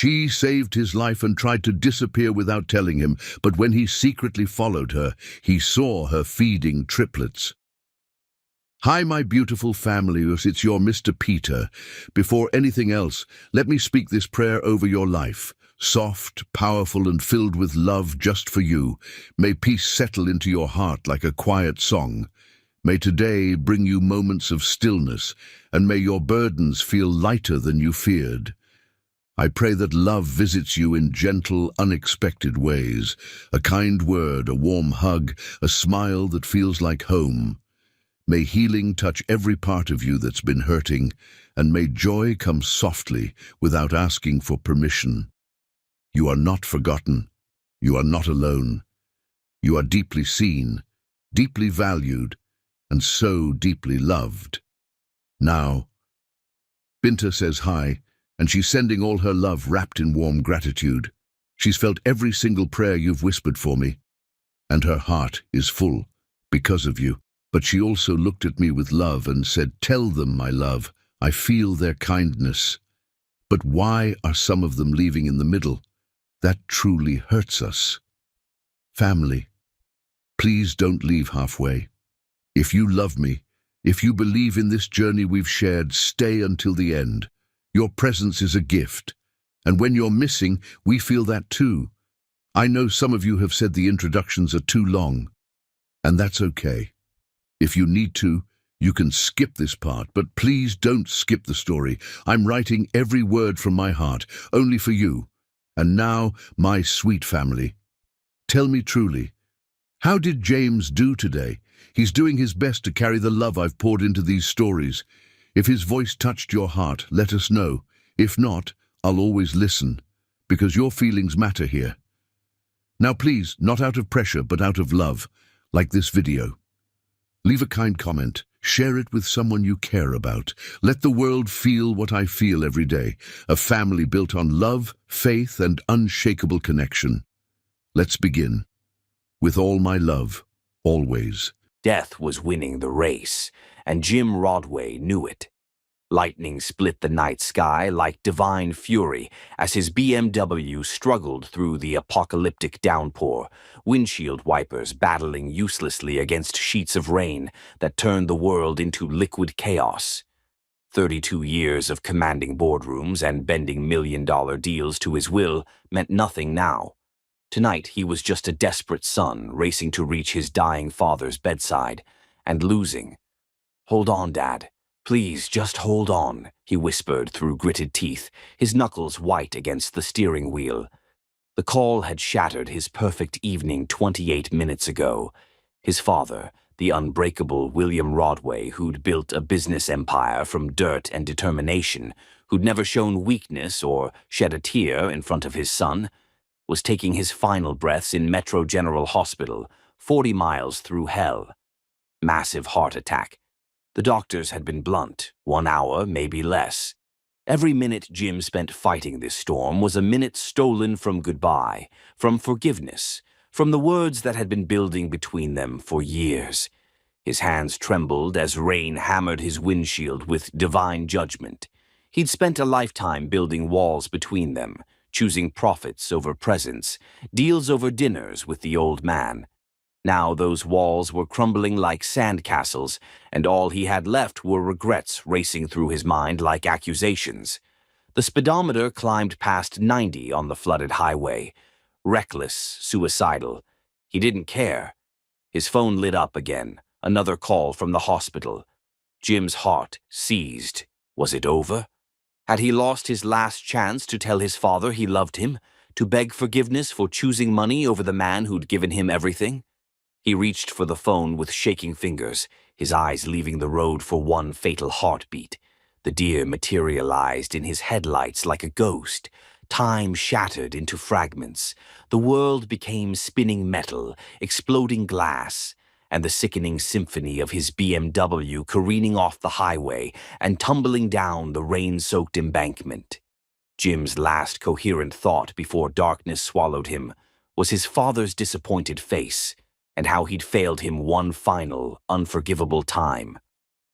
She saved his life and tried to disappear without telling him, but when he secretly followed her, he saw her feeding triplets. Hi, my beautiful family, it's your Mr. Peter. Before anything else, let me speak this prayer over your life. Soft, powerful, and filled with love just for you. May peace settle into your heart like a quiet song. May today bring you moments of stillness, and may your burdens feel lighter than you feared. I pray that love visits you in gentle, unexpected ways. A kind word, a warm hug, a smile that feels like home. May healing touch every part of you that's been hurting, and may joy come softly without asking for permission. You are not forgotten. You are not alone. You are deeply seen, deeply valued, and so deeply loved. Now, Binta says hi, and she's sending all her love wrapped in warm gratitude. She's felt every single prayer you've whispered for me, and her heart is full because of you. But she also looked at me with love and said, "Tell them, my love, I feel their kindness." But why are some of them leaving in the middle? That truly hurts us. Family, please don't leave halfway. If you love me, if you believe in this journey we've shared, stay until the end. Your presence is a gift, and when you're missing, we feel that too. I know some of you have said the introductions are too long, and that's okay. If you need to, you can skip this part, but please don't skip the story. I'm writing every word from my heart, only for you. And now, my sweet family, tell me truly, how did James do today? He's doing his best to carry the love I've poured into these stories. If his voice touched your heart, let us know. If not, I'll always listen, because your feelings matter here. Now please, not out of pressure, but out of love, like this video. Leave a kind comment, share it with someone you care about. Let the world feel what I feel every day, a family built on love, faith, and unshakable connection. Let's begin. With all my love, always. Death was winning the race, and Jim Rodway knew it. Lightning split the night sky like divine fury as his BMW struggled through the apocalyptic downpour, windshield wipers battling uselessly against sheets of rain that turned the world into liquid chaos. 32 years of commanding boardrooms and bending million-dollar deals to his will meant nothing now. Tonight he was just a desperate son racing to reach his dying father's bedside, and losing. "Hold on, Dad. Please, just hold on," he whispered through gritted teeth, his knuckles white against the steering wheel. The call had shattered his perfect evening 28 minutes ago. His father, the unbreakable William Rodway, who'd built a business empire from dirt and determination, who'd never shown weakness or shed a tear in front of his son, was taking his final breaths in Metro General Hospital, 40 miles through hell. Massive heart attack. The doctors had been blunt, 1 hour, maybe less. Every minute Jim spent fighting this storm was a minute stolen from goodbye, from forgiveness, from the words that had been building between them for years. His hands trembled as rain hammered his windshield with divine judgment. He'd spent a lifetime building walls between them, choosing profits over presents, deals over dinners with the old man. Now those walls were crumbling like sandcastles, and all he had left were regrets racing through his mind like accusations. The speedometer climbed past 90 on the flooded highway. Reckless, suicidal. He didn't care. His phone lit up again, another call from the hospital. Jim's heart seized. Was it over? Had he lost his last chance to tell his father he loved him, to beg forgiveness for choosing money over the man who'd given him everything? He reached for the phone with shaking fingers, his eyes leaving the road for one fatal heartbeat. The deer materialized in his headlights like a ghost. Time shattered into fragments. The world became spinning metal, exploding glass, and the sickening symphony of his BMW careening off the highway and tumbling down the rain-soaked embankment. Jim's last coherent thought before darkness swallowed him was his father's disappointed face, and how he'd failed him one final, unforgivable time.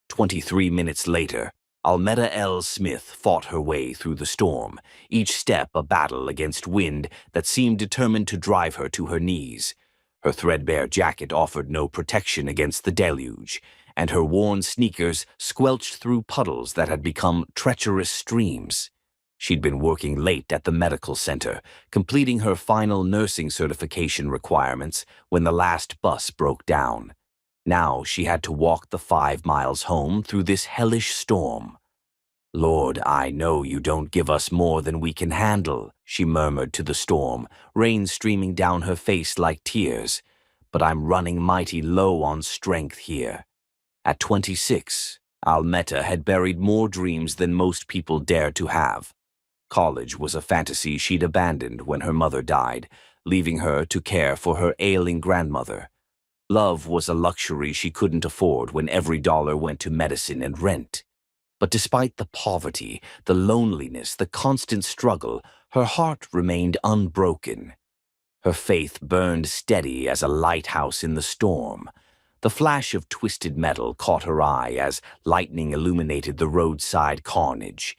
23 minutes later, Almetta L. Smith fought her way through the storm, each step a battle against wind that seemed determined to drive her to her knees. Her threadbare jacket offered no protection against the deluge, and her worn sneakers squelched through puddles that had become treacherous streams. She'd been working late at the medical center, completing her final nursing certification requirements when the last bus broke down. Now she had to walk the 5 miles home through this hellish storm. "Lord, I know you don't give us more than we can handle," she murmured to the storm, rain streaming down her face like tears. "But I'm running mighty low on strength here." At 26, Almetta had buried more dreams than most people dared to have. College was a fantasy she'd abandoned when her mother died, leaving her to care for her ailing grandmother. Love was a luxury she couldn't afford when every dollar went to medicine and rent. But despite the poverty, the loneliness, the constant struggle, her heart remained unbroken. Her faith burned steady as a lighthouse in the storm. The flash of twisted metal caught her eye as lightning illuminated the roadside carnage.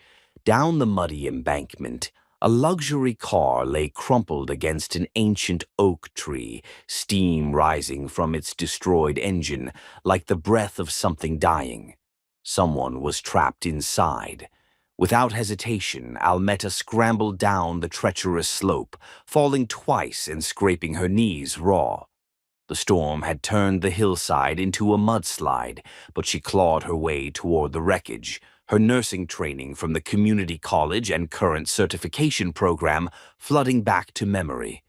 Down the muddy embankment, a luxury car lay crumpled against an ancient oak tree, steam rising from its destroyed engine like the breath of something dying. Someone was trapped inside. Without hesitation, Almetta scrambled down the treacherous slope, falling twice and scraping her knees raw. The storm had turned the hillside into a mudslide, but she clawed her way toward the wreckage, her nursing training from the community college and current certification program flooding back to memory.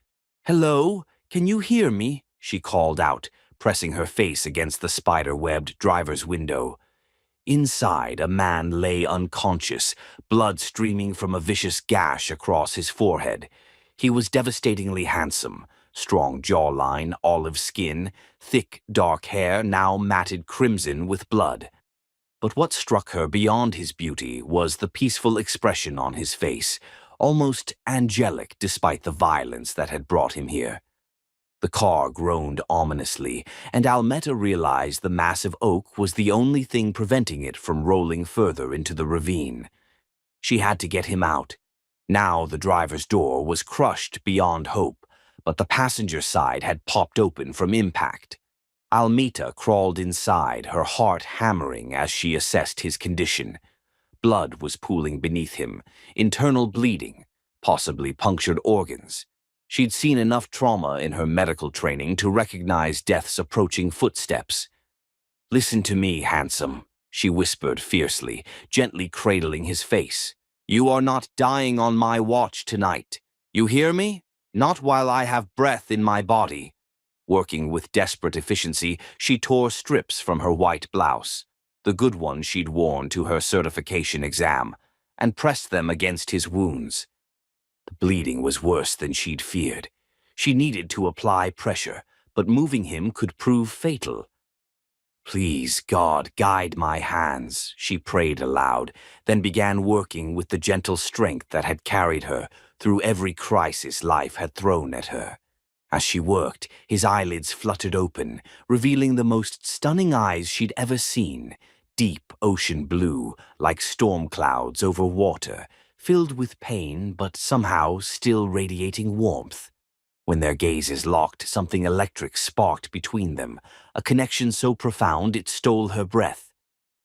"Hello, can you hear me?" she called out, pressing her face against the spider-webbed driver's window. Inside, a man lay unconscious, blood streaming from a vicious gash across his forehead. He was devastatingly handsome, strong jawline, olive skin, thick, dark hair now matted crimson with blood. But what struck her beyond his beauty was the peaceful expression on his face, almost angelic despite the violence that had brought him here. The car groaned ominously, and Almetta realized the massive oak was the only thing preventing it from rolling further into the ravine. She had to get him out. Now the driver's door was crushed beyond hope, but the passenger side had popped open from impact. Almetta crawled inside, her heart hammering as she assessed his condition. Blood was pooling beneath him, internal bleeding, possibly punctured organs. She'd seen enough trauma in her medical training to recognize death's approaching footsteps. "Listen to me, handsome," she whispered fiercely, gently cradling his face. "You are not dying on my watch tonight. You hear me? Not while I have breath in my body." Working with desperate efficiency, she tore strips from her white blouse, the good one she'd worn to her certification exam, and pressed them against his wounds. The bleeding was worse than she'd feared. She needed to apply pressure, but moving him could prove fatal. "Please, God, guide my hands," she prayed aloud, then began working with the gentle strength that had carried her through every crisis life had thrown at her. As she worked, his eyelids fluttered open, revealing the most stunning eyes she'd ever seen, deep ocean blue, like storm clouds over water, filled with pain but somehow still radiating warmth. When their gazes locked, something electric sparked between them, a connection so profound it stole her breath.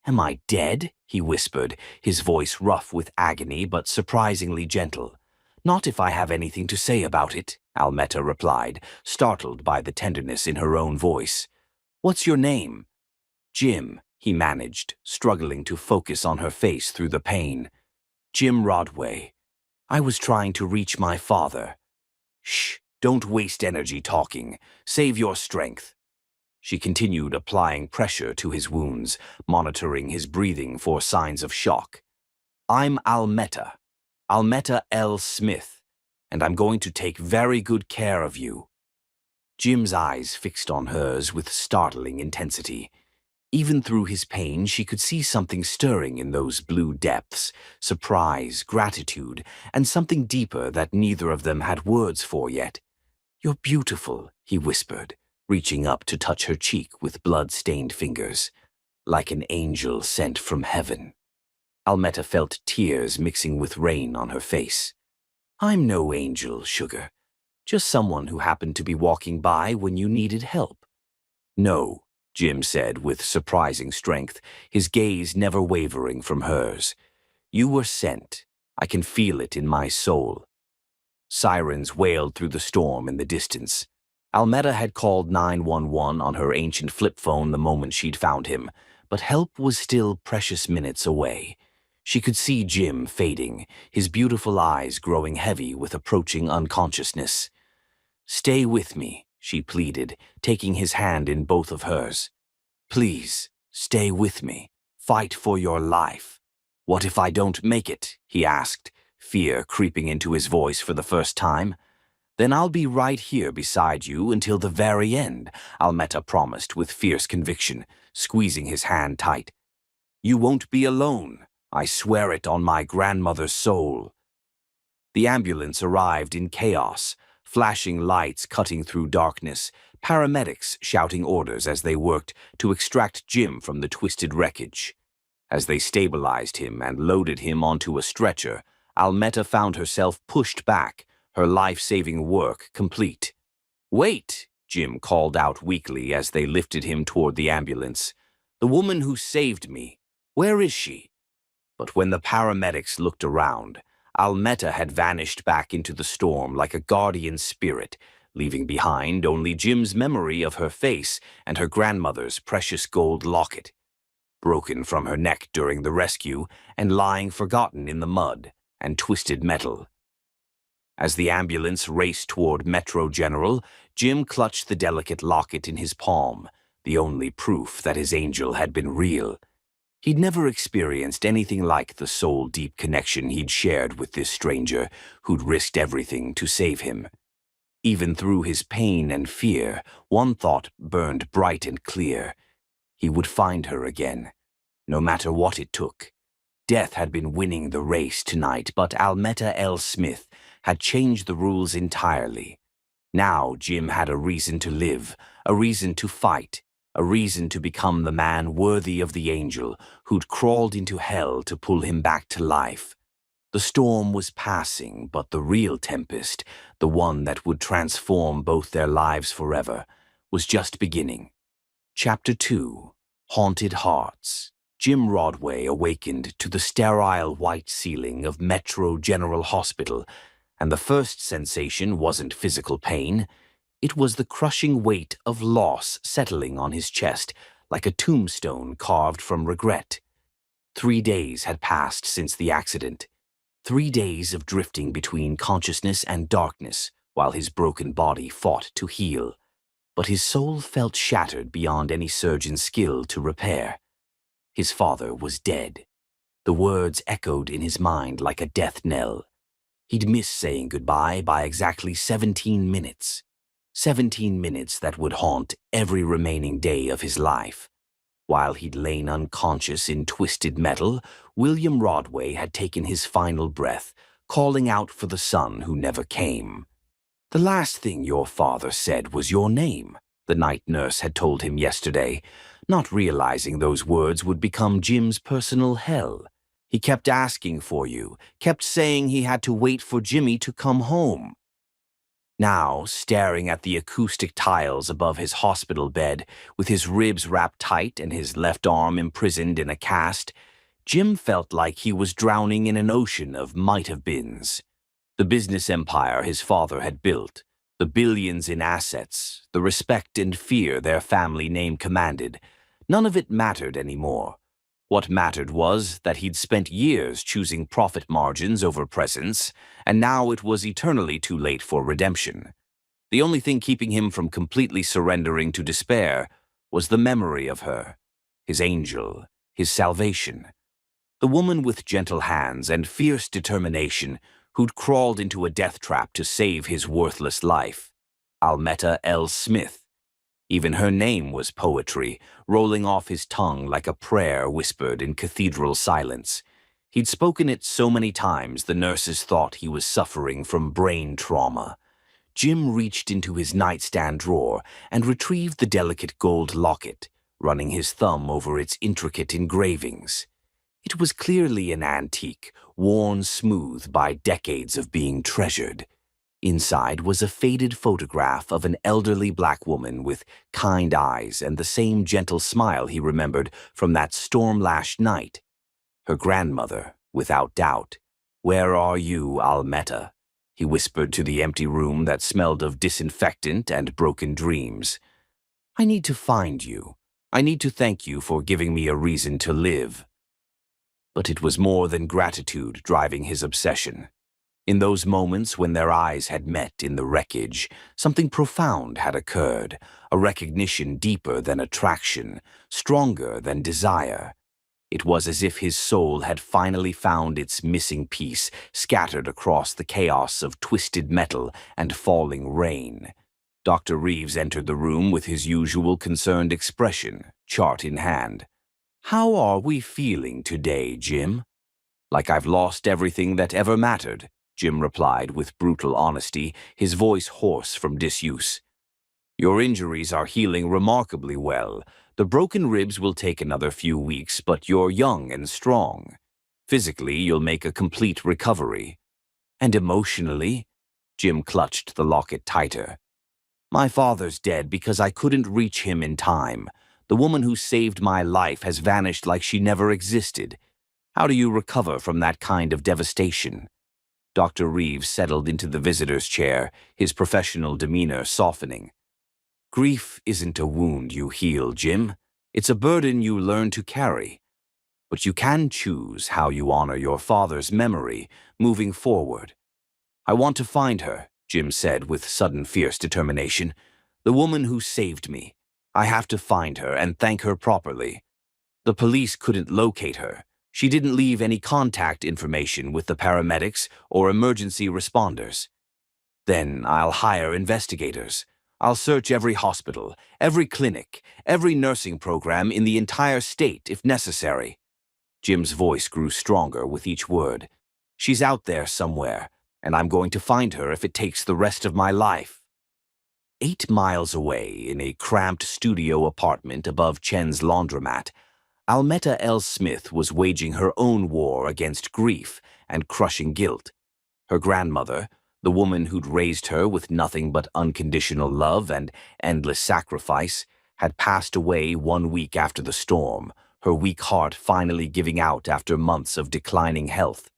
"Am I dead?" he whispered, his voice rough with agony but surprisingly gentle. "Not if I have anything to say about it," Almetta replied, startled by the tenderness in her own voice. "What's your name?" "Jim," he managed, struggling to focus on her face through the pain. "Jim Rodway. I was trying to reach my father." "Shh, don't waste energy talking. Save your strength." She continued applying pressure to his wounds, monitoring his breathing for signs of shock. "I'm Almetta L. Smith, and I'm going to take very good care of you." Jim's eyes fixed on hers with startling intensity. Even through his pain, she could see something stirring in those blue depths, surprise, gratitude, and something deeper that neither of them had words for yet. "You're beautiful," he whispered, reaching up to touch her cheek with blood-stained fingers, "like an angel sent from heaven." Almetta felt tears mixing with rain on her face. "I'm no angel, sugar. Just someone who happened to be walking by when you needed help." "No," Jim said with surprising strength, his gaze never wavering from hers. "You were sent. I can feel it in my soul." Sirens wailed through the storm in the distance. Almetta had called 911 on her ancient flip phone the moment she'd found him, but help was still precious minutes away. She could see Jim fading, his beautiful eyes growing heavy with approaching unconsciousness. "Stay with me," she pleaded, taking his hand in both of hers. "Please, stay with me. Fight for your life." "What if I don't make it?" he asked, fear creeping into his voice for the first time. "Then I'll be right here beside you until the very end," Almetta promised with fierce conviction, squeezing his hand tight. "You won't be alone. I swear it on my grandmother's soul." The ambulance arrived in chaos, flashing lights cutting through darkness, paramedics shouting orders as they worked to extract Jim from the twisted wreckage. As they stabilized him and loaded him onto a stretcher, Almetta found herself pushed back, her life-saving work complete. "Wait!" Jim called out weakly as they lifted him toward the ambulance. "The woman who saved me, where is she?" But when the paramedics looked around, Almetta had vanished back into the storm like a guardian spirit, leaving behind only Jim's memory of her face and her grandmother's precious gold locket, broken from her neck during the rescue and lying forgotten in the mud and twisted metal. As the ambulance raced toward Metro General, Jim clutched the delicate locket in his palm, the only proof that his angel had been real. He'd never experienced anything like the soul-deep connection he'd shared with this stranger who'd risked everything to save him. Even through his pain and fear, one thought burned bright and clear. He would find her again, no matter what it took. Death had been winning the race tonight, but Almetta L. Smith had changed the rules entirely. Now Jim had a reason to live, a reason to fight, a reason to become the man worthy of the angel who'd crawled into hell to pull him back to life. The storm was passing, but the real tempest, the one that would transform both their lives forever, was just beginning. Chapter 2: Haunted Hearts. Jim Rodway awakened to the sterile white ceiling of Metro General Hospital, and the first sensation wasn't physical pain. It was the crushing weight of loss settling on his chest like a tombstone carved from regret. 3 days had passed since the accident. 3 days of drifting between consciousness and darkness while his broken body fought to heal. But his soul felt shattered beyond any surgeon's skill to repair. His father was dead. The words echoed in his mind like a death knell. He'd missed saying goodbye by exactly 17 minutes. 17 minutes that would haunt every remaining day of his life. While he'd lain unconscious in twisted metal, William Rodway had taken his final breath, calling out for the son who never came. "The last thing your father said was your name," the night nurse had told him yesterday, not realizing those words would become Jim's personal hell. "He kept asking for you, kept saying he had to wait for Jimmy to come home." Now, staring at the acoustic tiles above his hospital bed, with his ribs wrapped tight and his left arm imprisoned in a cast, Jim felt like he was drowning in an ocean of might-have-beens. The business empire his father had built, the billions in assets, the respect and fear their family name commanded, none of it mattered anymore. What mattered was that he'd spent years choosing profit margins over presence, and now it was eternally too late for redemption. The only thing keeping him from completely surrendering to despair was the memory of her, his angel, his salvation. The woman with gentle hands and fierce determination who'd crawled into a death trap to save his worthless life. Almetta L. Smith. Even her name was poetry, rolling off his tongue like a prayer whispered in cathedral silence. He'd spoken it so many times the nurses thought he was suffering from brain trauma. Jim reached into his nightstand drawer and retrieved the delicate gold locket, running his thumb over its intricate engravings. It was clearly an antique, worn smooth by decades of being treasured. Inside was a faded photograph of an elderly black woman with kind eyes and the same gentle smile he remembered from that storm-lashed night. Her grandmother, without doubt. "Where are you, Almetta?" he whispered to the empty room that smelled of disinfectant and broken dreams. "I need to find you. I need to thank you for giving me a reason to live." But it was more than gratitude driving his obsession. In those moments when their eyes had met in the wreckage, something profound had occurred, a recognition deeper than attraction, stronger than desire. It was as if his soul had finally found its missing piece, scattered across the chaos of twisted metal and falling rain. Dr. Reeves entered the room with his usual concerned expression, chart in hand. "How are we feeling today, Jim?" "Like I've lost everything that ever mattered," Jim replied with brutal honesty, his voice hoarse from disuse. "Your injuries are healing remarkably well. The broken ribs will take another few weeks, but you're young and strong. Physically, you'll make a complete recovery." "And emotionally?" Jim clutched the locket tighter. "My father's dead because I couldn't reach him in time. The woman who saved my life has vanished like she never existed. How do you recover from that kind of devastation?" Dr. Reeves settled into the visitor's chair, his professional demeanor softening. "Grief isn't a wound you heal, Jim. It's a burden you learn to carry. But you can choose how you honor your father's memory moving forward." "I want to find her," Jim said with sudden fierce determination. "The woman who saved me. I have to find her and thank her properly. The police couldn't locate her. She didn't leave any contact information with the paramedics or emergency responders. Then I'll hire investigators. I'll search every hospital, every clinic, every nursing program in the entire state if necessary." Jim's voice grew stronger with each word. "She's out there somewhere, and I'm going to find her if it takes the rest of my life." 8 miles away, in a cramped studio apartment above Chen's laundromat, Almetta L. Smith was waging her own war against grief and crushing guilt. Her grandmother, the woman who'd raised her with nothing but unconditional love and endless sacrifice, had passed away 1 week after the storm, her weak heart finally giving out after months of declining health.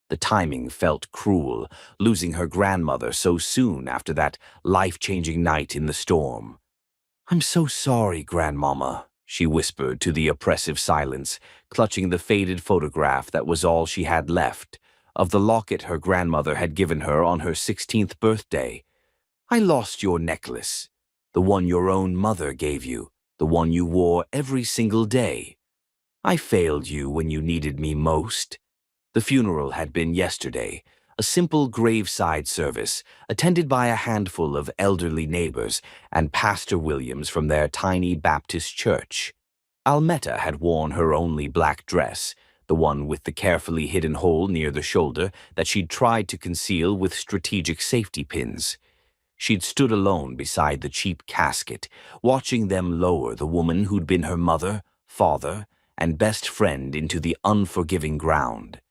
The timing felt cruel, losing her grandmother so soon after that life-changing night in the storm. "I'm so sorry, Grandmama," she whispered to the oppressive silence, clutching the faded photograph that was all she had left, of the locket her grandmother had given her on her 16th birthday. "I lost your necklace, the one your own mother gave you, the one you wore every single day. I failed you when you needed me most." The funeral had been yesterday, a simple graveside service, attended by a handful of elderly neighbors and Pastor Williams from their tiny Baptist church. Almetta had worn her only black dress, the one with the carefully hidden hole near the shoulder that she'd tried to conceal with strategic safety pins. She'd stood alone beside the cheap casket, watching them lower the woman who'd been her mother, father, and best friend into the unforgiving ground.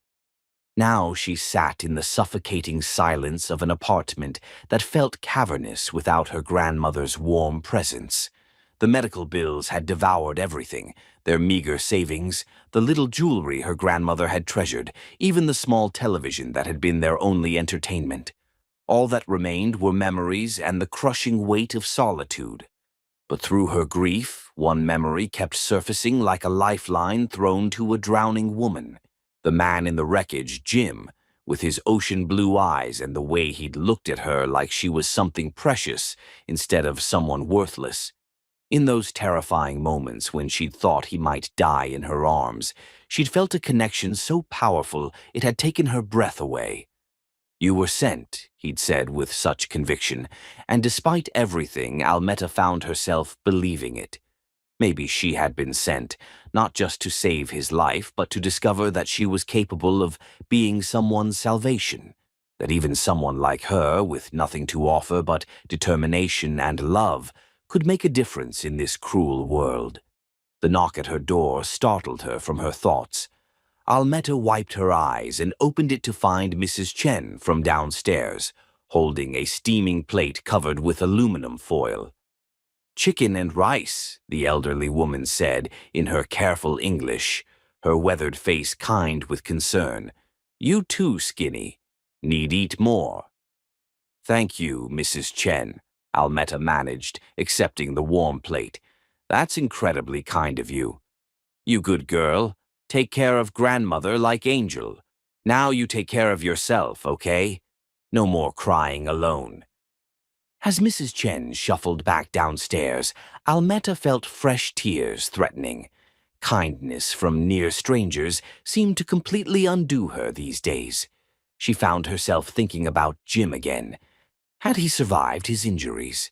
Now she sat in the suffocating silence of an apartment that felt cavernous without her grandmother's warm presence. The medical bills had devoured everything, their meager savings, the little jewelry her grandmother had treasured, even the small television that had been their only entertainment. All that remained were memories and the crushing weight of solitude. But through her grief, one memory kept surfacing like a lifeline thrown to a drowning woman. The man in the wreckage, Jim, with his ocean blue eyes and the way he'd looked at her like she was something precious instead of someone worthless. In those terrifying moments when she'd thought he might die in her arms, she'd felt a connection so powerful it had taken her breath away. "You were sent," he'd said with such conviction, and despite everything, Almetta found herself believing it. Maybe she had been sent, not just to save his life, but to discover that she was capable of being someone's salvation, that even someone like her, with nothing to offer but determination and love, could make a difference in this cruel world. The knock at her door startled her from her thoughts. Almetta wiped her eyes and opened it to find Mrs. Chen from downstairs, holding a steaming plate covered with aluminum foil. "Chicken and rice," the elderly woman said in her careful English, her weathered face kind with concern. "You too, Skinny. Need eat more." "Thank you, Mrs. Chen," Almetta managed, accepting the warm plate. "That's incredibly kind of you. You good girl. Take care of grandmother like Angel. Now you take care of yourself, okay? No more crying alone." As Mrs. Chen shuffled back downstairs, Almetta felt fresh tears threatening. Kindness from near strangers seemed to completely undo her these days. She found herself thinking about Jim again. Had he survived his injuries?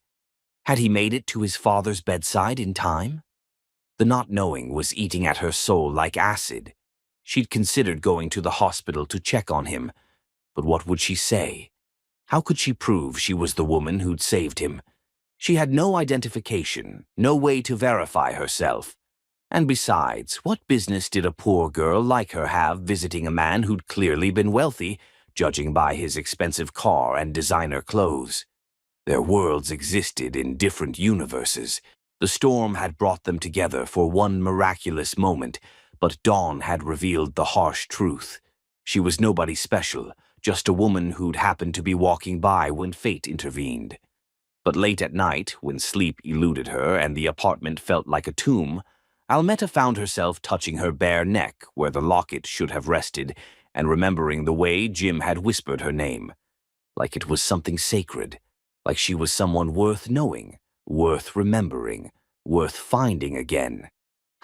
Had he made it to his father's bedside in time? The not knowing was eating at her soul like acid. She'd considered going to the hospital to check on him, but what would she say? How could she prove she was the woman who'd saved him? She had no identification, no way to verify herself. And besides, what business did a poor girl like her have visiting a man who'd clearly been wealthy, judging by his expensive car and designer clothes? Their worlds existed in different universes. The storm had brought them together for one miraculous moment, but dawn had revealed the harsh truth. She was nobody special, just a woman who'd happened to be walking by when fate intervened. But late at night, when sleep eluded her and the apartment felt like a tomb, Almetta found herself touching her bare neck where the locket should have rested and remembering the way Jim had whispered her name. Like it was something sacred, like she was someone worth knowing, worth remembering, worth finding again.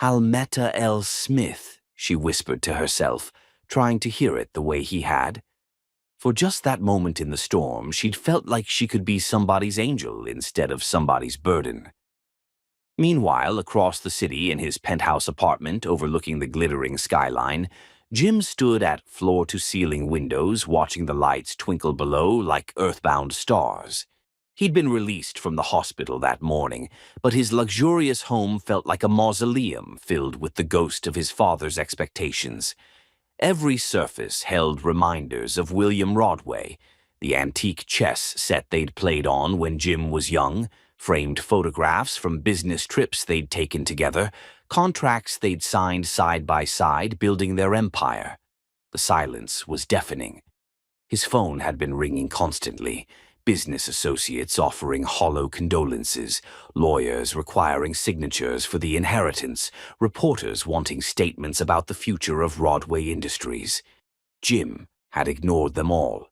"Almetta L. Smith," she whispered to herself, trying to hear it the way he had. For just that moment in the storm, she'd felt like she could be somebody's angel instead of somebody's burden. Meanwhile, across the city in his penthouse apartment overlooking the glittering skyline, Jim stood at floor-to-ceiling windows watching the lights twinkle below like earthbound stars. He'd been released from the hospital that morning, but his luxurious home felt like a mausoleum filled with the ghost of his father's expectations. Every surface held reminders of William Rodway, the antique chess set they'd played on when Jim was young, framed photographs from business trips they'd taken together, contracts they'd signed side by side building their empire. The silence was deafening. His phone had been ringing constantly, business associates offering hollow condolences, lawyers requiring signatures for the inheritance, reporters wanting statements about the future of Rodway Industries. Jim had ignored them all.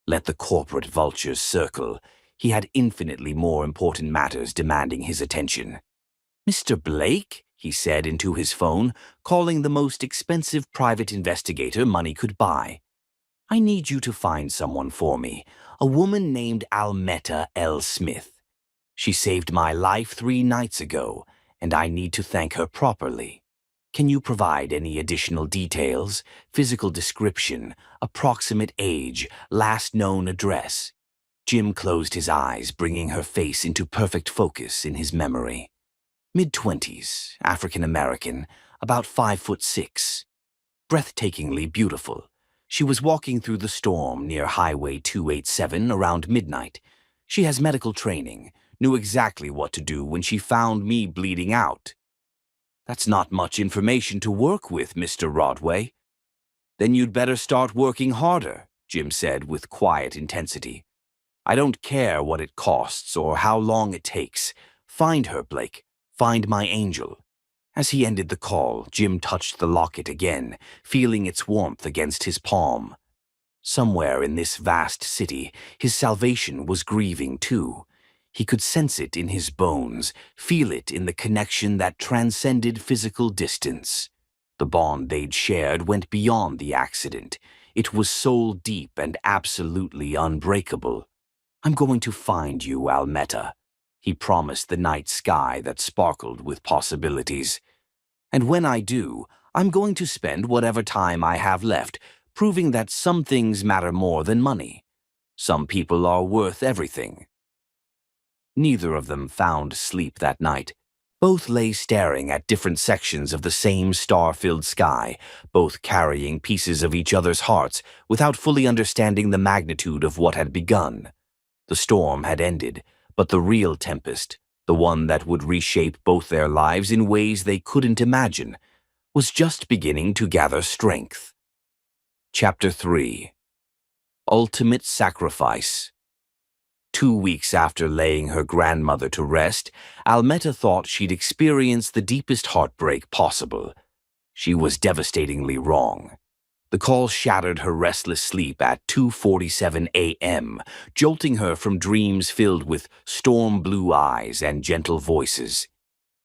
Let the corporate vultures circle. He had infinitely more important matters demanding his attention. "Mr. Blake?" he said into his phone, calling the most expensive private investigator money could buy. "I need you to find someone for me, a woman named Almetta L. Smith. She saved my life 3 nights ago, and I need to thank her properly. Can you provide any additional details, physical description, approximate age, last known address?" Jim closed his eyes, bringing her face into perfect focus in his memory. Mid-20s, African-American, about 5'6". Breathtakingly beautiful. She was walking through the storm near Highway 287 around midnight. She has medical training, knew exactly what to do when she found me bleeding out. "That's not much information to work with, Mr. Rodway." "Then you'd better start working harder," Jim said with quiet intensity. "I don't care what it costs or how long it takes. Find her, Blake. Find my angel." As he ended the call, Jim touched the locket again, feeling its warmth against his palm. Somewhere in this vast city, his salvation was grieving too. He could sense it in his bones, feel it in the connection that transcended physical distance. The bond they'd shared went beyond the accident. It was soul deep and absolutely unbreakable. "I'm going to find you, Almetta," he promised the night sky that sparkled with possibilities. "And when I do, I'm going to spend whatever time I have left proving that some things matter more than money. Some people are worth everything." Neither of them found sleep that night. Both lay staring at different sections of the same star-filled sky, both carrying pieces of each other's hearts without fully understanding the magnitude of what had begun. The storm had ended, but the real tempest, the one that would reshape both their lives in ways they couldn't imagine, was just beginning to gather strength. Chapter 3. Ultimate Sacrifice. 2 weeks after laying her grandmother to rest, Almetta thought she'd experienced the deepest heartbreak possible. She was devastatingly wrong. The call shattered her restless sleep at 2:47 a.m., jolting her from dreams filled with storm-blue eyes and gentle voices.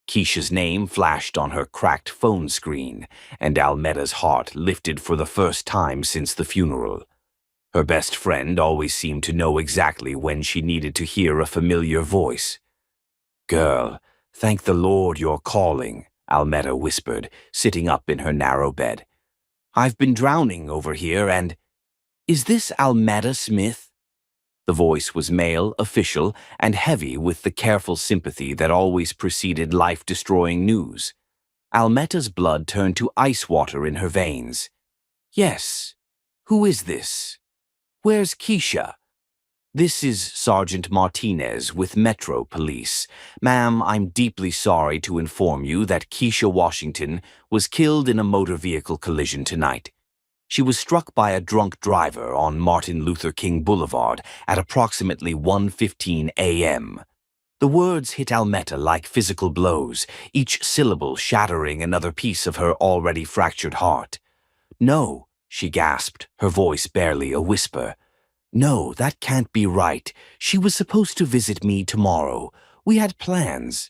Keisha's name flashed on her cracked phone screen, and Almetta's heart lifted for the first time since the funeral. Her best friend always seemed to know exactly when she needed to hear a familiar voice. "Girl, thank the Lord you're calling," Almetta whispered, sitting up in her narrow bed. "I've been drowning over here and—" "Is this Almetta Smith?" The voice was male, official, and heavy with the careful sympathy that always preceded life-destroying news. Almetta's blood turned to ice water in her veins. "Yes. Who is this? Where's Keisha?" "This is Sergeant Martinez with Metro Police. Ma'am, I'm deeply sorry to inform you that Keisha Washington was killed in a motor vehicle collision tonight. She was struck by a drunk driver on Martin Luther King Boulevard at approximately 1:15 a.m. The words hit Almetta like physical blows, each syllable shattering another piece of her already fractured heart. "No," she gasped, her voice barely a whisper. "No, that can't be right. She was supposed to visit me tomorrow. We had plans."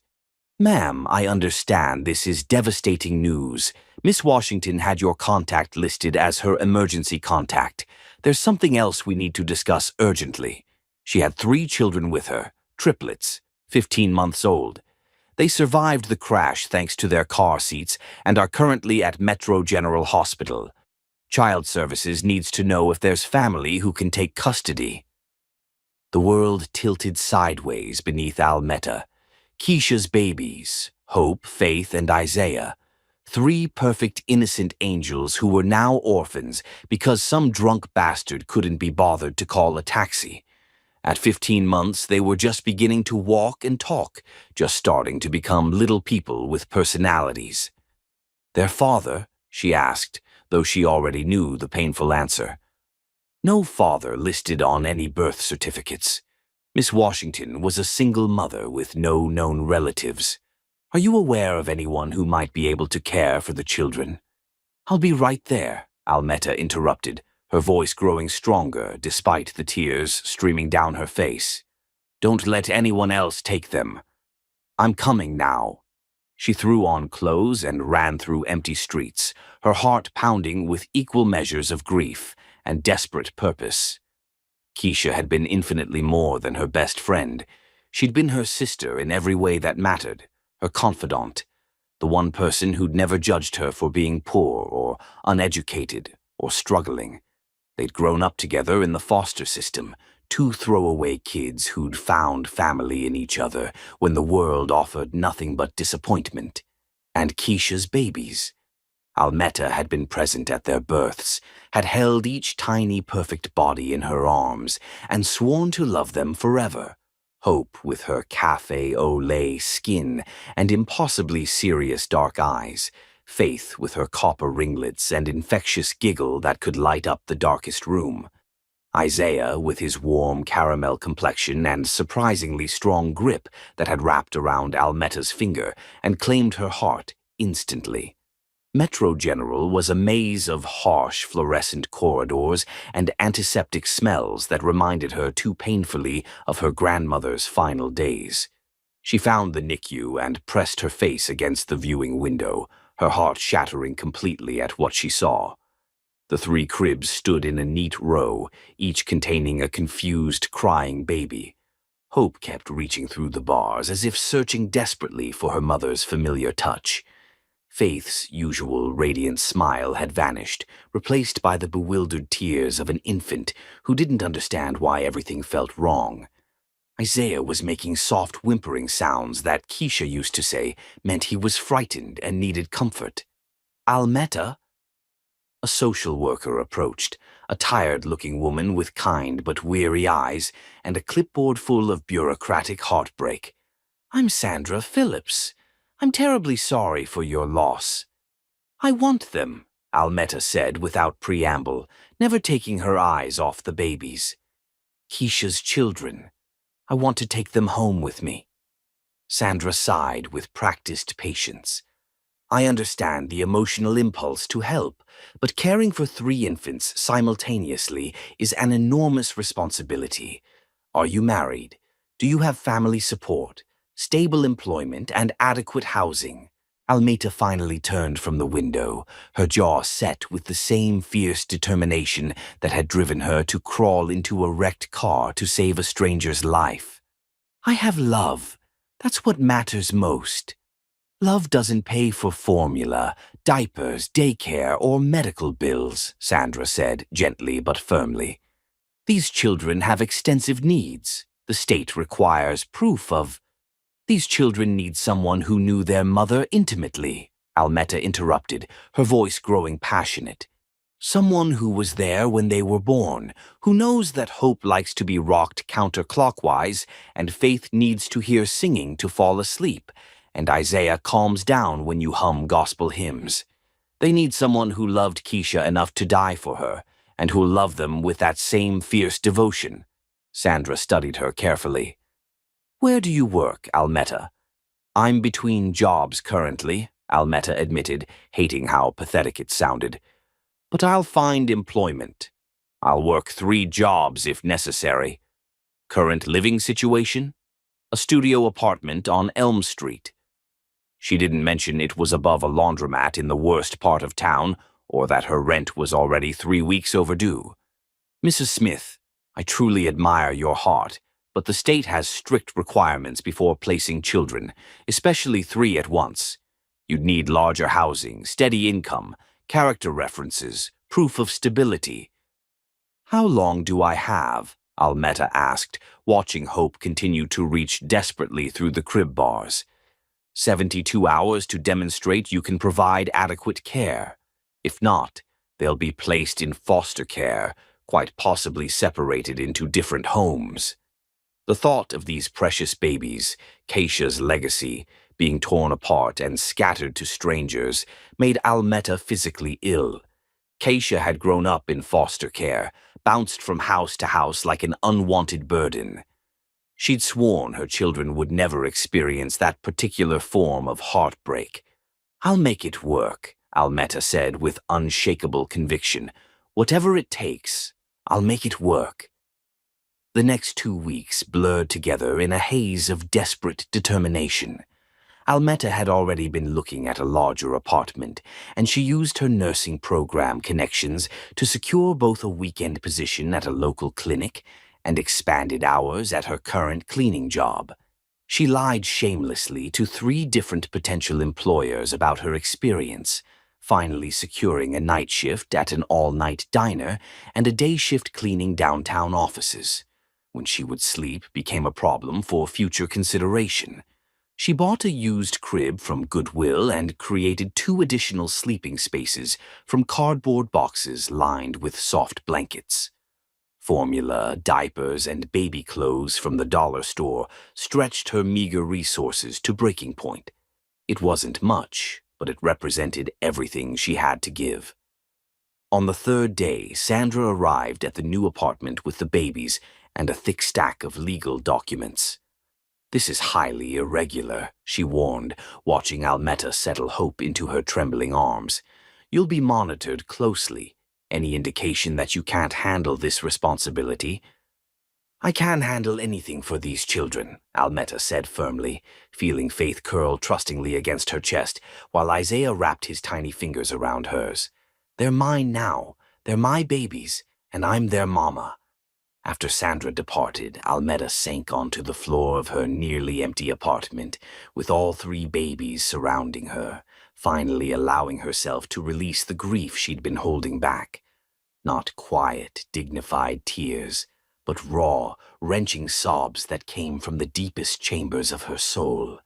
"Ma'am, I understand this is devastating news. Miss Washington had your contact listed as her emergency contact. There's something else we need to discuss urgently. She had 3 children with her, triplets, 15 months old. They survived the crash thanks to their car seats and are currently at Metro General Hospital. Child Services needs to know if there's family who can take custody." The world tilted sideways beneath Almetta. Keisha's babies, Hope, Faith, and Isaiah. 3 perfect innocent angels who were now orphans because some drunk bastard couldn't be bothered to call a taxi. At 15 months, they were just beginning to walk and talk, just starting to become little people with personalities. "Their father?" she asked, though she already knew the painful answer. "No father listed on any birth certificates. Miss Washington was a single mother with no known relatives. Are you aware of anyone who might be able to care for the children?" "I'll be right there," Almetta interrupted, her voice growing stronger despite the tears streaming down her face. "Don't let anyone else take them. I'm coming now." She threw on clothes and ran through empty streets, her heart pounding with equal measures of grief and desperate purpose. Keisha had been infinitely more than her best friend. She'd been her sister in every way that mattered, her confidant, the one person who'd never judged her for being poor or uneducated or struggling. They'd grown up together in the foster system, 2 throwaway kids who'd found family in each other when the world offered nothing but disappointment. And Keisha's babies. Almetta had been present at their births, had held each tiny perfect body in her arms, and sworn to love them forever. Hope with her cafe au lait skin and impossibly serious dark eyes, Faith with her copper ringlets and infectious giggle that could light up the darkest room. Isaiah with his warm caramel complexion and surprisingly strong grip that had wrapped around Almetta's finger and claimed her heart instantly. Metro General was a maze of harsh fluorescent corridors and antiseptic smells that reminded her too painfully of her grandmother's final days. She found the NICU and pressed her face against the viewing window, her heart shattering completely at what she saw. The 3 cribs stood in a neat row, each containing a confused, crying baby. Hope kept reaching through the bars as if searching desperately for her mother's familiar touch. Faith's usual radiant smile had vanished, replaced by the bewildered tears of an infant who didn't understand why everything felt wrong. Isaiah was making soft whimpering sounds that Keisha used to say meant he was frightened and needed comfort. Almetta? A social worker approached, a tired-looking woman with kind but weary eyes and a clipboard full of bureaucratic heartbreak. I'm Sandra Phillips. I'm terribly sorry for your loss. I want them, Almetta said without preamble, never taking her eyes off the babies. Keisha's children. I want to take them home with me. Sandra sighed with practiced patience. I understand the emotional impulse to help, but caring for 3 infants simultaneously is an enormous responsibility. Are you married? Do you have family support, stable employment, and adequate housing? Almeta finally turned from the window, her jaw set with the same fierce determination that had driven her to crawl into a wrecked car to save a stranger's life. I have love. That's what matters most. Love doesn't pay for formula, diapers, daycare, or medical bills, Sandra said, gently but firmly. These children have extensive needs. The state requires proof of. These children need someone who knew their mother intimately, Almetta interrupted, her voice growing passionate. Someone who was there when they were born, who knows that hope likes to be rocked counterclockwise and faith needs to hear singing to fall asleep, and Isaiah calms down when you hum gospel hymns. They need someone who loved Keisha enough to die for her, and who loved them with that same fierce devotion. Sandra studied her carefully. Where do you work, Almetta? I'm between jobs currently, Almetta admitted, hating how pathetic it sounded. But I'll find employment. I'll work 3 jobs if necessary. Current living situation? A studio apartment on Elm Street. She didn't mention it was above a laundromat in the worst part of town, or that her rent was already 3 weeks overdue. Mrs. Smith, I truly admire your heart, but the state has strict requirements before placing children, especially 3 at once. You'd need larger housing, steady income, character references, proof of stability. How long do I have? Almetta asked, watching Hope continue to reach desperately through the crib bars. 72 hours to demonstrate you can provide adequate care. If not, they'll be placed in foster care, quite possibly separated into different homes. The thought of these precious babies, Keisha's legacy, being torn apart and scattered to strangers, made Almetta physically ill. Keisha had grown up in foster care, bounced from house to house like an unwanted burden. She'd sworn her children would never experience that particular form of heartbreak. I'll make it work, Almetta said with unshakable conviction. Whatever it takes, I'll make it work. The next 2 weeks blurred together in a haze of desperate determination. Almetta had already been looking at a larger apartment, and she used her nursing program connections to secure both a weekend position at a local clinic and expanded hours at her current cleaning job. She lied shamelessly to 3 different potential employers about her experience, finally securing a night shift at an all-night diner and a day shift cleaning downtown offices. When she would sleep became a problem for future consideration. She bought a used crib from Goodwill and created 2 additional sleeping spaces from cardboard boxes lined with soft blankets. Formula, diapers, and baby clothes from the dollar store stretched her meager resources to breaking point. It wasn't much, but it represented everything she had to give. On the 3rd day, Sandra arrived at the new apartment with the babies and a thick stack of legal documents. This is highly irregular, she warned, watching Almetta settle Hope into her trembling arms. You'll be monitored closely. Any indication that you can't handle this responsibility? I can handle anything for these children, Almetta said firmly, feeling Faith curl trustingly against her chest, while Isaiah wrapped his tiny fingers around hers. They're mine now. They're my babies, and I'm their mama. After Sandra departed, Almetta sank onto the floor of her nearly empty apartment, with all 3 babies surrounding her, finally allowing herself to release the grief she'd been holding back. Not quiet, dignified tears, but raw, wrenching sobs that came from the deepest chambers of her soul.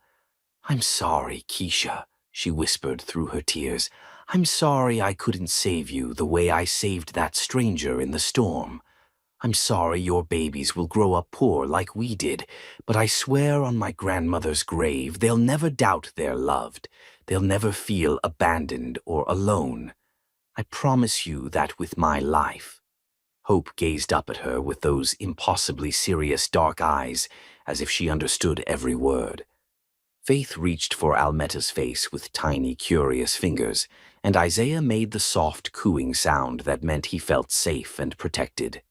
"I'm sorry, Keisha," she whispered through her tears. "I'm sorry I couldn't save you the way I saved that stranger in the storm. I'm sorry your babies will grow up poor like we did, but I swear on my grandmother's grave they'll never doubt they're loved. They'll never feel abandoned or alone. I promise you that with my life." Hope gazed up at her with those impossibly serious dark eyes, as if she understood every word. Faith reached for Almeta's face with tiny, curious fingers, and Isaiah made the soft, cooing sound that meant he felt safe and protected.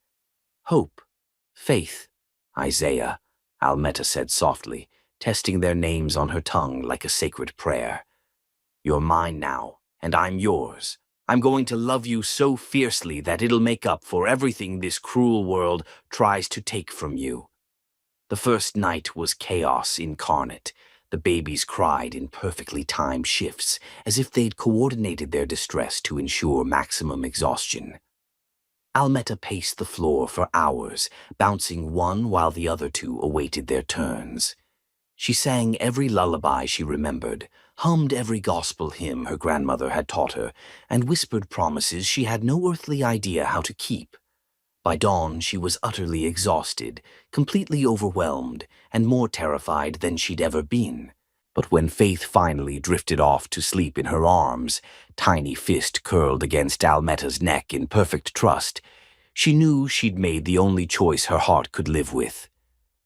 "Hope, Faith, Isaiah," Almeta said softly, testing their names on her tongue like a sacred prayer. "You're mine now, and I'm yours. I'm going to love you so fiercely that it'll make up for everything this cruel world tries to take from you." The first night was chaos incarnate. The babies cried in perfectly timed shifts, as if they'd coordinated their distress to ensure maximum exhaustion. Almeta paced the floor for hours, bouncing one while the other two awaited their turns. She sang every lullaby she remembered, hummed every gospel hymn her grandmother had taught her, and whispered promises she had no earthly idea how to keep. By dawn, she was utterly exhausted, completely overwhelmed, and more terrified than she'd ever been. But when Faith finally drifted off to sleep in her arms, tiny fist curled against Almeta's neck in perfect trust, she knew she'd made the only choice her heart could live with.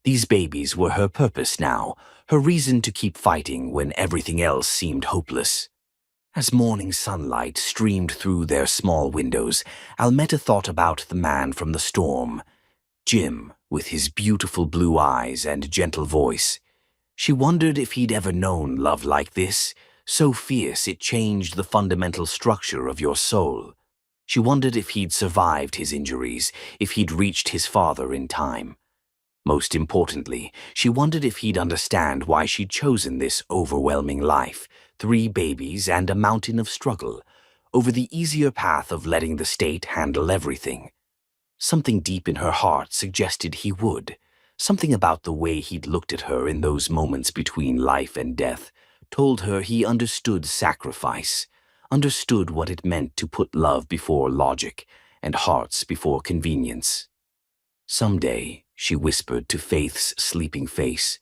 These babies were her purpose now, her reason to keep fighting when everything else seemed hopeless. As morning sunlight streamed through their small windows, Almeta thought about the man from the storm, Jim, with his beautiful blue eyes and gentle voice. She wondered if he'd ever known love like this, so fierce it changed the fundamental structure of your soul. She wondered if he'd survived his injuries, if he'd reached his father in time. Most importantly, she wondered if he'd understand why she'd chosen this overwhelming life, 3 babies and a mountain of struggle, over the easier path of letting the state handle everything. Something deep in her heart suggested he would. Something about the way he'd looked at her in those moments between life and death told her he understood sacrifice, understood what it meant to put love before logic and hearts before convenience. "Someday," she whispered to Faith's sleeping face,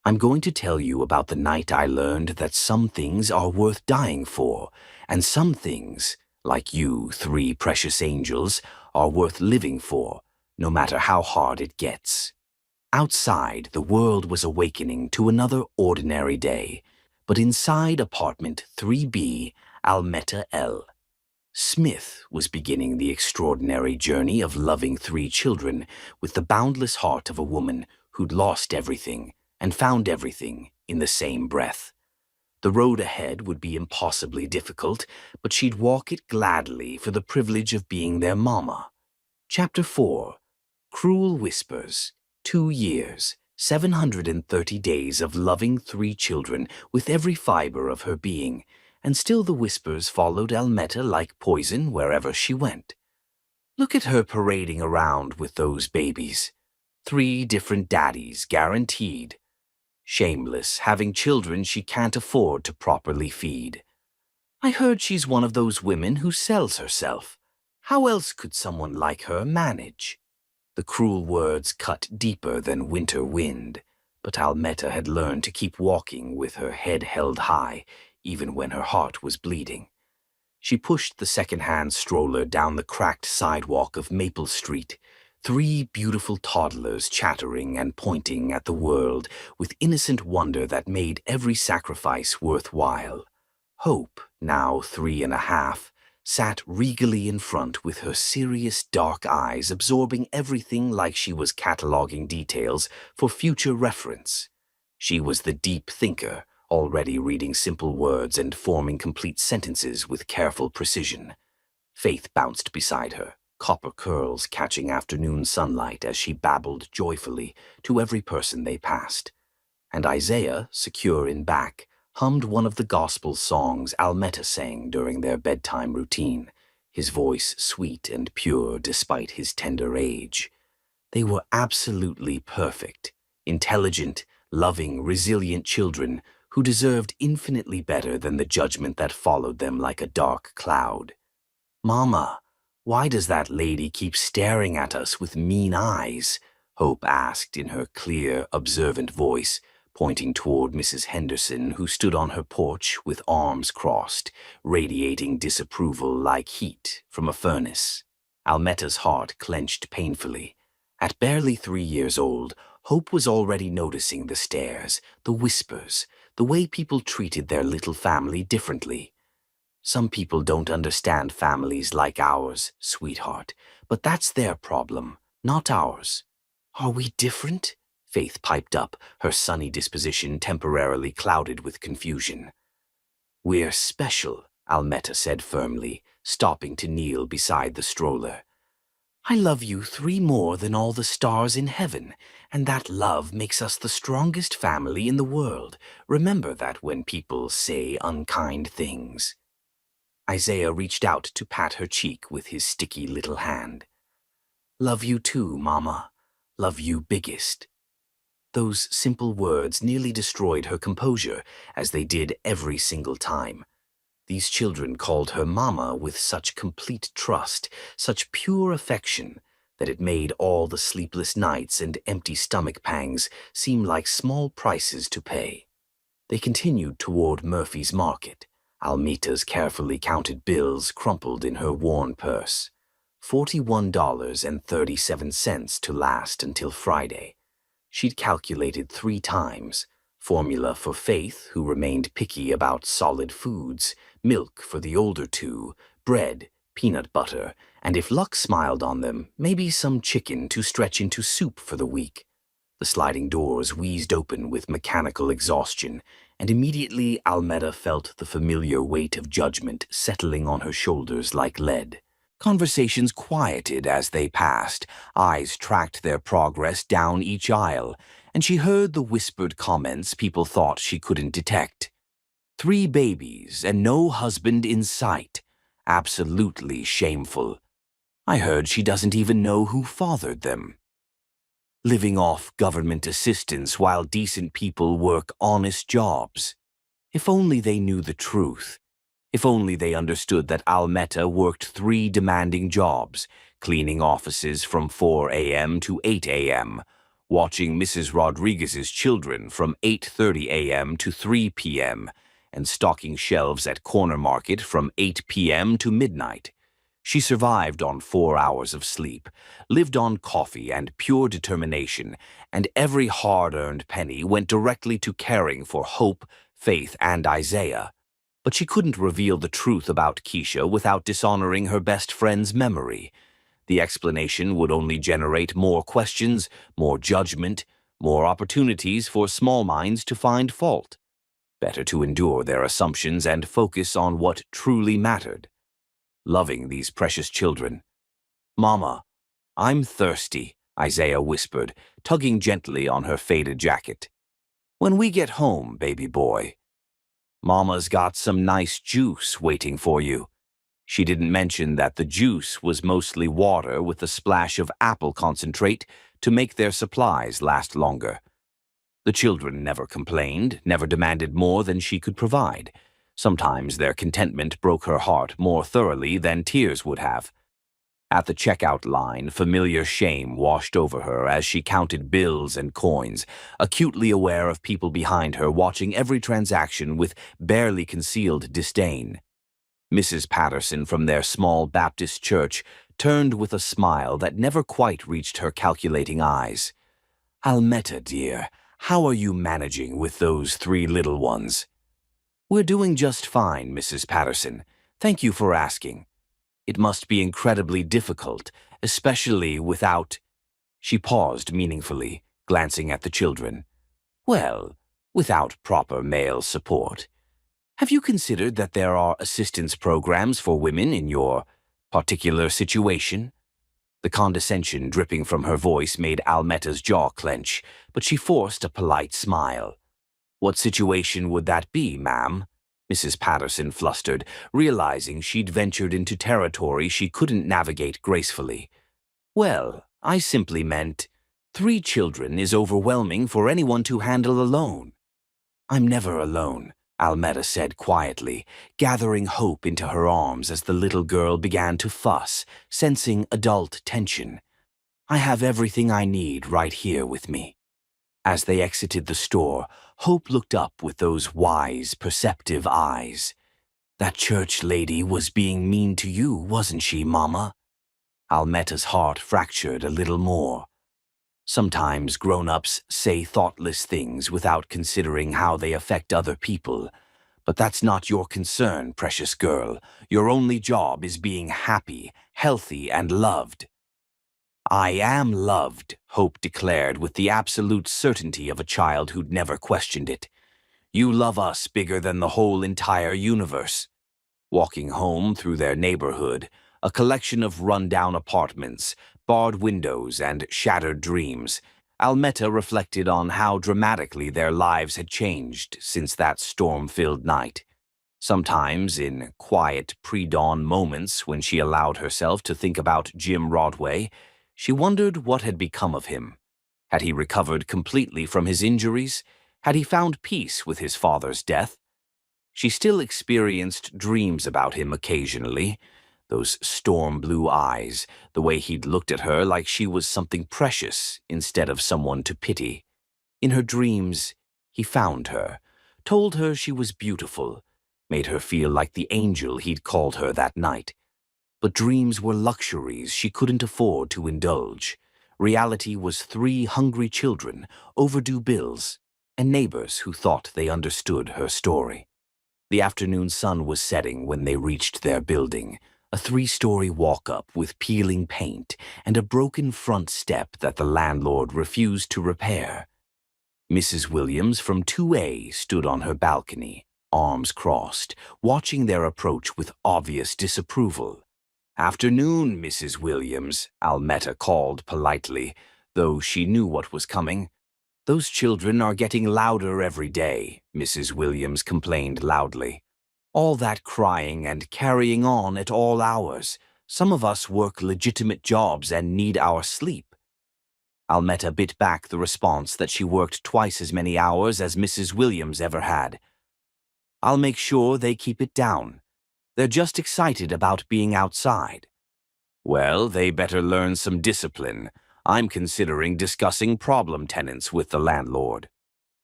"I'm going to tell you about the night I learned that some things are worth dying for, and some things, like you 3 precious angels, are worth living for, no matter how hard it gets." Outside, the world was awakening to another ordinary day, but inside apartment 3B, Almeta L. Smith was beginning the extraordinary journey of loving 3 children with the boundless heart of a woman who'd lost everything and found everything in the same breath. The road ahead would be impossibly difficult, but she'd walk it gladly for the privilege of being their mama. Chapter 4. Cruel Whispers. 2 years, 730 days of loving 3 children with every fiber of her being, and still the whispers followed Almeta like poison wherever she went. Look at her parading around with those babies. 3 different daddies, guaranteed. Shameless, having children she can't afford to properly feed. I heard she's one of those women who sells herself. How else could someone like her manage? The cruel words cut deeper than winter wind, but Almeta had learned to keep walking with her head held high, even when her heart was bleeding. She pushed the second-hand stroller down the cracked sidewalk of Maple Street, 3 beautiful toddlers chattering and pointing at the world with innocent wonder that made every sacrifice worthwhile. Hope, now 3.5, sat regally in front with her serious dark eyes absorbing everything like she was cataloging details for future reference. She was the deep thinker, already reading simple words and forming complete sentences with careful precision. Faith bounced beside her, copper curls catching afternoon sunlight as she babbled joyfully to every person they passed. And Isaiah, secure in back, hummed one of the gospel songs Almeta sang during their bedtime routine, his voice sweet and pure despite his tender age. They were absolutely perfect, intelligent, loving, resilient children who deserved infinitely better than the judgment that followed them like a dark cloud. "Mama, why does that lady keep staring at us with mean eyes?" Hope asked in her clear, observant voice, pointing toward Mrs. Henderson, who stood on her porch with arms crossed, radiating disapproval like heat from a furnace. Almetta's heart clenched painfully. At barely 3 years old, Hope was already noticing the stares, the whispers, the way people treated their little family differently. "Some people don't understand families like ours, sweetheart, but that's their problem, not ours." "Are we different?" Faith piped up, her sunny disposition temporarily clouded with confusion. "We're special," Almetta said firmly, stopping to kneel beside the stroller. "I love you 3 more than all the stars in heaven, and that love makes us the strongest family in the world. Remember that when people say unkind things." Isaiah reached out to pat her cheek with his sticky little hand. "Love you too, Mama. Love you biggest." Those simple words nearly destroyed her composure, as they did every single time. These children called her Mama with such complete trust, such pure affection, that it made all the sleepless nights and empty stomach pangs seem like small prices to pay. They continued toward Murphy's Market. Almita's carefully counted bills crumpled in her worn purse. $41.37 to last until Friday. She'd calculated 3 times. Formula for Faith, who remained picky about solid foods, milk for the older 2, bread, peanut butter, and if luck smiled on them, maybe some chicken to stretch into soup for the week. The sliding doors wheezed open with mechanical exhaustion, and immediately Almetta felt the familiar weight of judgment settling on her shoulders like lead. Conversations quieted as they passed, eyes tracked their progress down each aisle, and she heard the whispered comments people thought she couldn't detect. 3 babies and no husband in sight. Absolutely shameful. I heard she doesn't even know who fathered them. Living off government assistance while decent people work honest jobs. If only they knew the truth. If only they understood that Almetta worked 3 demanding jobs, cleaning offices from 4 a.m. to 8 a.m., watching Mrs. Rodriguez's children from 8:30 a.m. to 3 p.m., and stocking shelves at Corner Market from 8 p.m. to midnight. She survived on 4 hours of sleep, lived on coffee and pure determination, and every hard-earned penny went directly to caring for Hope, Faith, and Isaiah. But she couldn't reveal the truth about Keisha without dishonoring her best friend's memory. The explanation would only generate more questions, more judgment, more opportunities for small minds to find fault. Better to endure their assumptions and focus on what truly mattered. Loving these precious children. "Mama, I'm thirsty," Isaiah whispered, tugging gently on her faded jacket. "When we get home, baby boy." "Mama's got some nice juice waiting for you." She didn't mention that the juice was mostly water with a splash of apple concentrate to make their supplies last longer. The children never complained, never demanded more than she could provide. Sometimes their contentment broke her heart more thoroughly than tears would have. At the checkout line, familiar shame washed over her as she counted bills and coins, acutely aware of people behind her watching every transaction with barely concealed disdain. Mrs. Patterson from their small Baptist church turned with a smile that never quite reached her calculating eyes. "Almetta, dear, how are you managing with those 3 little ones?" "We're doing just fine, Mrs. Patterson. Thank you for asking. It must be incredibly difficult, especially without—" She paused meaningfully, glancing at the children. "Well, without proper male support. Have you considered that there are assistance programs for women in your particular situation?" The condescension dripping from her voice made Almetta's jaw clench, but she forced a polite smile. "What situation would that be, ma'am?" Mrs. Patterson flustered, realizing she'd ventured into territory she couldn't navigate gracefully. "Well, I simply meant 3 children is overwhelming for anyone to handle alone. I'm never alone, Almetta said quietly, gathering Hope into her arms as the little girl began to fuss, sensing adult tension. I have everything I need right here with me. As they exited the store, Hope looked up with those wise, perceptive eyes. That church lady was being mean to you, wasn't she, Mama? Almetta's heart fractured a little more. Sometimes grown-ups say thoughtless things without considering how they affect other people. But that's not your concern, precious girl. Your only job is being happy, healthy, and loved. I am loved, Hope declared with the absolute certainty of a child who'd never questioned it. You love us bigger than the whole entire universe. Walking home through their neighborhood, a collection of run-down apartments, barred windows, and shattered dreams, Almetta reflected on how dramatically their lives had changed since that storm-filled night. Sometimes, in quiet pre-dawn moments when she allowed herself to think about Jim Rodway, she wondered what had become of him. Had he recovered completely from his injuries? Had he found peace with his father's death? She still experienced dreams about him occasionally. Those storm-blue eyes, the way he'd looked at her like she was something precious instead of someone to pity. In her dreams, he found her, told her she was beautiful, made her feel like the angel he'd called her that night. But dreams were luxuries she couldn't afford to indulge. Reality was 3 hungry children, overdue bills, and neighbors who thought they understood her story. The afternoon sun was setting when they reached their building, a 3-story walk-up with peeling paint and a broken front step that the landlord refused to repair. Mrs. Williams from 2A stood on her balcony, arms crossed, watching their approach with obvious disapproval. "Afternoon, Mrs. Williams," Almetta called politely, though she knew what was coming. "Those children are getting louder every day," Mrs. Williams complained loudly. "All that crying and carrying on at all hours. Some of us work legitimate jobs and need our sleep." Almetta bit back the response that she worked twice as many hours as Mrs. Williams ever had. "I'll make sure they keep it down. They're just excited about being outside." "Well, they better learn some discipline. I'm considering discussing problem tenants with the landlord."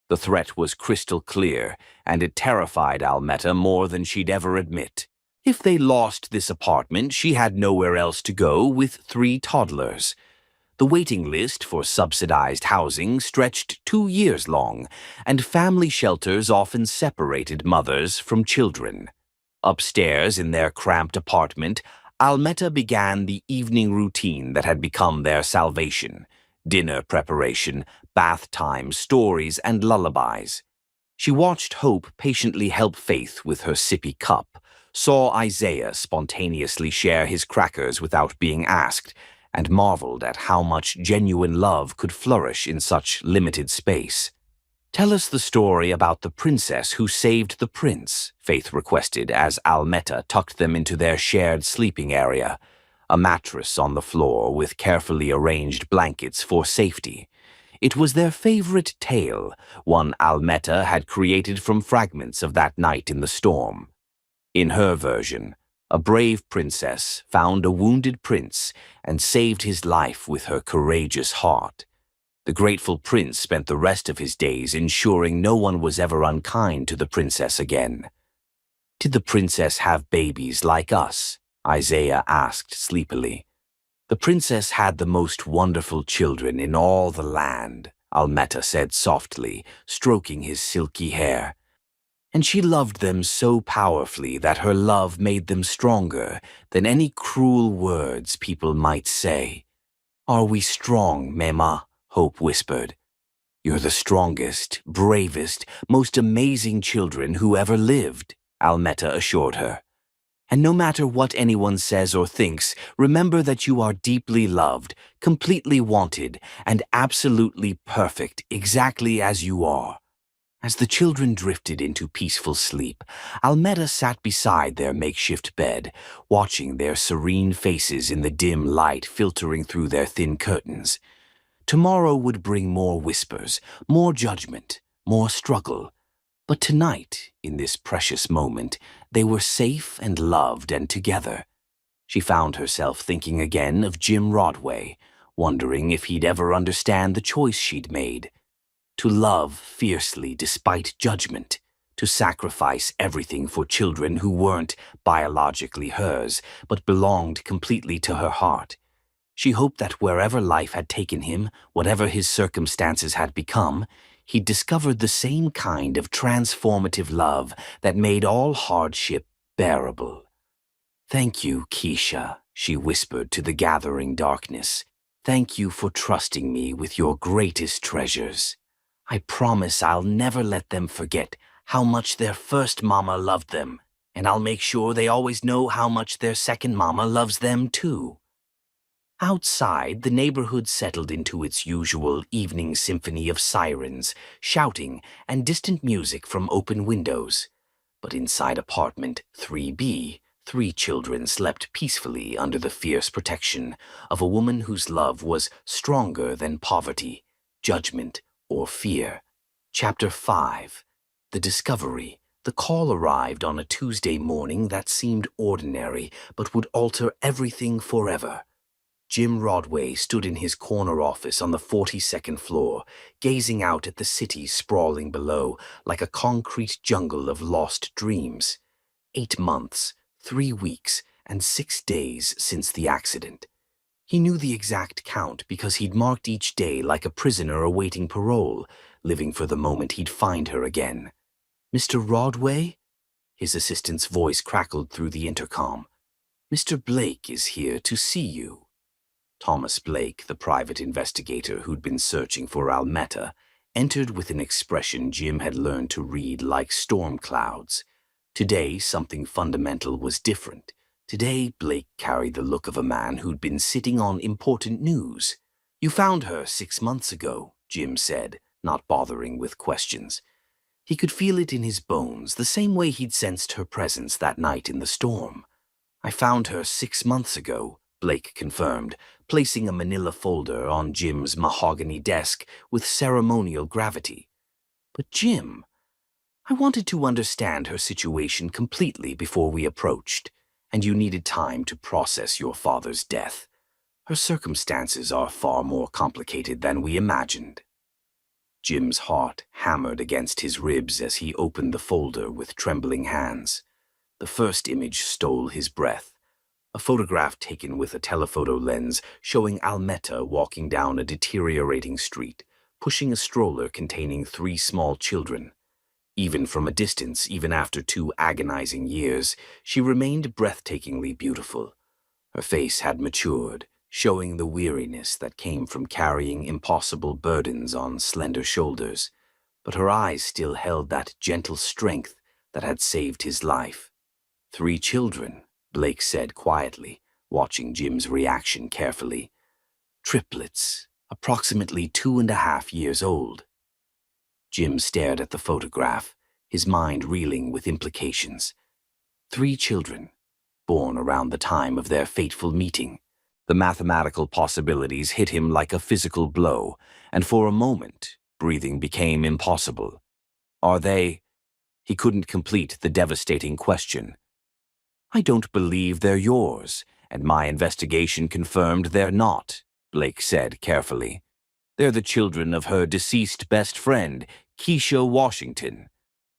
The threat was crystal clear, and it terrified Almetta more than she'd ever admit. If they lost this apartment, she had nowhere else to go with 3 toddlers. The waiting list for subsidized housing stretched 2 years long, and family shelters often separated mothers from children. Upstairs in their cramped apartment, Almetta began the evening routine that had become their salvation: dinner preparation, bath time, stories, and lullabies. She watched Hope patiently help Faith with her sippy cup, saw Isaiah spontaneously share his crackers without being asked, and marveled at how much genuine love could flourish in such limited space. "Tell us the story about the princess who saved the prince," Faith requested as Almetta tucked them into their shared sleeping area, a mattress on the floor with carefully arranged blankets for safety. It was their favorite tale, one Almetta had created from fragments of that night in the storm. In her version, a brave princess found a wounded prince and saved his life with her courageous heart. The grateful prince spent the rest of his days ensuring no one was ever unkind to the princess again. "Did the princess have babies like us?" Isaiah asked sleepily. "The princess had the most wonderful children in all the land," Almetta said softly, stroking his silky hair. "And she loved them so powerfully that her love made them stronger than any cruel words people might say." "Are we strong, Mema?" Hope whispered. "You're the strongest, bravest, most amazing children who ever lived," Almetta assured her. "And no matter what anyone says or thinks, remember that you are deeply loved, completely wanted, and absolutely perfect exactly as you are." As the children drifted into peaceful sleep, Almetta sat beside their makeshift bed, watching their serene faces in the dim light filtering through their thin curtains. Tomorrow would bring more whispers, more judgment, more struggle. But tonight, in this precious moment, they were safe and loved and together. She found herself thinking again of Jim Rodway, wondering if he'd ever understand the choice she'd made. To love fiercely despite judgment, to sacrifice everything for children who weren't biologically hers, but belonged completely to her heart. She hoped that wherever life had taken him, whatever his circumstances had become, he'd discovered the same kind of transformative love that made all hardship bearable. "Thank you, Keisha," she whispered to the gathering darkness. "Thank you for trusting me with your greatest treasures. I promise I'll never let them forget how much their first mama loved them, and I'll make sure they always know how much their second mama loves them too." Outside, the neighborhood settled into its usual evening symphony of sirens, shouting, and distant music from open windows. But inside apartment 3B, 3 children slept peacefully under the fierce protection of a woman whose love was stronger than poverty, judgment, or fear. Chapter 5. The Discovery. The call arrived on a Tuesday morning that seemed ordinary, but would alter everything forever. Jim Rodway stood in his corner office on the 42nd floor, gazing out at the city sprawling below like a concrete jungle of lost dreams. 8 months, 3 weeks, and 6 days since the accident. He knew the exact count because he'd marked each day like a prisoner awaiting parole, living for the moment he'd find her again. "Mr. Rodway?" His assistant's voice crackled through the intercom. "Mr. Blake is here to see you." Thomas Blake, the private investigator who'd been searching for Almetta, entered with an expression Jim had learned to read like storm clouds. Today, something fundamental was different. Today, Blake carried the look of a man who'd been sitting on important news. "You found her 6 months ago," Jim said, not bothering with questions. He could feel it in his bones, the same way he'd sensed her presence that night in the storm. "I found her 6 months ago," Blake confirmed, placing a manila folder on Jim's mahogany desk with ceremonial gravity. "But Jim, I wanted to understand her situation completely before we approached, and you needed time to process your father's death. Her circumstances are far more complicated than we imagined." Jim's heart hammered against his ribs as he opened the folder with trembling hands. The first image stole his breath. A photograph taken with a telephoto lens showing Almetta walking down a deteriorating street, pushing a stroller containing 3 small children. Even from a distance, even after 2 agonizing years, she remained breathtakingly beautiful. Her face had matured, showing the weariness that came from carrying impossible burdens on slender shoulders, but her eyes still held that gentle strength that had saved his life. 3 children, Blake said quietly, watching Jim's reaction carefully. Triplets, approximately 2.5 years old. Jim stared at the photograph, his mind reeling with implications. 3 children, born around the time of their fateful meeting. The mathematical possibilities hit him like a physical blow, and for a moment, breathing became impossible. Are they? He couldn't complete the devastating question. "I don't believe they're yours, and my investigation confirmed they're not," Blake said carefully. "They're the children of her deceased best friend, Keisha Washington.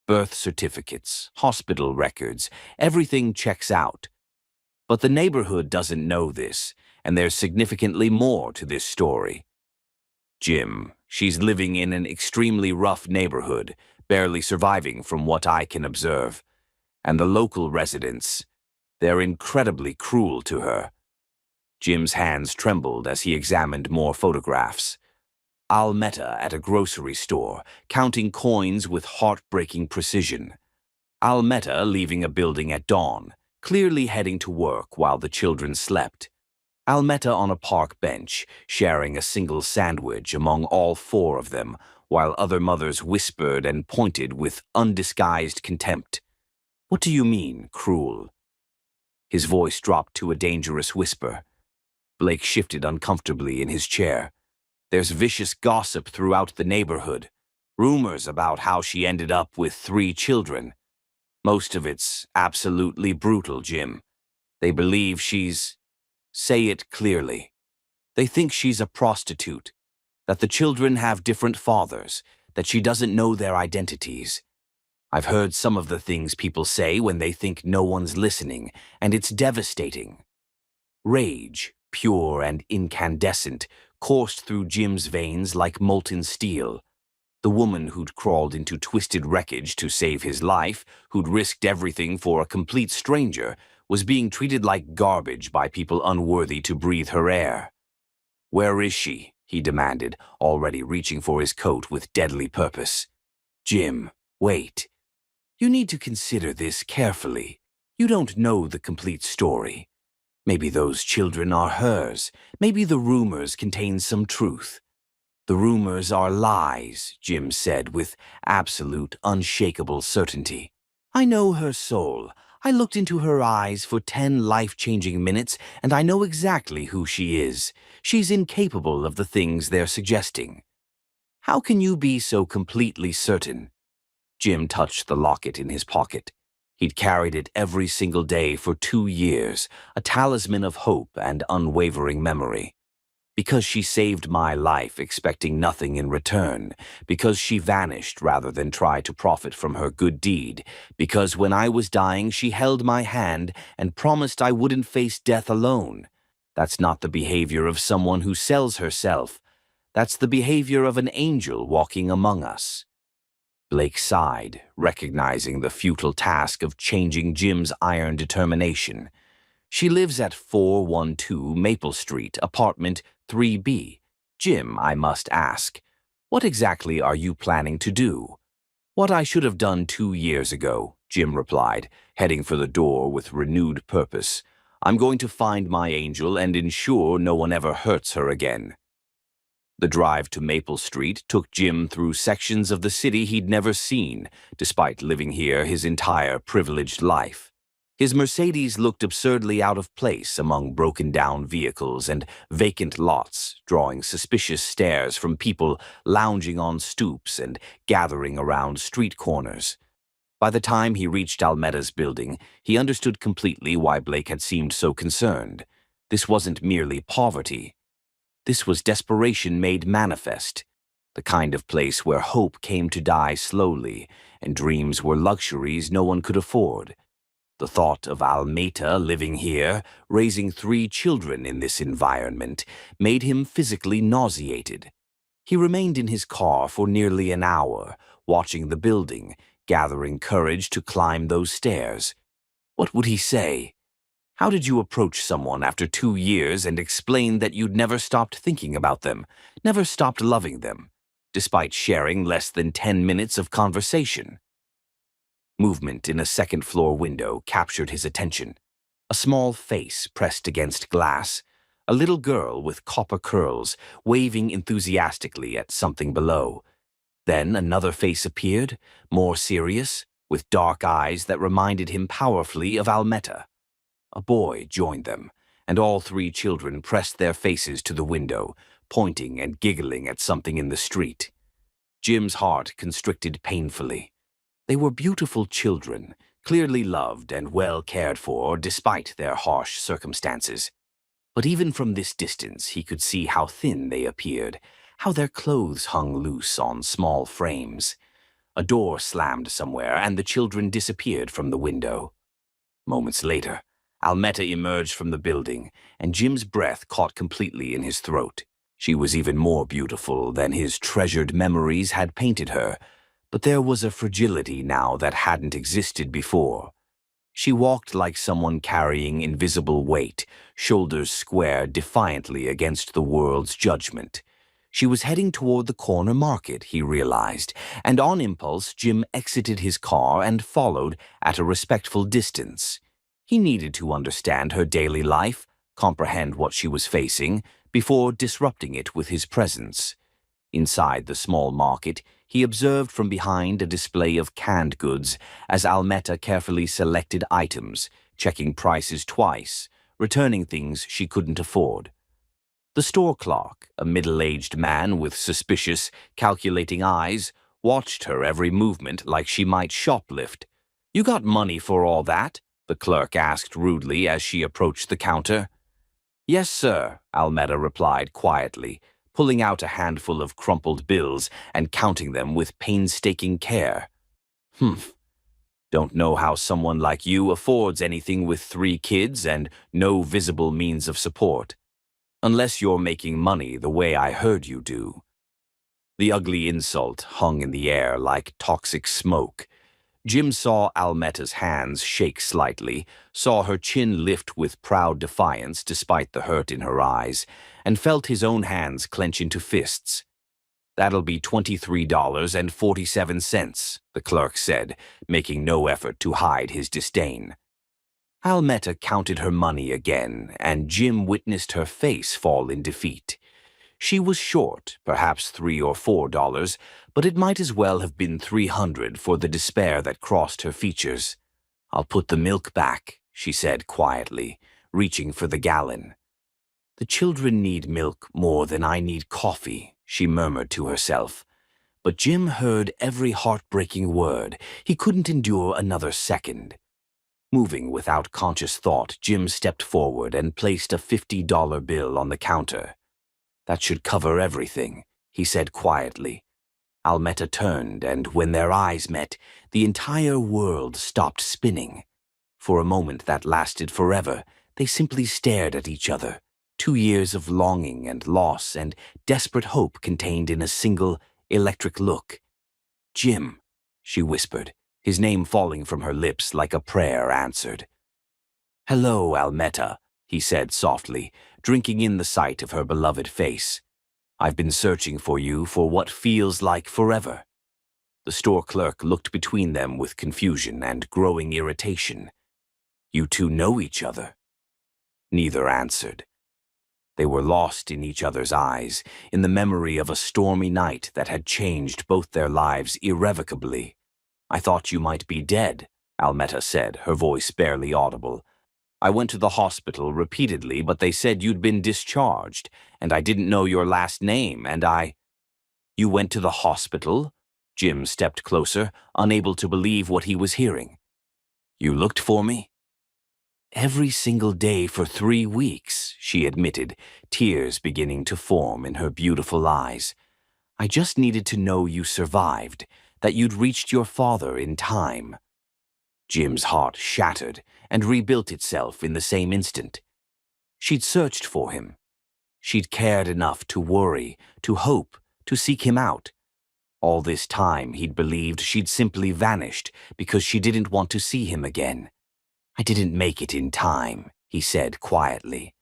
Birth certificates, hospital records, everything checks out. But the neighborhood doesn't know this, and there's significantly more to this story. Jim, she's living in an extremely rough neighborhood, barely surviving from what I can observe. And the local residents, they're incredibly cruel to her." Jim's hands trembled as he examined more photographs. Almetta at a grocery store, counting coins with heartbreaking precision. Almetta leaving a building at dawn, clearly heading to work while the children slept. Almetta on a park bench, sharing a single sandwich among all 4 of them, while other mothers whispered and pointed with undisguised contempt. "What do you mean, cruel?" His voice dropped to a dangerous whisper. Blake shifted uncomfortably in his chair. "There's vicious gossip throughout the neighborhood. Rumors about how she ended up with 3 children. Most of it's absolutely brutal, Jim. They believe she's... Say it clearly. They think she's a prostitute, that the children have different fathers, that she doesn't know their identities. I've heard some of the things people say when they think no one's listening, and it's devastating." Rage, pure and incandescent, coursed through Jim's veins like molten steel. The woman who'd crawled into twisted wreckage to save his life, who'd risked everything for a complete stranger, was being treated like garbage by people unworthy to breathe her air. "Where is she?" he demanded, already reaching for his coat with deadly purpose. "Jim, wait. You need to consider this carefully. You don't know the complete story. Maybe those children are hers. Maybe the rumors contain some truth." "The rumors are lies," Jim said with absolute, unshakable certainty. "I know her soul. I looked into her eyes for 10 life-changing minutes, and I know exactly who she is. She's incapable of the things they're suggesting." "How can you be so completely certain?" Jim touched the locket in his pocket. He'd carried it every single day for 2 years, a talisman of hope and unwavering memory. "Because she saved my life, expecting nothing in return. Because she vanished rather than try to profit from her good deed. Because when I was dying, she held my hand and promised I wouldn't face death alone. That's not the behavior of someone who sells herself. That's the behavior of an angel walking among us." Blake sighed, recognizing the futile task of changing Jim's iron determination. "She lives at 412 Maple Street, apartment 3B. Jim, I must ask, what exactly are you planning to do?" "What I should have done 2 years ago," Jim replied, heading for the door with renewed purpose. "I'm going to find my angel and ensure no one ever hurts her again." The drive to Maple Street took Jim through sections of the city he'd never seen, despite living here his entire privileged life. His Mercedes looked absurdly out of place among broken-down vehicles and vacant lots, drawing suspicious stares from people lounging on stoops and gathering around street corners. By the time he reached Almeta's building, he understood completely why Blake had seemed so concerned. This wasn't merely poverty. This was desperation made manifest, the kind of place where hope came to die slowly and dreams were luxuries no one could afford. The thought of Almeta living here, raising 3 children in this environment, made him physically nauseated. He remained in his car for nearly an hour, watching the building, gathering courage to climb those stairs. What would he say? How did you approach someone after 2 years and explain that you'd never stopped thinking about them, never stopped loving them, despite sharing less than 10 minutes of conversation? Movement in a second-floor window captured his attention. A small face pressed against glass, a little girl with copper curls waving enthusiastically at something below. Then another face appeared, more serious, with dark eyes that reminded him powerfully of Almeta. A boy joined them, and all 3 children pressed their faces to the window, pointing and giggling at something in the street. Jim's heart constricted painfully. They were beautiful children, clearly loved and well cared for despite their harsh circumstances. But even from this distance he could see how thin they appeared, how their clothes hung loose on small frames. A door slammed somewhere and the children disappeared from the window. Moments later, Almeta emerged from the building, and Jim's breath caught completely in his throat. She was even more beautiful than his treasured memories had painted her, but there was a fragility now that hadn't existed before. She walked like someone carrying invisible weight, shoulders squared defiantly against the world's judgment. She was heading toward the corner market, he realized, and on impulse Jim exited his car and followed at a respectful distance. He needed to understand her daily life, comprehend what she was facing, before disrupting it with his presence. Inside the small market, he observed from behind a display of canned goods as Almeta carefully selected items, checking prices twice, returning things she couldn't afford. The store clerk, a middle-aged man with suspicious, calculating eyes, watched her every movement like she might shoplift. "You got money for all that?" the clerk asked rudely as she approached the counter. "Yes, sir," Almeta replied quietly, pulling out a handful of crumpled bills and counting them with painstaking care. "Humph. Don't know how someone like you affords anything with 3 kids and no visible means of support. Unless you're making money the way I heard you do." The ugly insult hung in the air like toxic smoke. Jim saw Almeta's hands shake slightly, saw her chin lift with proud defiance despite the hurt in her eyes, and felt his own hands clench into fists. "That'll be $23.47, the clerk said, making no effort to hide his disdain. Almeta counted her money again, and Jim witnessed her face fall in defeat. She was short, perhaps $3 or $4, but it might as well have been 300 for the despair that crossed her features. "I'll put the milk back," she said quietly, reaching for the gallon. "The children need milk more than I need coffee," she murmured to herself. But Jim heard every heartbreaking word. He couldn't endure another second. Moving without conscious thought, Jim stepped forward and placed a $50 bill on the counter. "That should cover everything," he said quietly. Almeta turned, and when their eyes met, the entire world stopped spinning. For a moment that lasted forever, they simply stared at each other. 2 years of longing and loss and desperate hope contained in a single, electric look. "Jim," she whispered, his name falling from her lips like a prayer answered. "Hello, Almeta," he said softly, drinking in the sight of her beloved face. "I've been searching for you for what feels like forever." The store clerk looked between them with confusion and growing irritation. "You two know each other?" Neither answered. They were lost in each other's eyes, in the memory of a stormy night that had changed both their lives irrevocably. "I thought you might be dead," Almeta said, her voice barely audible. "I went to the hospital repeatedly, but they said you'd been discharged, and I didn't know your last name, and I—" "You went to the hospital?" Jim stepped closer, unable to believe what he was hearing. "You looked for me?" "Every single day for 3 weeks," she admitted, tears beginning to form in her beautiful eyes. "I just needed to know you survived, that you'd reached your father in time." Jim's heart shattered and rebuilt itself in the same instant. She'd searched for him. She'd cared enough to worry, to hope, to seek him out. All this time he'd believed she'd simply vanished because she didn't want to see him again. "I didn't make it in time," he said quietly.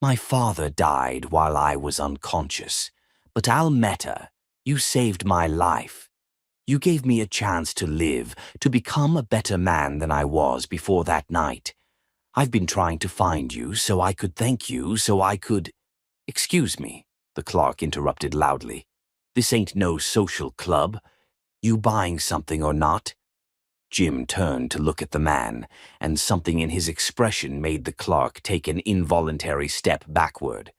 "My father died while I was unconscious. But Almeta, you saved my life. You gave me a chance to live, to become a better man than I was before that night. I've been trying to find you so I could thank you, so I could—" "Excuse me," the clerk interrupted loudly. "This ain't no social club. You buying something or not?" Jim turned to look at the man, and something in his expression made the clerk take an involuntary step backward.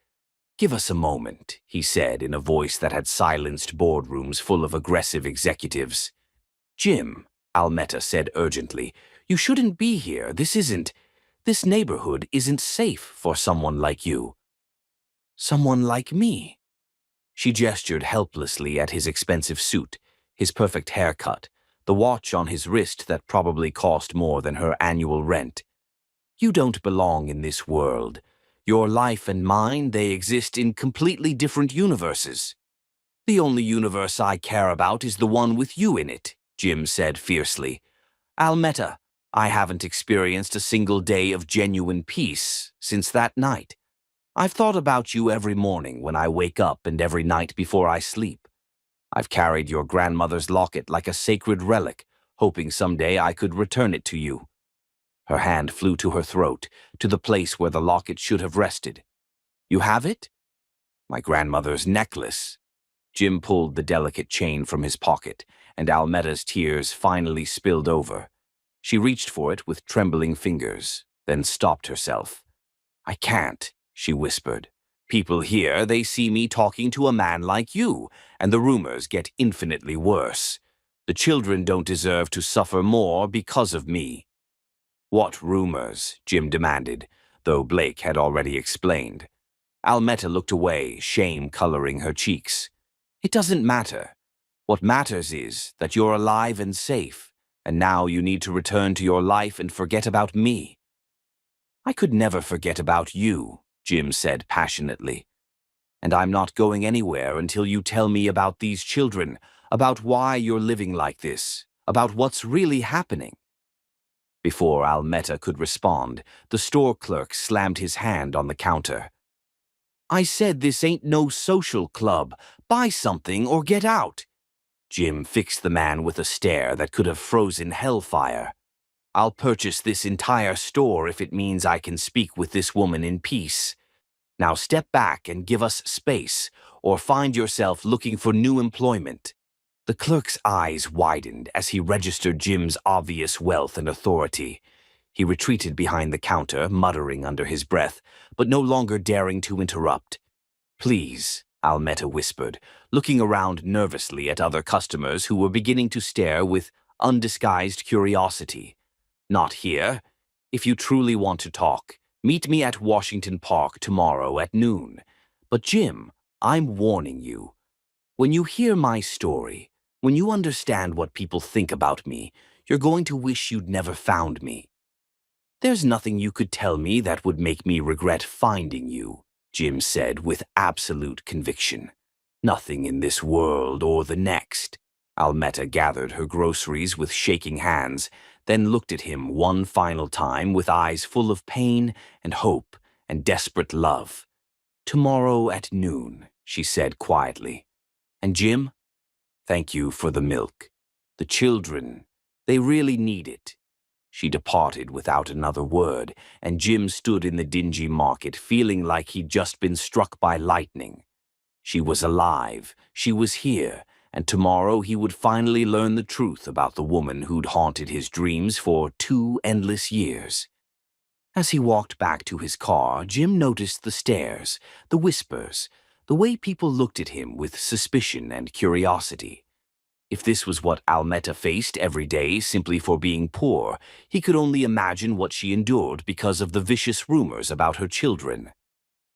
"Give us a moment," he said in a voice that had silenced boardrooms full of aggressive executives. "Jim," Almeta said urgently, "you shouldn't be here. This neighborhood isn't safe for someone like you." "Someone like me?" She gestured helplessly at his expensive suit, his perfect haircut, the watch on his wrist that probably cost more than her annual rent. "You don't belong in this world. Your life and mine, they exist in completely different universes." "The only universe I care about is the one with you in it," Jim said fiercely. "Almeta, I haven't experienced a single day of genuine peace since that night. I've thought about you every morning when I wake up and every night before I sleep. I've carried your grandmother's locket like a sacred relic, hoping someday I could return it to you." Her hand flew to her throat, to the place where the locket should have rested. "You have it?" "My grandmother's necklace." Jim pulled the delicate chain from his pocket, and Almetta's tears finally spilled over. She reached for it with trembling fingers, then stopped herself. "I can't," she whispered. "People here, they see me talking to a man like you, and the rumors get infinitely worse. The children don't deserve to suffer more because of me." "What rumors?" Jim demanded, though Blake had already explained. Almetta looked away, shame coloring her cheeks. "It doesn't matter. What matters is that you're alive and safe, and now you need to return to your life and forget about me." "I could never forget about you," Jim said passionately. "And I'm not going anywhere until you tell me about these children, about why you're living like this, about what's really happening." Before Almetta could respond, the store clerk slammed his hand on the counter. "I said this ain't no social club. Buy something or get out." Jim fixed the man with a stare that could have frozen hellfire. "I'll purchase this entire store if it means I can speak with this woman in peace. Now step back and give us space, or find yourself looking for new employment." The clerk's eyes widened as he registered Jim's obvious wealth and authority. He retreated behind the counter, muttering under his breath, but no longer daring to interrupt. "Please," Almetta whispered, looking around nervously at other customers who were beginning to stare with undisguised curiosity. "Not here. If you truly want to talk, meet me at Washington Park tomorrow at noon. But Jim, I'm warning you. When you hear my story, when you understand what people think about me, you're going to wish you'd never found me." "There's nothing you could tell me that would make me regret finding you," Jim said with absolute conviction. "Nothing in this world or the next." Almetta gathered her groceries with shaking hands, then looked at him one final time with eyes full of pain and hope and desperate love. "Tomorrow at noon," she said quietly. "And Jim, thank you for the milk. The children, they really need it." She departed without another word, and Jim stood in the dingy market feeling like he'd just been struck by lightning. She was alive, she was here, and tomorrow he would finally learn the truth about the woman who'd haunted his dreams for 2 endless years. As he walked back to his car, Jim noticed the stares, the whispers, the way people looked at him with suspicion and curiosity. If this was what Almetta faced every day simply for being poor, he could only imagine what she endured because of the vicious rumors about her children.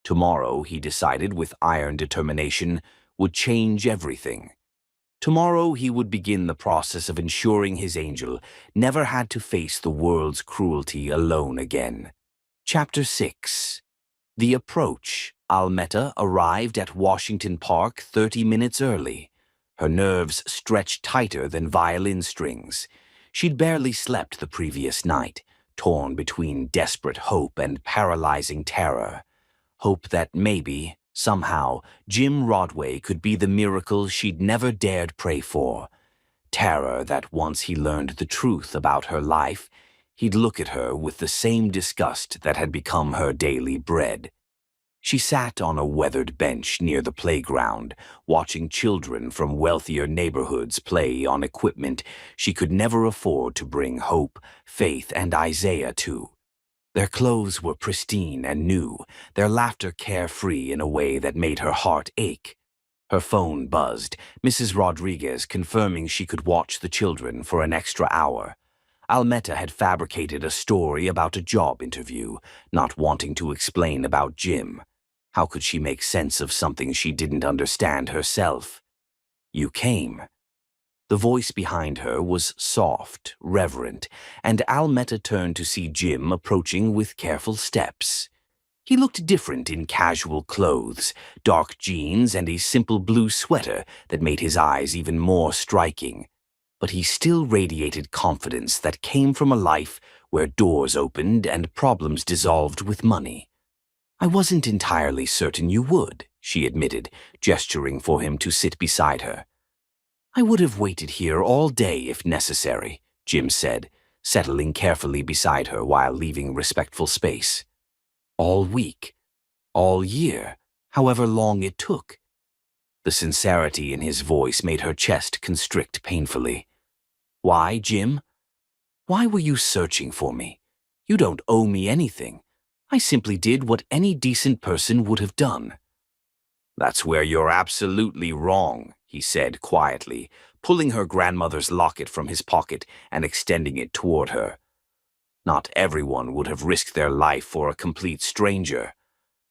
Tomorrow, he decided with iron determination, would change everything. Tomorrow he would begin the process of ensuring his angel never had to face the world's cruelty alone again. Chapter 6. The Approach. Almetta arrived at Washington Park 30 minutes early. Her nerves stretched tighter than violin strings. She'd barely slept the previous night, torn between desperate hope and paralyzing terror. Hope that maybe, somehow, Jim Rodway could be the miracle she'd never dared pray for. Terror that once he learned the truth about her life, he'd look at her with the same disgust that had become her daily bread. She sat on a weathered bench near the playground, watching children from wealthier neighborhoods play on equipment she could never afford to bring hope, faith, and Isaiah to. Their clothes were pristine and new, their laughter carefree in a way that made her heart ache. Her phone buzzed, Mrs. Rodriguez confirming she could watch the children for an extra hour. Almetta had fabricated a story about a job interview, not wanting to explain about Jim. How could she make sense of something she didn't understand herself? "You came." The voice behind her was soft, reverent, and Almetta turned to see Jim approaching with careful steps. He looked different in casual clothes, dark jeans and a simple blue sweater that made his eyes even more striking. But he still radiated confidence that came from a life where doors opened and problems dissolved with money. "I wasn't entirely certain you would," she admitted, gesturing for him to sit beside her. "I would have waited here all day if necessary," Jim said, settling carefully beside her while leaving respectful space. "All week, all year, however long it took." The sincerity in his voice made her chest constrict painfully. Why, Jim? Why were you searching for me? You don't owe me anything. I simply did what any decent person would have done. That's where you're absolutely wrong, he said quietly, pulling her grandmother's locket from his pocket and extending it toward her. Not everyone would have risked their life for a complete stranger.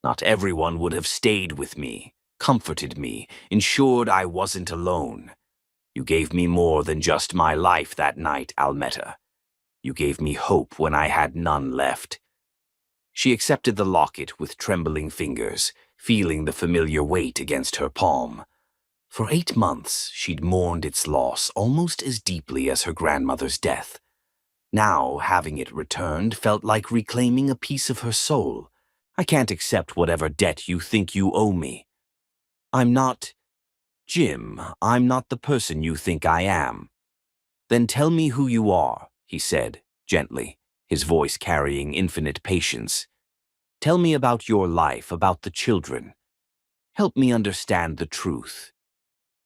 Not everyone would have stayed with me, comforted me, ensured I wasn't alone. You gave me more than just my life that night, Almetta. You gave me hope when I had none left. She accepted the locket with trembling fingers, feeling the familiar weight against her palm. For 8 months, she'd mourned its loss almost as deeply as her grandmother's death. Now, having it returned felt like reclaiming a piece of her soul. I can't accept whatever debt you think you owe me. Jim, I'm not the person you think I am. Then tell me who you are, he said, gently, his voice carrying infinite patience. Tell me about your life, about the children. Help me understand the truth.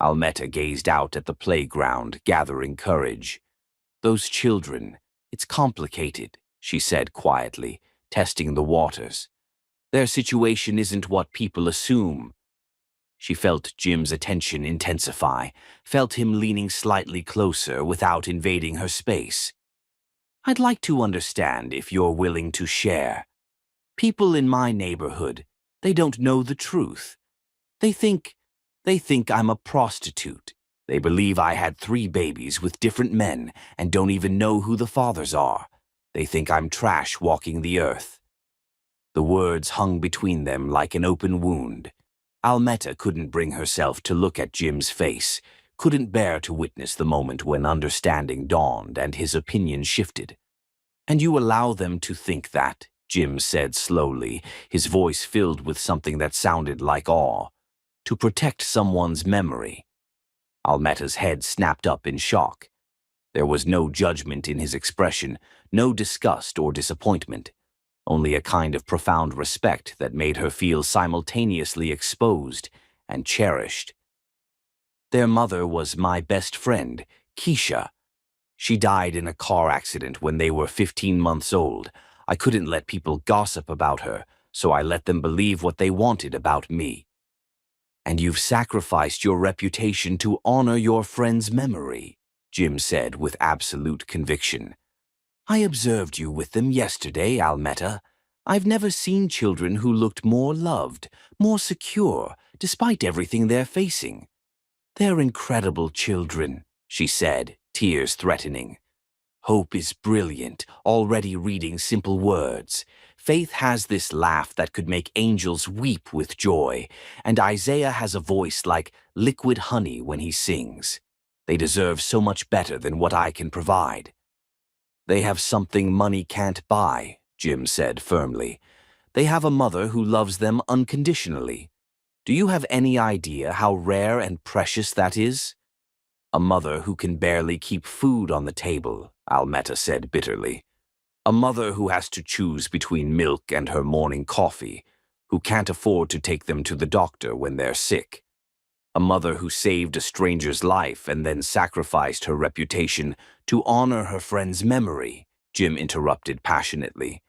Almetta gazed out at the playground, gathering courage. Those children, it's complicated, she said quietly, testing the waters. Their situation isn't what people assume. She felt Jim's attention intensify, felt him leaning slightly closer without invading her space. I'd like to understand if you're willing to share. People in my neighborhood, they don't know the truth. They think I'm a prostitute. They believe I had 3 babies with different men and don't even know who the fathers are. They think I'm trash walking the earth. The words hung between them like an open wound. Almetta couldn't bring herself to look at Jim's face, couldn't bear to witness the moment when understanding dawned and his opinion shifted. And you allow them to think that, Jim said slowly, his voice filled with something that sounded like awe. To protect someone's memory. Almetta's head snapped up in shock. There was no judgment in his expression, no disgust or disappointment, only a kind of profound respect that made her feel simultaneously exposed and cherished. Their mother was my best friend, Keisha. She died in a car accident when they were 15 months old. I couldn't let people gossip about her, so I let them believe what they wanted about me. And you've sacrificed your reputation to honor your friend's memory, Jim said with absolute conviction. I observed you with them yesterday, Almetta. I've never seen children who looked more loved, more secure, despite everything they're facing. They're incredible children, she said, tears threatening. Hope is brilliant, already reading simple words. Faith has this laugh that could make angels weep with joy, and Isaiah has a voice like liquid honey when he sings. They deserve so much better than what I can provide. They have something money can't buy, Jim said firmly. They have a mother who loves them unconditionally. Do you have any idea how rare and precious that is? A mother who can barely keep food on the table, Almetta said bitterly. A mother who has to choose between milk and her morning coffee, who can't afford to take them to the doctor when they're sick. A mother who saved a stranger's life and then sacrificed her reputation to honor her friend's memory, Jim interrupted passionately.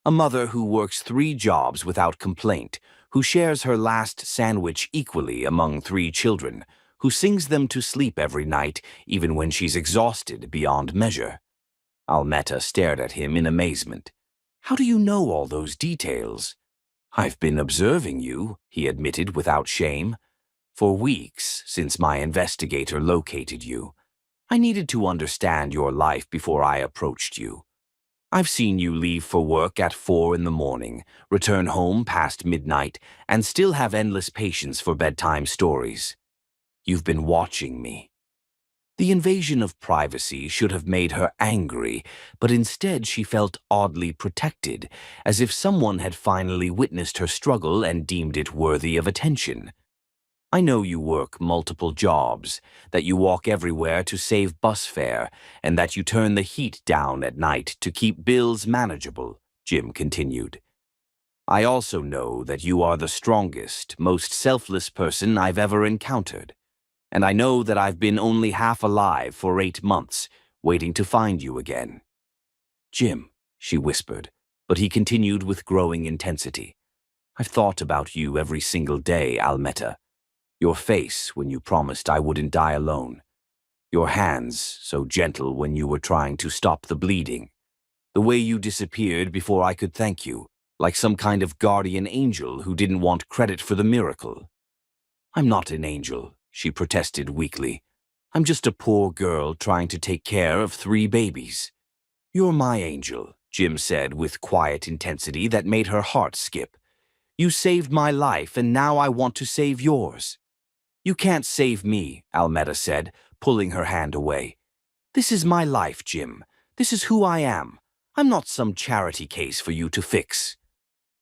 A mother who works 3 jobs without complaint, who shares her last sandwich equally among 3 children, who sings them to sleep every night even when she's exhausted beyond measure. Almetta stared at him in amazement. How do you know all those details? I've been observing you, he admitted without shame. For weeks, since my investigator located you. I needed to understand your life before I approached you. I've seen you leave for work at 4 in the morning, return home past midnight, and still have endless patience for bedtime stories. You've been watching me. The invasion of privacy should have made her angry, but instead she felt oddly protected, as if someone had finally witnessed her struggle and deemed it worthy of attention. I know you work multiple jobs, that you walk everywhere to save bus fare, and that you turn the heat down at night to keep bills manageable, Jim continued. I also know that you are the strongest, most selfless person I've ever encountered. And I know that I've been only half alive for 8 months, waiting to find you again." "Jim," she whispered, but he continued with growing intensity. "I've thought about you every single day, Almeta. Your face when you promised I wouldn't die alone. Your hands, so gentle when you were trying to stop the bleeding. The way you disappeared before I could thank you, like some kind of guardian angel who didn't want credit for the miracle." "I'm not an angel," she protested weakly. "I'm just a poor girl trying to take care of 3 babies." "You're my angel," Jim said with quiet intensity that made her heart skip. "You saved my life, and now I want to save yours." "You can't save me," Almeta said, pulling her hand away. "This is my life, Jim. This is who I am. I'm not some charity case for you to fix."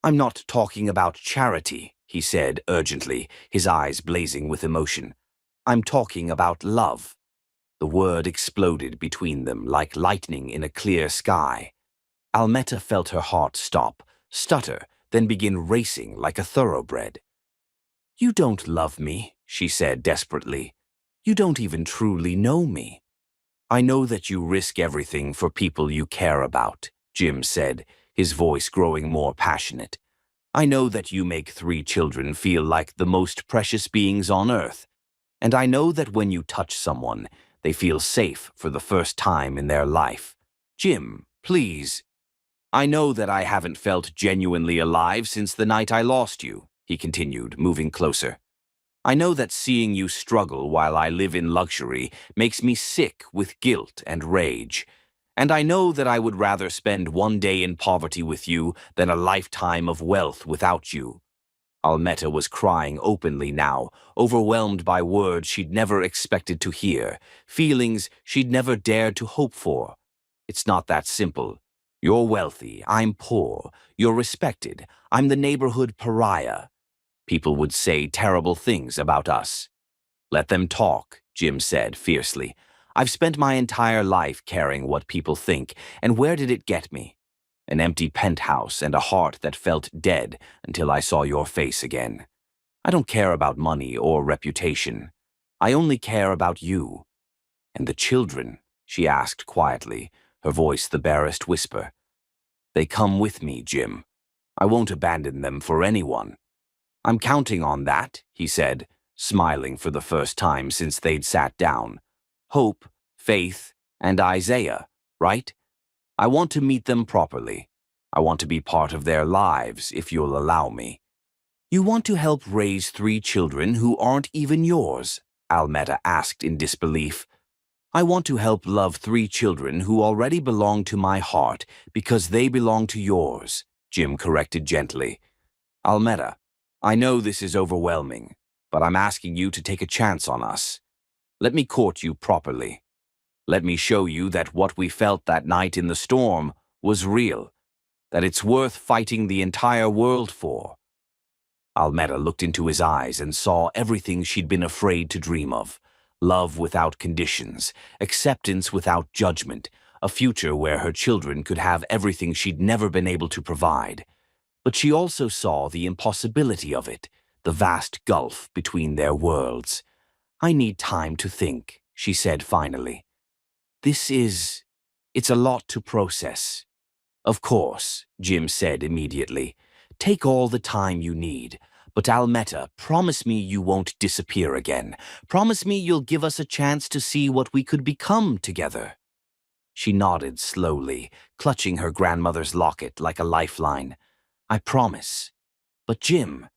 "I'm not talking about charity," he said urgently, his eyes blazing with emotion. "I'm talking about love." The word exploded between them like lightning in a clear sky. Almeta felt her heart stop, stutter, then begin racing like a thoroughbred. "You don't love me," she said desperately. "You don't even truly know me." "I know that you risk everything for people you care about," Jim said, his voice growing more passionate. "I know that you make 3 children feel like the most precious beings on earth. And I know that when you touch someone, they feel safe for the first time in their life. Jim, please." "I know that I haven't felt genuinely alive since the night I lost you," he continued, moving closer. "I know that seeing you struggle while I live in luxury makes me sick with guilt and rage. And I know that I would rather spend 1 day in poverty with you than a lifetime of wealth without you." Almeta was crying openly now, overwhelmed by words she'd never expected to hear, feelings she'd never dared to hope for. "It's not that simple. You're wealthy, I'm poor. You're respected, I'm the neighborhood pariah. People would say terrible things about us." "Let them talk," Jim said fiercely. "I've spent my entire life caring what people think, and where did it get me? An empty penthouse and a heart that felt dead until I saw your face again. I don't care about money or reputation. I only care about you." "And the children?" she asked quietly, her voice the barest whisper. "They come with me, Jim. I won't abandon them for anyone." "I'm counting on that," he said, smiling for the first time since they'd sat down. "Hope, faith, and Isaiah, right? I want to meet them properly. I want to be part of their lives, if you'll allow me." "You want to help raise 3 children who aren't even yours?" Almeta asked in disbelief. "I want to help love 3 children who already belong to my heart because they belong to yours," Jim corrected gently. "Almeta, I know this is overwhelming, but I'm asking you to take a chance on us. Let me court you properly. Let me show you that what we felt that night in the storm was real, that it's worth fighting the entire world for." Almeta looked into his eyes and saw everything she'd been afraid to dream of. Love without conditions, acceptance without judgment, a future where her children could have everything she'd never been able to provide. But she also saw the impossibility of it, the vast gulf between their worlds. "I need time to think," she said finally. It's a lot to process." "Of course," Jim said immediately. "Take all the time you need. But Almeta, promise me you won't disappear again. Promise me you'll give us a chance to see what we could become together." She nodded slowly, clutching her grandmother's locket like a lifeline. "I promise. But Jim,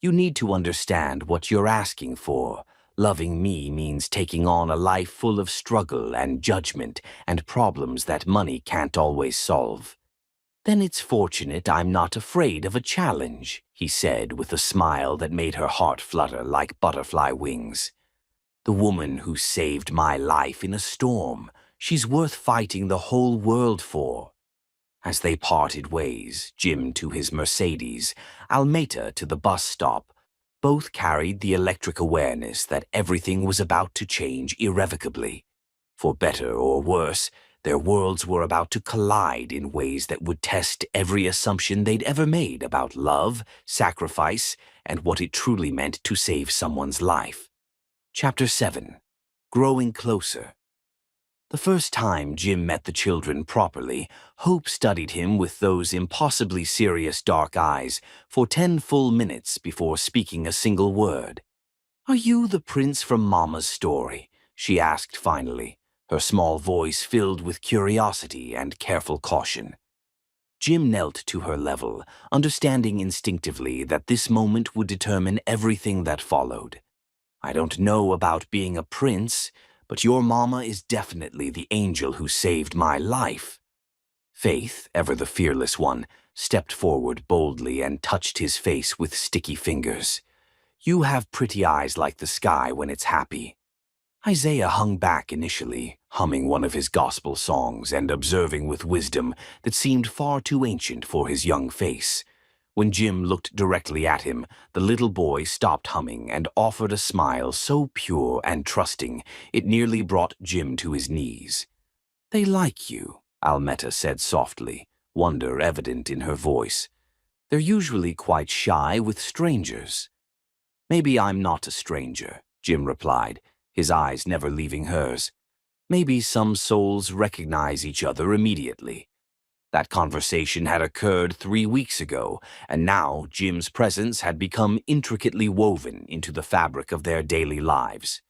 you need to understand what you're asking for. Loving me means taking on a life full of struggle and judgment and problems that money can't always solve." "Then it's fortunate I'm not afraid of a challenge," he said with a smile that made her heart flutter like butterfly wings. "The woman who saved my life in a storm, she's worth fighting the whole world for." As they parted ways, Jim to his Mercedes, Almeta to the bus stop, both carried the electric awareness that everything was about to change irrevocably. For better or worse, Their worlds were about to collide in ways that would test every assumption they'd ever made about love, sacrifice, and what it truly meant to save someone's life. Chapter 7. Growing Closer. The first time Jim met the children properly, Hope studied him with those impossibly serious dark eyes for 10 full minutes before speaking a single word. "Are you the prince from Mama's story?" she asked finally, her small voice filled with curiosity and careful caution. Jim knelt to her level, understanding instinctively that this moment would determine everything that followed. "I don't know about being a prince, but your mama is definitely the angel who saved my life." Faith, ever the fearless one, stepped forward boldly and touched his face with sticky fingers. "You have pretty eyes like the sky when it's happy." Isaiah hung back initially, humming one of his gospel songs and observing with wisdom that seemed far too ancient for his young face. When Jim looked directly at him, the little boy stopped humming and offered a smile so pure and trusting it nearly brought Jim to his knees. "They like you," Almetta said softly, wonder evident in her voice. "They're usually quite shy with strangers." "Maybe I'm not a stranger," Jim replied, his eyes never leaving hers. "Maybe some souls recognize each other immediately." That conversation had occurred 3 weeks ago, and now Jim's presence had become intricately woven into the fabric of their daily lives.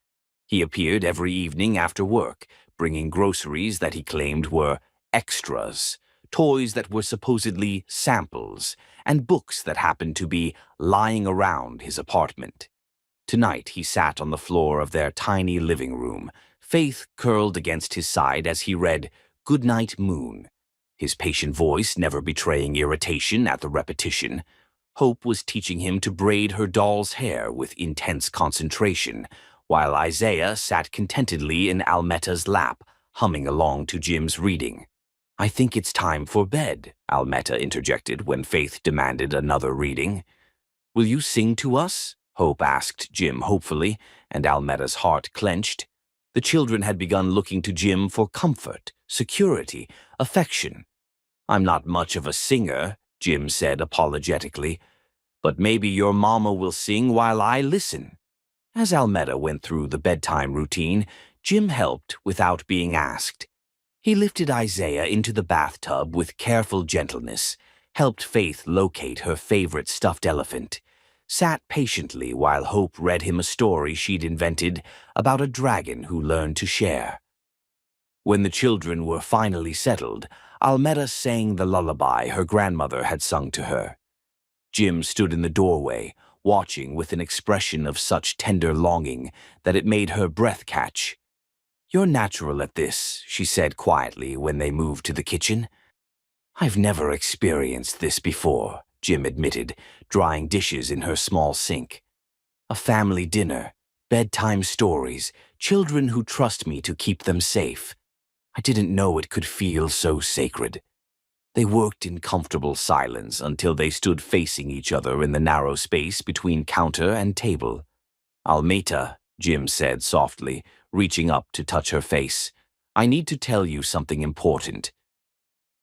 He appeared every evening after work, bringing groceries that he claimed were extras, toys that were supposedly samples, and books that happened to be lying around his apartment. Tonight he sat on the floor of their tiny living room, Faith curled against his side as he read "Goodnight, Moon," his patient voice never betraying irritation at the repetition. Hope was teaching him to braid her doll's hair with intense concentration, while Isaiah sat contentedly in Almetta's lap, humming along to Jim's reading. "I think it's time for bed," Almetta interjected when Faith demanded another reading. "Will you sing to us?" Hope asked Jim hopefully, and Almetta's heart clenched. The children had begun looking to Jim for comfort, security, affection. "I'm not much of a singer," Jim said apologetically, "but maybe your mama will sing while I listen." As Almetta went through the bedtime routine, Jim helped without being asked. He lifted Isaiah into the bathtub with careful gentleness, helped Faith locate her favorite stuffed elephant, sat patiently while Hope read him a story she'd invented about a dragon who learned to share. When the children were finally settled, Almetta sang the lullaby her grandmother had sung to her. Jim stood in the doorway, watching with an expression of such tender longing that it made her breath catch. "You're natural at this," she said quietly when they moved to the kitchen. "I've never experienced this before," Jim admitted, drying dishes in her small sink. "A family dinner, bedtime stories, children who trust me to keep them safe. I didn't know it could feel so sacred." They worked in comfortable silence until they stood facing each other in the narrow space between counter and table. "Almetta," Jim said softly, reaching up to touch her face, "I need to tell you something important."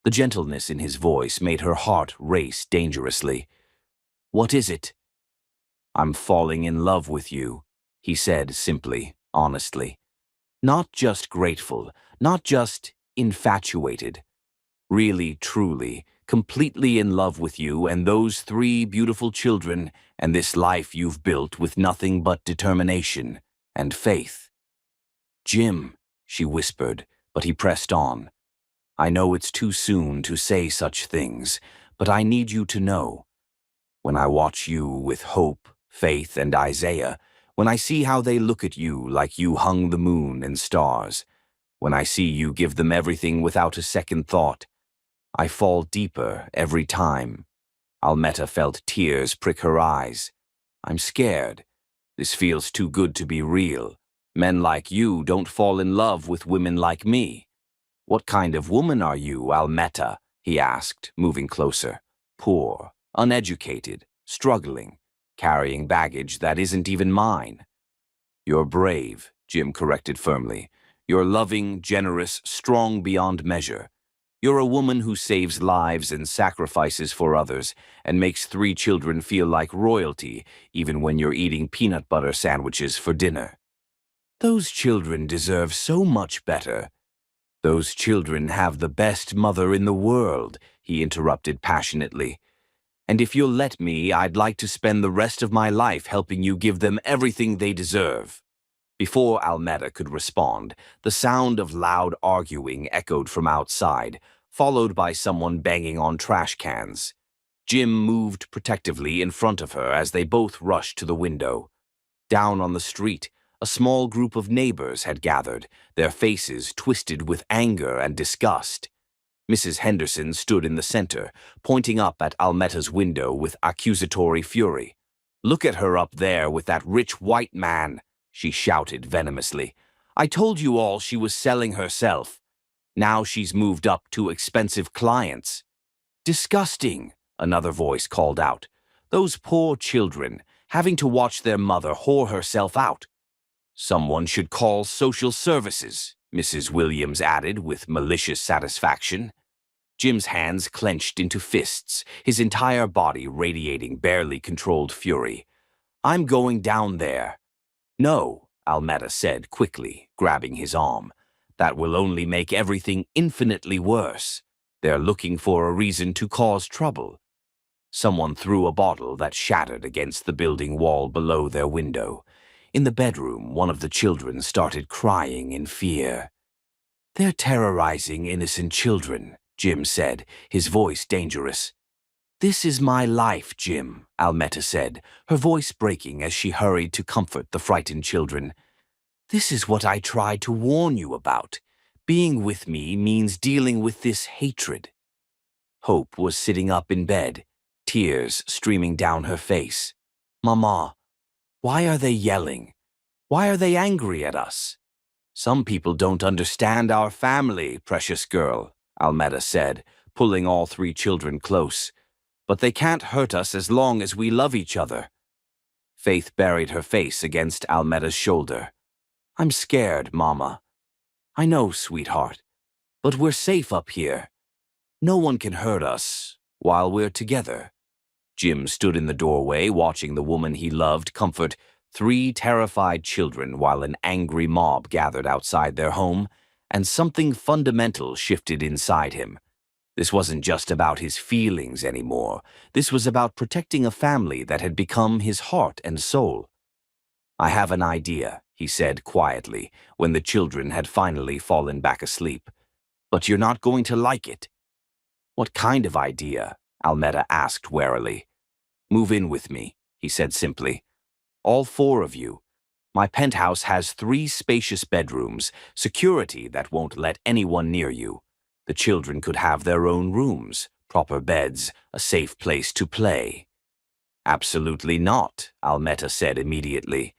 The gentleness in his voice made her heart race dangerously. "What is it?" "I'm falling in love with you," he said simply, honestly. "Not just grateful, not just infatuated. Really, truly, completely in love with you and those 3 beautiful children and this life you've built with nothing but determination and faith." "Jim," she whispered, but he pressed on. "I know it's too soon to say such things, but I need you to know. When I watch you with Hope, Faith, and Isaiah, when I see how they look at you like you hung the moon and stars, when I see you give them everything without a second thought, I fall deeper every time." Almetta felt tears prick her eyes. "I'm scared. This feels too good to be real. Men like you don't fall in love with women like me." "What kind of woman are you, Almetta?" he asked, moving closer. "Poor, uneducated, struggling, carrying baggage that isn't even mine." "You're brave," Jim corrected firmly. You're loving, generous, strong beyond measure. You're a woman who saves lives and sacrifices for others and makes 3 children feel like royalty even when you're eating peanut butter sandwiches for dinner. Those children deserve so much better. Those children have the best mother in the world, he interrupted passionately. And if you'll let me, I'd like to spend the rest of my life helping you give them everything they deserve. Before Almeda could respond, the sound of loud arguing echoed from outside, followed by someone banging on trash cans. Jim moved protectively in front of her as they both rushed to the window. Down on the street, a small group of neighbors had gathered, their faces twisted with anger and disgust. Mrs. Henderson stood in the center, pointing up at Almeta's window with accusatory fury. "Look at her up there with that rich white man," she shouted venomously. "I told you all she was selling herself. Now she's moved up to expensive clients." "Disgusting," another voice called out. "Those poor children, having to watch their mother whore herself out." "Someone should call social services," Mrs. Williams added with malicious satisfaction. Jim's hands clenched into fists, his entire body radiating barely controlled fury. "I'm going down there." "No," Almeda said quickly, grabbing his arm. "That will only make everything infinitely worse. They're looking for a reason to cause trouble." Someone threw a bottle that shattered against the building wall below their window. In the bedroom, one of the children started crying in fear. "They're terrorizing innocent children," Jim said, his voice dangerous. "This is my life, Jim," Almeta said, her voice breaking as she hurried to comfort the frightened children. "This is what I tried to warn you about. Being with me means dealing with this hatred." Hope was sitting up in bed, tears streaming down her face. "Mama, why are they yelling? Why are they angry at us?" "Some people don't understand our family, precious girl," Almeda said, pulling all 3 children close. "But they can't hurt us as long as we love each other." Faith buried her face against Almeda's shoulder. "I'm scared, Mama." "I know, sweetheart. But we're safe up here. No one can hurt us while we're together." Jim stood in the doorway watching the woman he loved comfort 3 terrified children while an angry mob gathered outside their home, and something fundamental shifted inside him. This wasn't just about his feelings anymore. This was about protecting a family that had become his heart and soul. "I have an idea," he said quietly, when the children had finally fallen back asleep. "But you're not going to like it." "What kind of idea?" Almeda asked warily. "Move in with me," he said simply. "All 4 of you. My penthouse has 3 spacious bedrooms, security that won't let anyone near you. The children could have their own rooms, proper beds, a safe place to play." "Absolutely not," Almeta said immediately.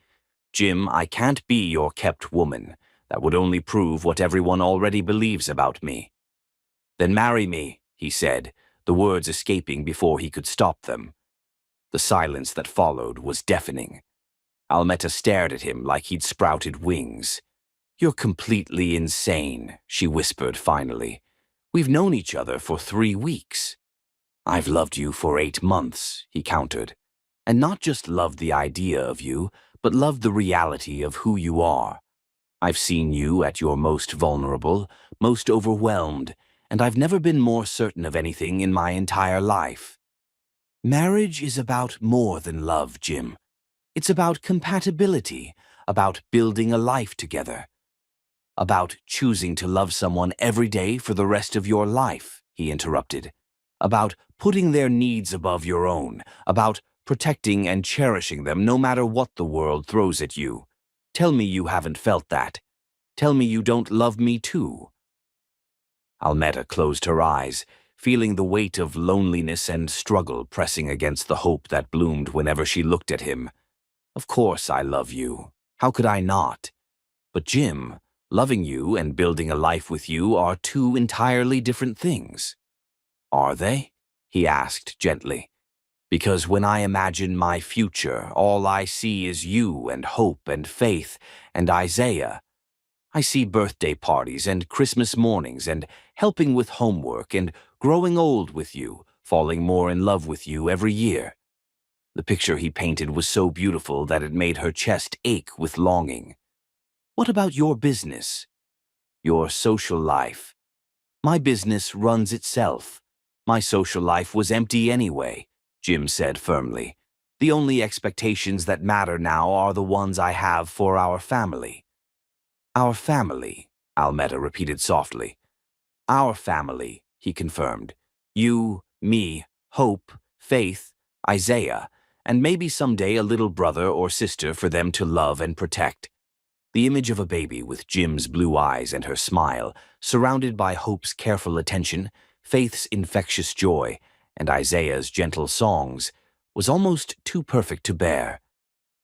"Jim, I can't be your kept woman. That would only prove what everyone already believes about me." "Then marry me," he said, the words escaping before he could stop them. The silence that followed was deafening. Almeta stared at him like he'd sprouted wings. "You're completely insane," she whispered finally. "We've known each other for 3 weeks." "I've loved you for 8 months," he countered. "And not just loved the idea of you, but loved the reality of who you are. I've seen you at your most vulnerable, most overwhelmed, and I've never been more certain of anything in my entire life. Marriage is about more than love, Jim. It's about compatibility, about building a life together, about choosing to love someone every day for the rest of your life," he interrupted. "About putting their needs above your own, about protecting and cherishing them no matter what the world throws at you. Tell me you haven't felt that. Tell me you don't love me too." Almeda closed her eyes, feeling the weight of loneliness and struggle pressing against the hope that bloomed whenever she looked at him. "Of course I love you. How could I not? But Jim, loving you and building a life with you are 2 entirely different things." "Are they?" he asked gently. "Because when I imagine my future, all I see is you and hope and faith and Isaiah. I see birthday parties and Christmas mornings and helping with homework and growing old with you, falling more in love with you every year. The picture he painted was so beautiful that it made her chest ache with longing. What about your business? Your social life? My business runs itself. My social life was empty anyway, Jim said firmly. The only expectations that matter now are the ones I have for our family. Our family, Almetta repeated softly. Our family, he confirmed. You, me, Hope, Faith, Isaiah, and maybe someday a little brother or sister for them to love and protect. The image of a baby with Jim's blue eyes and her smile, surrounded by Hope's careful attention, Faith's infectious joy, and Isaiah's gentle songs, was almost too perfect to bear.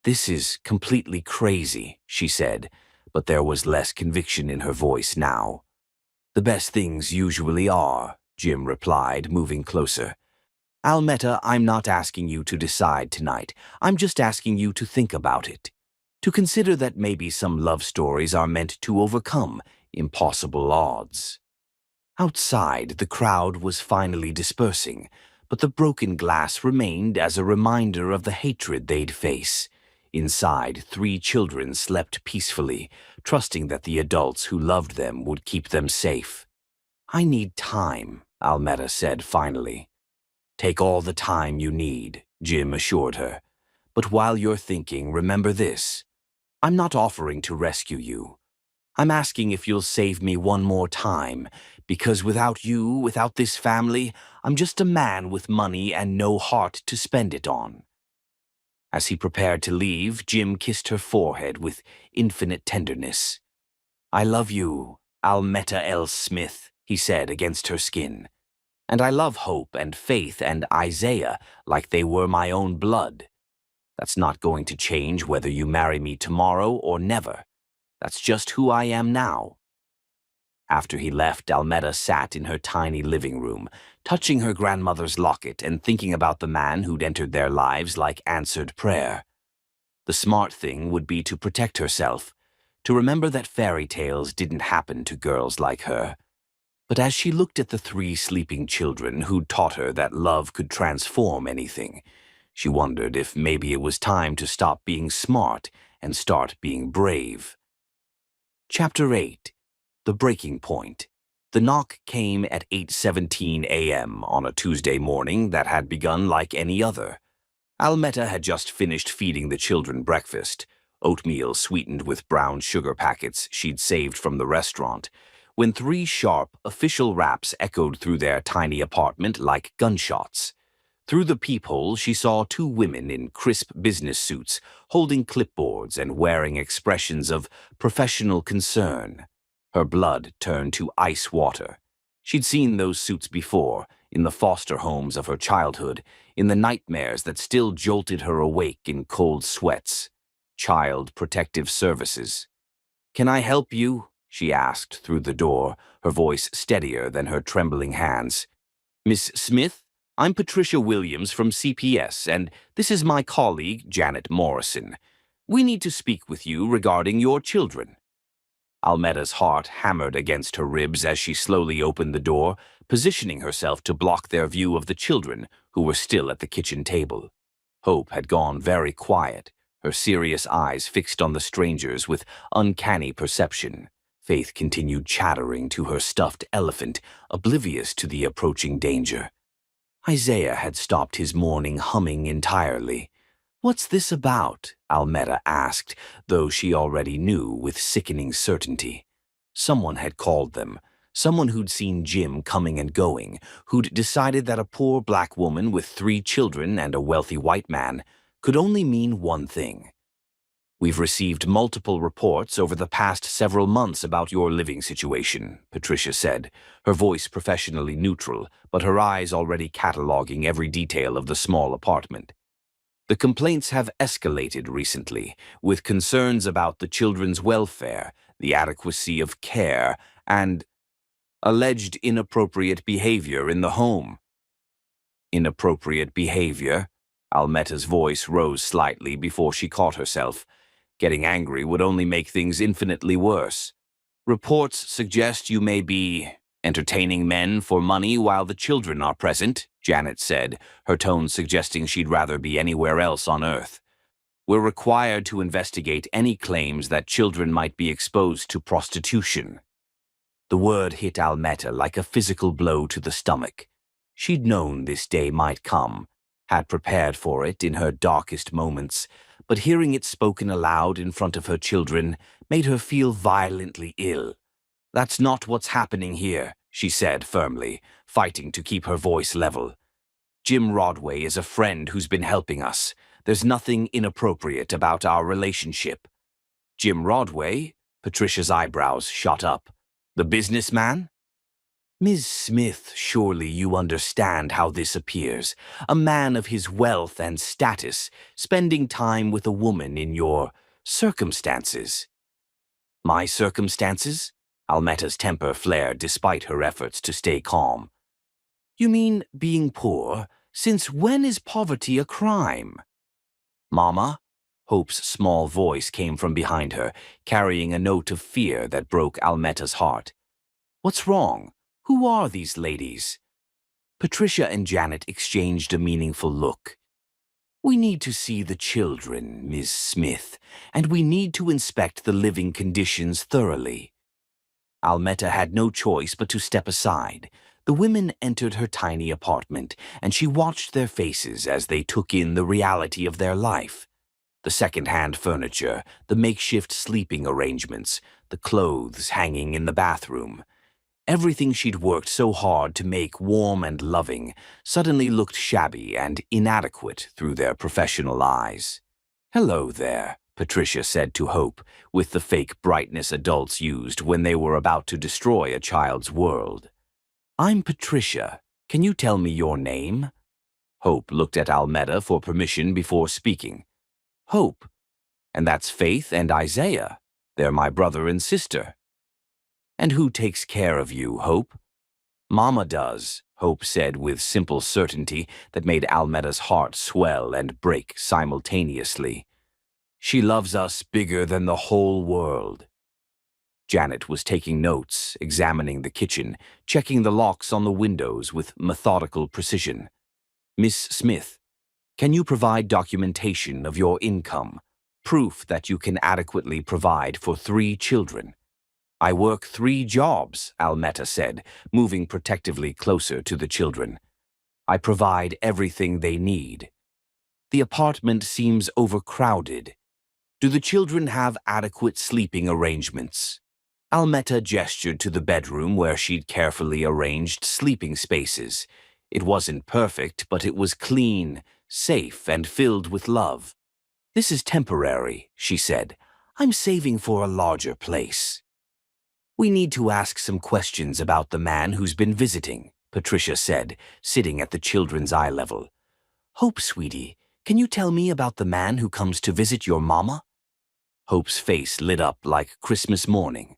This is completely crazy, she said, but there was less conviction in her voice now. The best things usually are, Jim replied, moving closer. Almetta, I'm not asking you to decide tonight. I'm just asking you to think about it. To consider that maybe some love stories are meant to overcome impossible odds. Outside, the crowd was finally dispersing, but the broken glass remained as a reminder of the hatred they'd face. Inside, 3 children slept peacefully, trusting that the adults who loved them would keep them safe. I need time, Almetta said finally. Take all the time you need, Jim assured her. But while you're thinking, remember this. I'm not offering to rescue you. I'm asking if you'll save me one more time, because without you, without this family, I'm just a man with money and no heart to spend it on. As he prepared to leave, Jim kissed her forehead with infinite tenderness. I love you, Almetta L. Smith, he said against her skin. And I love Hope and Faith and Isaiah like they were my own blood. That's not going to change whether you marry me tomorrow or never. That's just who I am now. After he left, Almetta sat in her tiny living room, touching her grandmother's locket and thinking about the man who'd entered their lives like answered prayer. The smart thing would be to protect herself, to remember that fairy tales didn't happen to girls like her. But as she looked at the 3 sleeping children who'd taught her that love could transform anything, she wondered if maybe it was time to stop being smart and start being brave. Chapter 8. The Breaking Point. The knock came at 8:17 a.m. on a Tuesday morning that had begun like any other. Almetta had just finished feeding the children breakfast, oatmeal sweetened with brown sugar packets she'd saved from the restaurant, when 3 sharp, official raps echoed through their tiny apartment like gunshots. Through the peephole, she saw 2 women in crisp business suits, holding clipboards and wearing expressions of professional concern. Her blood turned to ice water. She'd seen those suits before, in the foster homes of her childhood, in the nightmares that still jolted her awake in cold sweats. Child Protective Services. Can I help you? She asked through the door, her voice steadier than her trembling hands. Miss Smith? I'm Patricia Williams from CPS, and this is my colleague, Janet Morrison. We need to speak with you regarding your children. Almetta's heart hammered against her ribs as she slowly opened the door, positioning herself to block their view of the children, who were still at the kitchen table. Hope had gone very quiet, her serious eyes fixed on the strangers with uncanny perception. Faith continued chattering to her stuffed elephant, oblivious to the approaching danger. Isaiah had stopped his morning humming entirely. What's this about? Almetta asked, though she already knew with sickening certainty. Someone had called them, someone who'd seen Jim coming and going, who'd decided that a poor black woman with 3 children and a wealthy white man could only mean one thing. We've received multiple reports over the past several months about your living situation, Patricia said, her voice professionally neutral, but her eyes already cataloging every detail of the small apartment. The complaints have escalated recently, with concerns about the children's welfare, the adequacy of care, and alleged inappropriate behavior in the home. Inappropriate behavior? Almetta's voice rose slightly before she caught herself. Getting angry would only make things infinitely worse. Reports suggest you may be entertaining men for money while the children are present, Janet said, her tone suggesting she'd rather be anywhere else on Earth. We're required to investigate any claims that children might be exposed to prostitution. The word hit Almeta like a physical blow to the stomach. She'd known this day might come, had prepared for it in her darkest moments, but hearing it spoken aloud in front of her children made her feel violently ill. "That's not what's happening here," she said firmly, fighting to keep her voice level. "Jim Rodway is a friend who's been helping us. There's nothing inappropriate about our relationship." "Jim Rodway?" Patricia's eyebrows shot up. "The businessman?" "Ms. Smith, surely you understand how this appears. A man of his wealth and status, spending time with a woman in your circumstances." "My circumstances?" Almeta's temper flared despite her efforts to stay calm. "You mean being poor? Since when is poverty a crime?" "Mama?" Hope's small voice came from behind her, carrying a note of fear that broke Almeta's heart. "What's wrong? Who are these ladies?" Patricia and Janet exchanged a meaningful look. "We need to see the children, Ms. Smith, and we need to inspect the living conditions thoroughly." Almeta had no choice but to step aside. The women entered her tiny apartment, and she watched their faces as they took in the reality of their life. The second-hand furniture, the makeshift sleeping arrangements, the clothes hanging in the bathroom. Everything she'd worked so hard to make warm and loving suddenly looked shabby and inadequate through their professional eyes. "Hello there," Patricia said to Hope, with the fake brightness adults used when they were about to destroy a child's world. "I'm Patricia. Can you tell me your name?" Hope looked at Almeta for permission before speaking. "Hope? And that's Faith and Isaiah. They're my brother and sister." "And who takes care of you, Hope?" "Mama does," Hope said with simple certainty that made Almeta's heart swell and break simultaneously. "She loves us bigger than the whole world." Janet was taking notes, examining the kitchen, checking the locks on the windows with methodical precision. "Miss Smith, can you provide documentation of your income, proof that you can adequately provide for 3 children?" "I work 3 jobs," Almeta said, moving protectively closer to the children. "I provide everything they need." "The apartment seems overcrowded. Do the children have adequate sleeping arrangements?" Almeta gestured to the bedroom where she'd carefully arranged sleeping spaces. It wasn't perfect, but it was clean, safe, and filled with love. "This is temporary," she said. "I'm saving for a larger place." "We need to ask some questions about the man who's been visiting," Patricia said, sitting at the children's eye level. "Hope, sweetie, can you tell me about the man who comes to visit your mama?" Hope's face lit up like Christmas morning.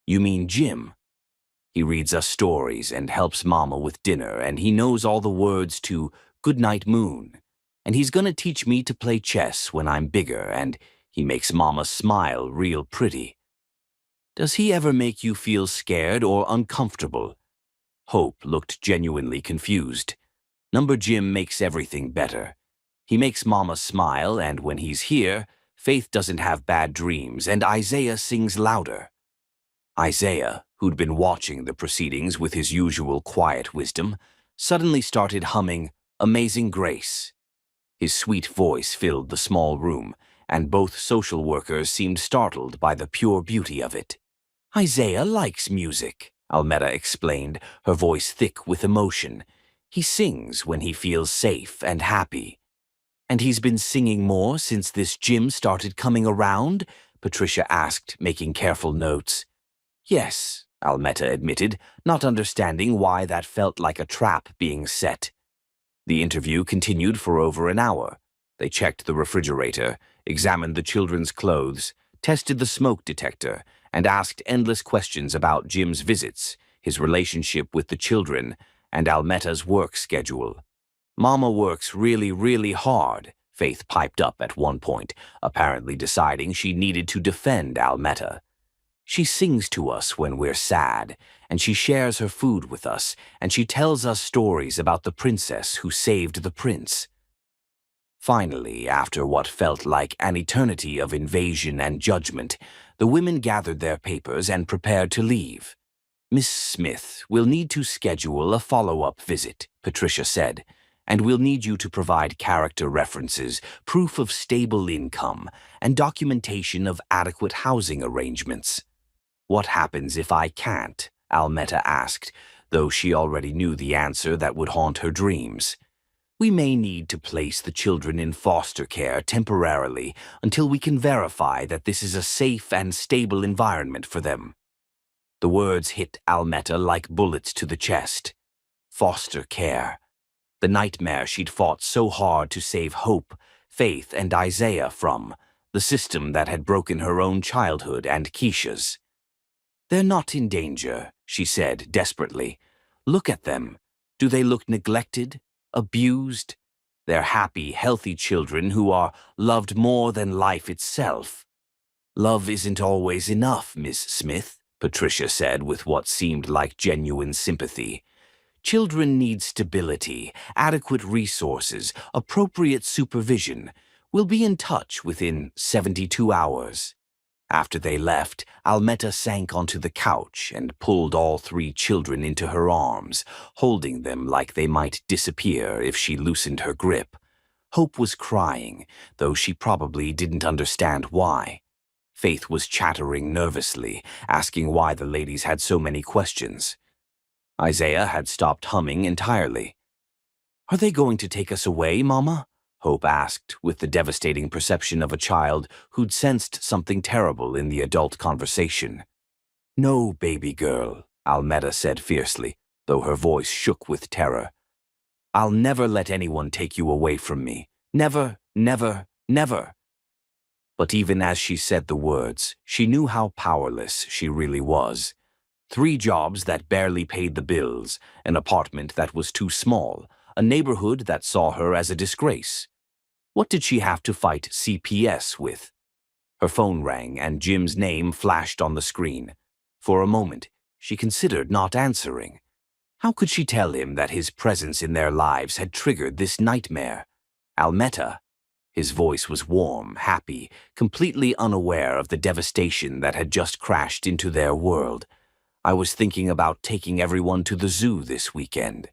"You mean Jim? He reads us stories and helps Mama with dinner, and he knows all the words to Goodnight Moon. And he's gonna teach me to play chess when I'm bigger, and he makes Mama smile real pretty. Does he ever make you feel scared or uncomfortable?" Hope looked genuinely confused. "Number Jim makes everything better. He makes Mama smile, and when he's here, Faith doesn't have bad dreams, and Isaiah sings louder." Isaiah, who'd been watching the proceedings with his usual quiet wisdom, suddenly started humming Amazing Grace. His sweet voice filled the small room, and both social workers seemed startled by the pure beauty of it. "Isaiah likes music," Almeta explained, her voice thick with emotion. "He sings when he feels safe and happy." "And he's been singing more since this Jim started coming around?" Patricia asked, making careful notes. "Yes," Almeta admitted, not understanding why that felt like a trap being set. The interview continued for over an hour. They checked the refrigerator, examined the children's clothes, tested the smoke detector, and asked endless questions about Jim's visits, his relationship with the children, and Almeta's work schedule. "Mama works really, really hard," Faith piped up at one point, apparently deciding she needed to defend Almeta. She sings to us when we're sad, and she shares her food with us, and she tells us stories about the princess who saved the prince. Finally, after what felt like an eternity of invasion and judgment, the women gathered their papers and prepared to leave. Miss Smith, we'll need to schedule a follow-up visit, Patricia said, and we'll need you to provide character references, proof of stable income, and documentation of adequate housing arrangements. What happens if I can't? Almetta asked, though she already knew the answer that would haunt her dreams. We may need to place the children in foster care temporarily until we can verify that this is a safe and stable environment for them. The words hit Almetta like bullets to the chest. Foster care. The nightmare she'd fought so hard to save Hope, Faith, and Isaiah from, the system that had broken her own childhood and Keisha's. They're not in danger, she said desperately. Look at them. Do they look neglected, abused? They're happy, healthy children who are loved more than life itself. Love isn't always enough, Miss Smith, Patricia said with what seemed like genuine sympathy. Children need stability, adequate resources, appropriate supervision. We'll be in touch within 72 hours. After they left, Almetta sank onto the couch and pulled all three children into her arms, holding them like they might disappear if she loosened her grip. Hope was crying, though she probably didn't understand why. Faith was chattering nervously, asking why the ladies had so many questions. Isaiah had stopped humming entirely. "Are they going to take us away, Mama?" Hope asked, with the devastating perception of a child who'd sensed something terrible in the adult conversation. "No, baby girl," Almetta said fiercely, though her voice shook with terror. "I'll never let anyone take you away from me. Never, never, never." But even as she said the words, she knew how powerless she really was. 3 jobs that barely paid the bills, an apartment that was too small, a neighborhood that saw her as a disgrace. What did she have to fight CPS with? Her phone rang and Jim's name flashed on the screen. For a moment, she considered not answering. How could she tell him that his presence in their lives had triggered this nightmare? Almetta. His voice was warm, happy, completely unaware of the devastation that had just crashed into their world. "I was thinking about taking everyone to the zoo this weekend.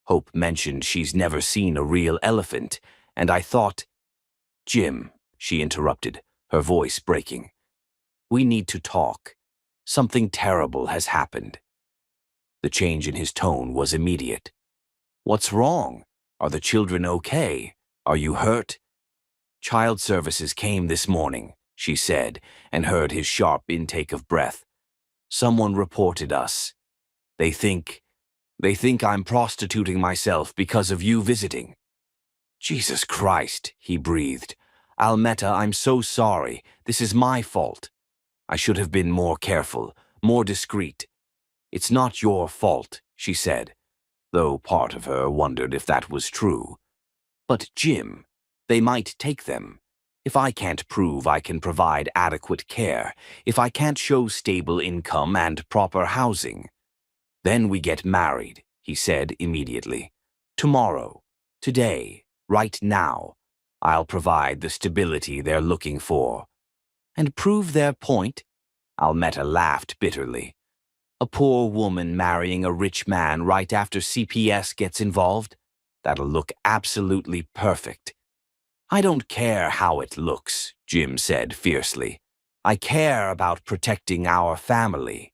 Hope mentioned she's never seen a real elephant, and I thought—" "Jim," she interrupted, her voice breaking. "We need to talk. Something terrible has happened." The change in his tone was immediate. "What's wrong? Are the children okay? Are you hurt?" "Child services came this morning," she said, and heard his sharp intake of breath. "Someone reported us. They think I'm prostituting myself because of you visiting." "Jesus Christ," he breathed. "Almetta, I'm so sorry. This is my fault. I should have been more careful, more discreet." "It's not your fault," she said, though part of her wondered if that was true. "But Jim, they might take them. If I can't prove I can provide adequate care, if I can't show stable income and proper housing." "Then we get married," he said immediately. "Tomorrow, today, right now, I'll provide the stability they're looking for." "And prove their point?" Almetta laughed bitterly. "A poor woman marrying a rich man right after CPS gets involved? That'll look absolutely perfect." "I don't care how it looks," Jim said fiercely. "I care about protecting our family."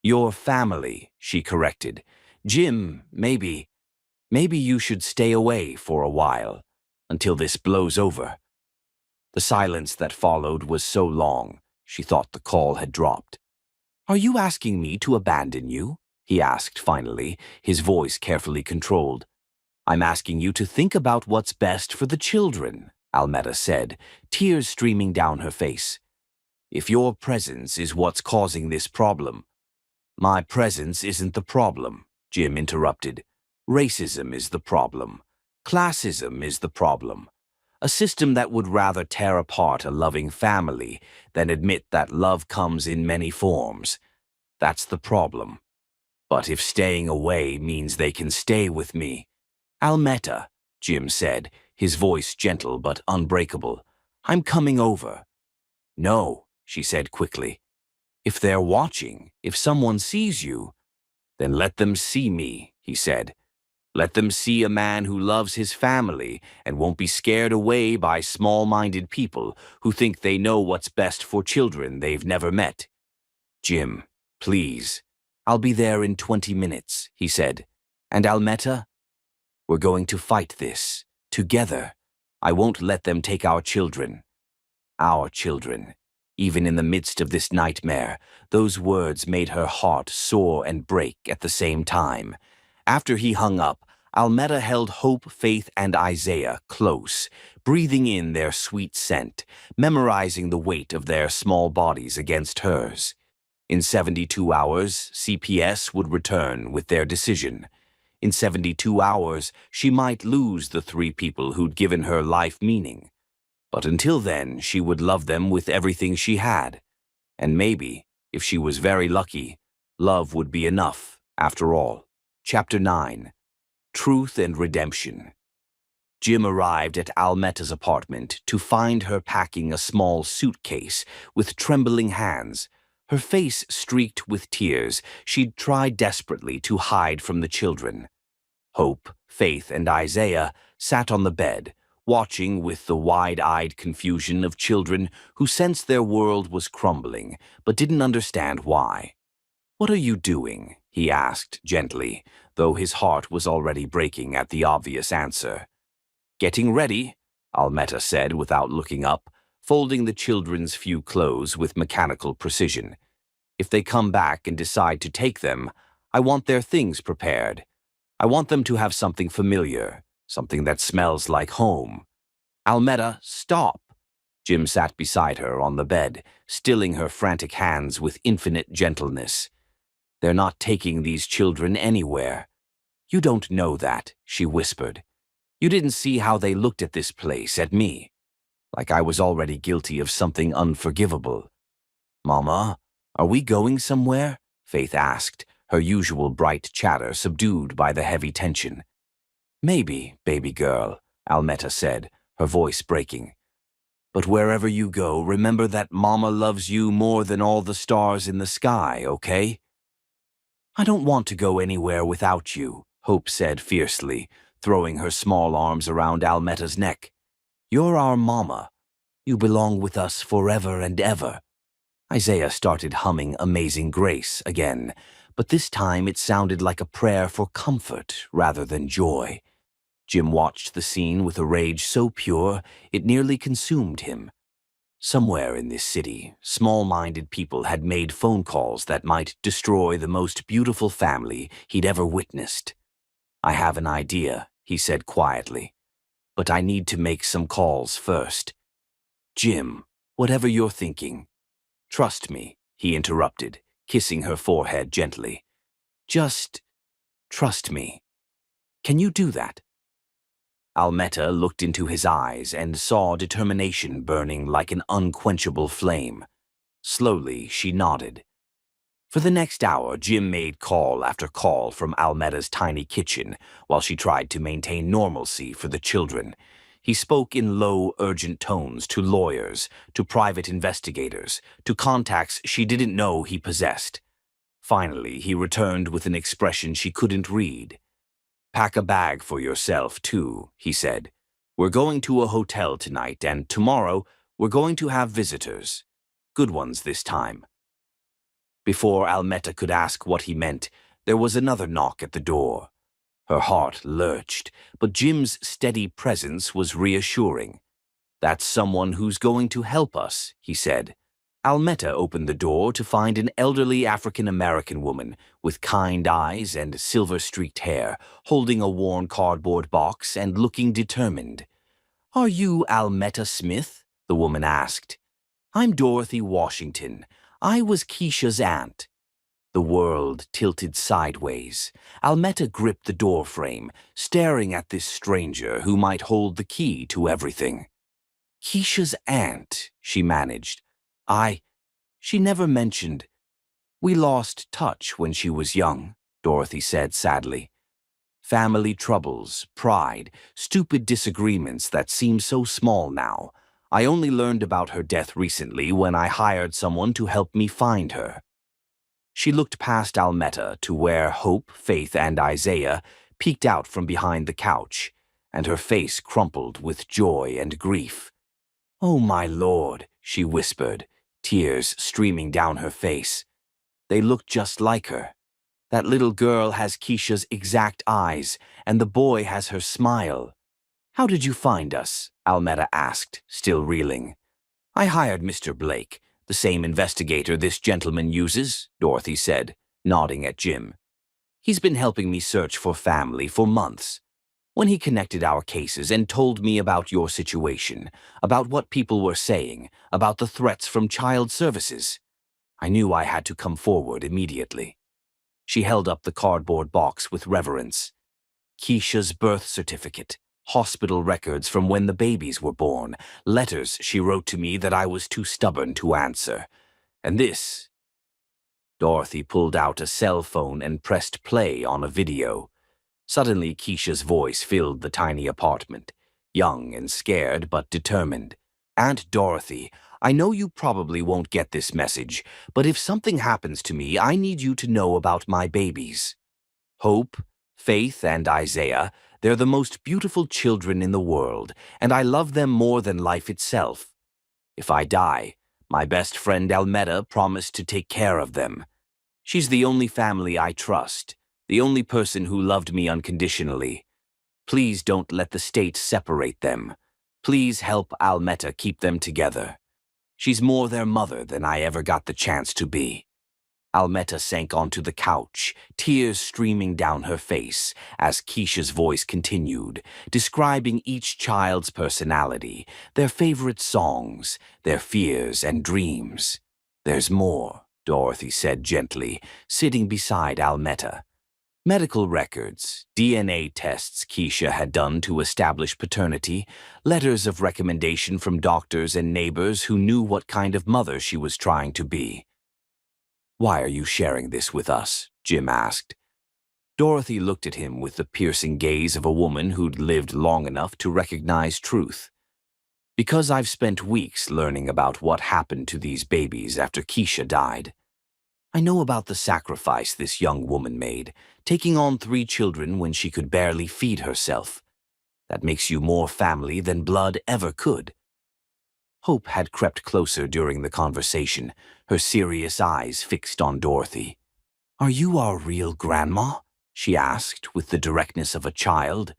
"Your family," she corrected. "Jim, maybe you should stay away for a while, until this blows over." The silence that followed was so long, she thought the call had dropped. "Are you asking me to abandon you?" he asked finally, his voice carefully controlled. "I'm asking you to think about what's best for the children," Almetta said, tears streaming down her face. "If your presence is what's causing this problem—" "My presence isn't the problem," Jim interrupted. "Racism is the problem. Classism is the problem. A system that would rather tear apart a loving family than admit that love comes in many forms. That's the problem. But if staying away means they can stay with me. Almetta, Jim said, his voice gentle but unbreakable. I'm coming over. No, she said quickly. If they're watching, if someone sees you, then let them see me, he said. Let them see a man who loves his family and won't be scared away by small-minded people who think they know what's best for children they've never met. Jim, please. I'll be there in 20 minutes, he said. And Almetta? We're going to fight this, together. I won't let them take our children. Our children. Even in the midst of this nightmare, those words made her heart soar and break at the same time. After he hung up, Almetta held Hope, Faith, and Isaiah close, breathing in their sweet scent, memorizing the weight of their small bodies against hers. In 72 hours, CPS would return with their decision. In 72 hours, she might lose the 3 people who'd given her life meaning. But until then, she would love them with everything she had. And maybe, if she was very lucky, love would be enough, after all. Chapter 9. Truth and Redemption. Jim arrived at Almetta's apartment to find her packing a small suitcase with trembling hands. Her face streaked with tears she'd tried desperately to hide from the children. Hope, Faith, and Isaiah sat on the bed, watching with the wide-eyed confusion of children who sensed their world was crumbling but didn't understand why. "What are you doing?" he asked gently, though his heart was already breaking at the obvious answer. "Getting ready," Almetta said without looking up, folding the children's few clothes with mechanical precision. "If they come back and decide to take them, I want their things prepared. I want them to have something familiar, something that smells like home." "Almetta, stop!" Jim sat beside her on the bed, stilling her frantic hands with infinite gentleness. "They're not taking these children anywhere." "You don't know that," she whispered. "You didn't see how they looked at this place, at me. Like I was already guilty of something unforgivable." "Mama, are we going somewhere?" Faith asked, her usual bright chatter subdued by the heavy tension. "Maybe, baby girl," Almetta said, her voice breaking. "But wherever you go, remember that Mama loves you more than all the stars in the sky, okay?" "I don't want to go anywhere without you," Hope said fiercely, throwing her small arms around Almetta's neck. "You're our Mama. You belong with us forever and ever." Isaiah started humming Amazing Grace again, but this time it sounded like a prayer for comfort rather than joy. Jim watched the scene with a rage so pure it nearly consumed him. Somewhere in this city, small-minded people had made phone calls that might destroy the most beautiful family he'd ever witnessed. "I have an idea," he said quietly, "but I need to make some calls first." "Jim, whatever you're thinking." "Trust me," he interrupted, kissing her forehead gently. "Just trust me. Can you do that?" Almetta looked into his eyes and saw determination burning like an unquenchable flame. Slowly, she nodded. For the next hour, Jim made call after call from Almetta's tiny kitchen while she tried to maintain normalcy for the children. He spoke in low, urgent tones to lawyers, to private investigators, to contacts she didn't know he possessed. Finally, he returned with an expression she couldn't read. "Pack a bag for yourself, too," he said. "We're going to a hotel tonight, and tomorrow we're going to have visitors. Good ones this time." Before Almetta could ask what he meant, there was another knock at the door. Her heart lurched, but Jim's steady presence was reassuring. "That's someone who's going to help us," he said. Almetta opened the door to find an elderly African-American woman with kind eyes and silver-streaked hair, holding a worn cardboard box and looking determined. "Are you Almetta Smith?" the woman asked. "I'm Dorothy Washington. I was Keisha's aunt." The world tilted sideways. Almetta gripped the doorframe, staring at this stranger who might hold the key to everything. Keisha's aunt, she managed. She never mentioned. We lost touch when she was young, Dorothy said sadly. Family troubles, pride, stupid disagreements that seem so small now. I only learned about her death recently when I hired someone to help me find her. She looked past Almetta to where Hope, Faith, and Isaiah peeked out from behind the couch, and her face crumpled with joy and grief. "Oh, my Lord," she whispered, tears streaming down her face. They looked just like her. That little girl has Keisha's exact eyes, and the boy has her smile. "How did you find us?" Almetta asked, still reeling. "I hired Mr. Blake, the same investigator this gentleman uses," Dorothy said, nodding at Jim. "He's been helping me search for family for months. When he connected our cases and told me about your situation, about what people were saying, about the threats from child services, I knew I had to come forward immediately." She held up the cardboard box with reverence. Keisha's birth certificate, hospital records from when the babies were born, letters she wrote to me that I was too stubborn to answer. And this. Dorothy pulled out a cell phone and pressed play on a video. Suddenly, Keisha's voice filled the tiny apartment, young and scared but determined. "Aunt Dorothy, I know you probably won't get this message, but if something happens to me, I need you to know about my babies. Hope, Faith, and Isaiah, they're the most beautiful children in the world, and I love them more than life itself. If I die, my best friend Almetta promised to take care of them. She's the only family I trust, the only person who loved me unconditionally. Please don't let the state separate them. Please help Almetta keep them together. She's more their mother than I ever got the chance to be." Almetta sank onto the couch, tears streaming down her face as Keisha's voice continued, describing each child's personality, their favorite songs, their fears and dreams. "There's more," Dorothy said gently, sitting beside Almetta. Medical records, DNA tests Keisha had done to establish paternity, letters of recommendation from doctors and neighbors who knew what kind of mother she was trying to be. "Why are you sharing this with us?" Jim asked. Dorothy looked at him with the piercing gaze of a woman who'd lived long enough to recognize truth. "Because I've spent weeks learning about what happened to these babies after Keisha died. I know about the sacrifice this young woman made, taking on 3 children when she could barely feed herself. That makes you more family than blood ever could." Hope had crept closer during the conversation, her serious eyes fixed on Dorothy. "Are you our real grandma?" she asked with the directness of a child.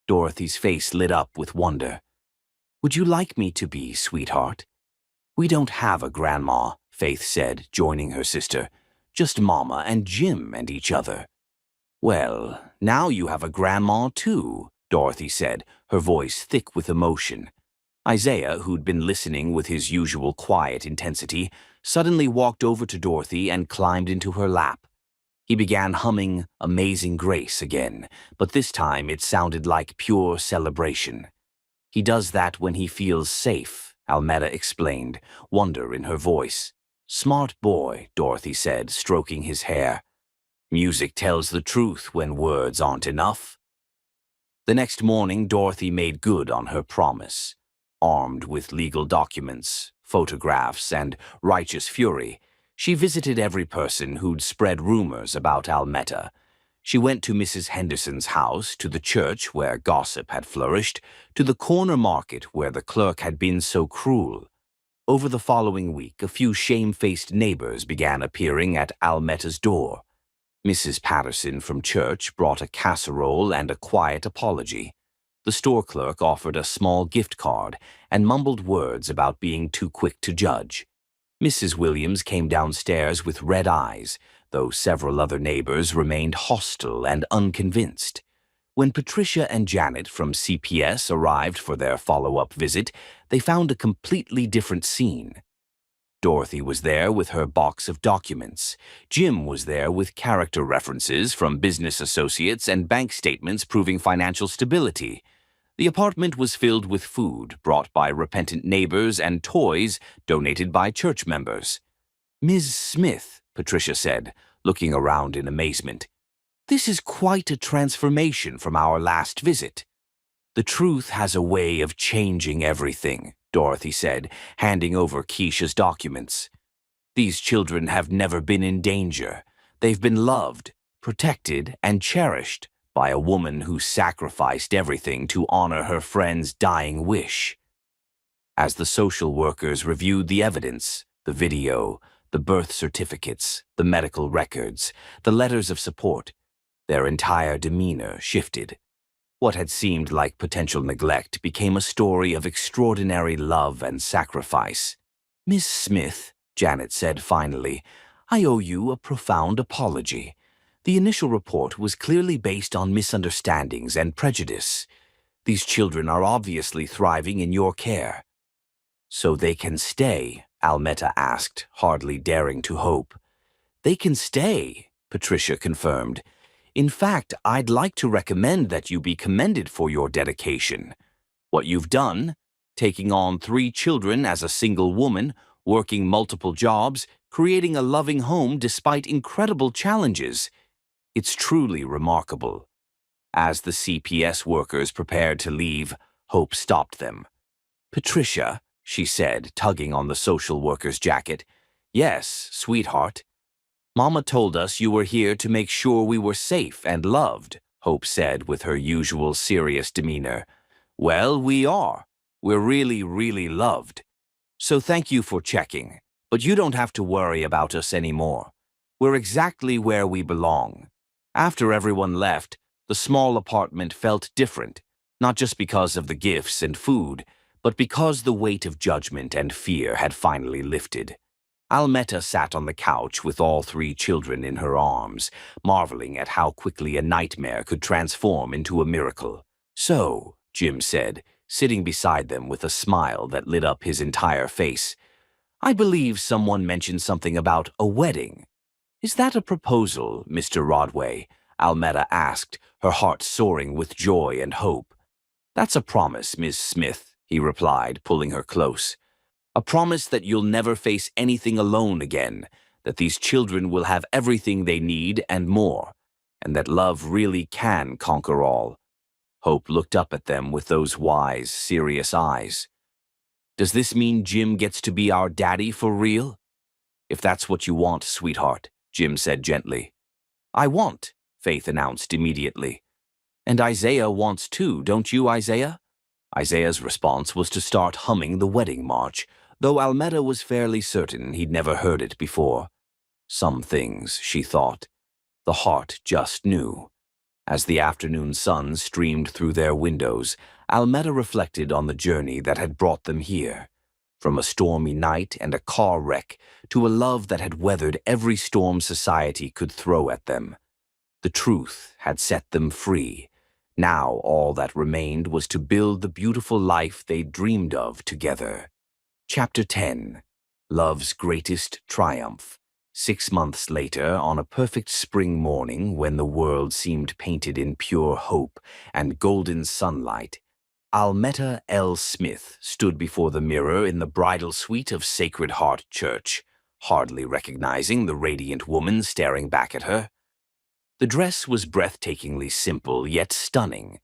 Dorothy's face lit up with wonder. "Would you like me to be, sweetheart?" "We don't have a grandma," Faith said, joining her sister. "Just Mama and Jim and each other." "Well, now you have a grandma too," Dorothy said, her voice thick with emotion. Isaiah, who'd been listening with his usual quiet intensity, suddenly walked over to Dorothy and climbed into her lap. He began humming Amazing Grace again, but this time it sounded like pure celebration. "He does that when he feels safe," Almetta explained, wonder in her voice. "Smart boy," Dorothy said, stroking his hair. "Music tells the truth when words aren't enough." The next morning, Dorothy made good on her promise. Armed with legal documents, photographs, and righteous fury, she visited every person who'd spread rumors about Almetta. She went to Mrs. Henderson's house, to the church where gossip had flourished, to the corner market where the clerk had been so cruel. Over the following week, a few shamefaced neighbors began appearing at Almetta's door. Mrs. Patterson from church brought a casserole and a quiet apology. The store clerk offered a small gift card and mumbled words about being too quick to judge. Mrs. Williams came downstairs with red eyes, though several other neighbors remained hostile and unconvinced. When Patricia and Janet from CPS arrived for their follow-up visit, they found a completely different scene. Dorothy was there with her box of documents. Jim was there with character references from business associates and bank statements proving financial stability. The apartment was filled with food brought by repentant neighbors and toys donated by church members. "Ms. Smith," Patricia said, looking around in amazement, "this is quite a transformation from our last visit." "The truth has a way of changing everything," Dorothy said, handing over Keisha's documents. "These children have never been in danger. They've been loved, protected, and cherished by a woman who sacrificed everything to honor her friend's dying wish." As the social workers reviewed the evidence, the video, the birth certificates, the medical records, the letters of support, their entire demeanor shifted. What had seemed like potential neglect became a story of extraordinary love and sacrifice. "Miss Smith," Janet said finally, "I owe you a profound apology. The initial report was clearly based on misunderstandings and prejudice. These children are obviously thriving in your care." "So they can stay?" Almetta asked, hardly daring to hope. "They can stay," Patricia confirmed. "In fact, I'd like to recommend that you be commended for your dedication. What you've done, taking on 3 children as a single woman, working multiple jobs, creating a loving home despite incredible challenges, it's truly remarkable." As the CPS workers prepared to leave, Hope stopped them. "Patricia," she said, tugging on the social worker's jacket. "Yes, sweetheart." "Mama told us you were here to make sure we were safe and loved," Hope said with her usual serious demeanor. "Well, we are. We're really, really loved. So thank you for checking, but you don't have to worry about us anymore. We're exactly where we belong." After everyone left, the small apartment felt different, not just because of the gifts and food, but because the weight of judgment and fear had finally lifted. Almetta sat on the couch with all 3 children in her arms, marveling at how quickly a nightmare could transform into a miracle. "So," Jim said, sitting beside them with a smile that lit up his entire face, "I believe someone mentioned something about a wedding. Is that a proposal, Mr. Rodway?" Almetta asked, her heart soaring with joy and hope. "That's a promise, Miss Smith," he replied, pulling her close. "A promise that you'll never face anything alone again, that these children will have everything they need and more, and that love really can conquer all." Hope looked up at them with those wise, serious eyes. "Does this mean Jim gets to be our daddy for real?" "If that's what you want, sweetheart," Jim said gently. "I want," Faith announced immediately. "And Isaiah wants too, don't you, Isaiah?" Isaiah's response was to start humming the wedding march, though Almetta was fairly certain he'd never heard it before. Some things, she thought, the heart just knew. As the afternoon sun streamed through their windows, Almetta reflected on the journey that had brought them here. From a stormy night and a car wreck to a love that had weathered every storm society could throw at them. The truth had set them free. Now all that remained was to build the beautiful life they dreamed of together. Chapter 10. Love's Greatest Triumph. 6 months later, on a perfect spring morning when the world seemed painted in pure hope and golden sunlight, Almetta L. Smith stood before the mirror in the bridal suite of Sacred Heart Church, hardly recognizing the radiant woman staring back at her. The dress was breathtakingly simple yet stunning.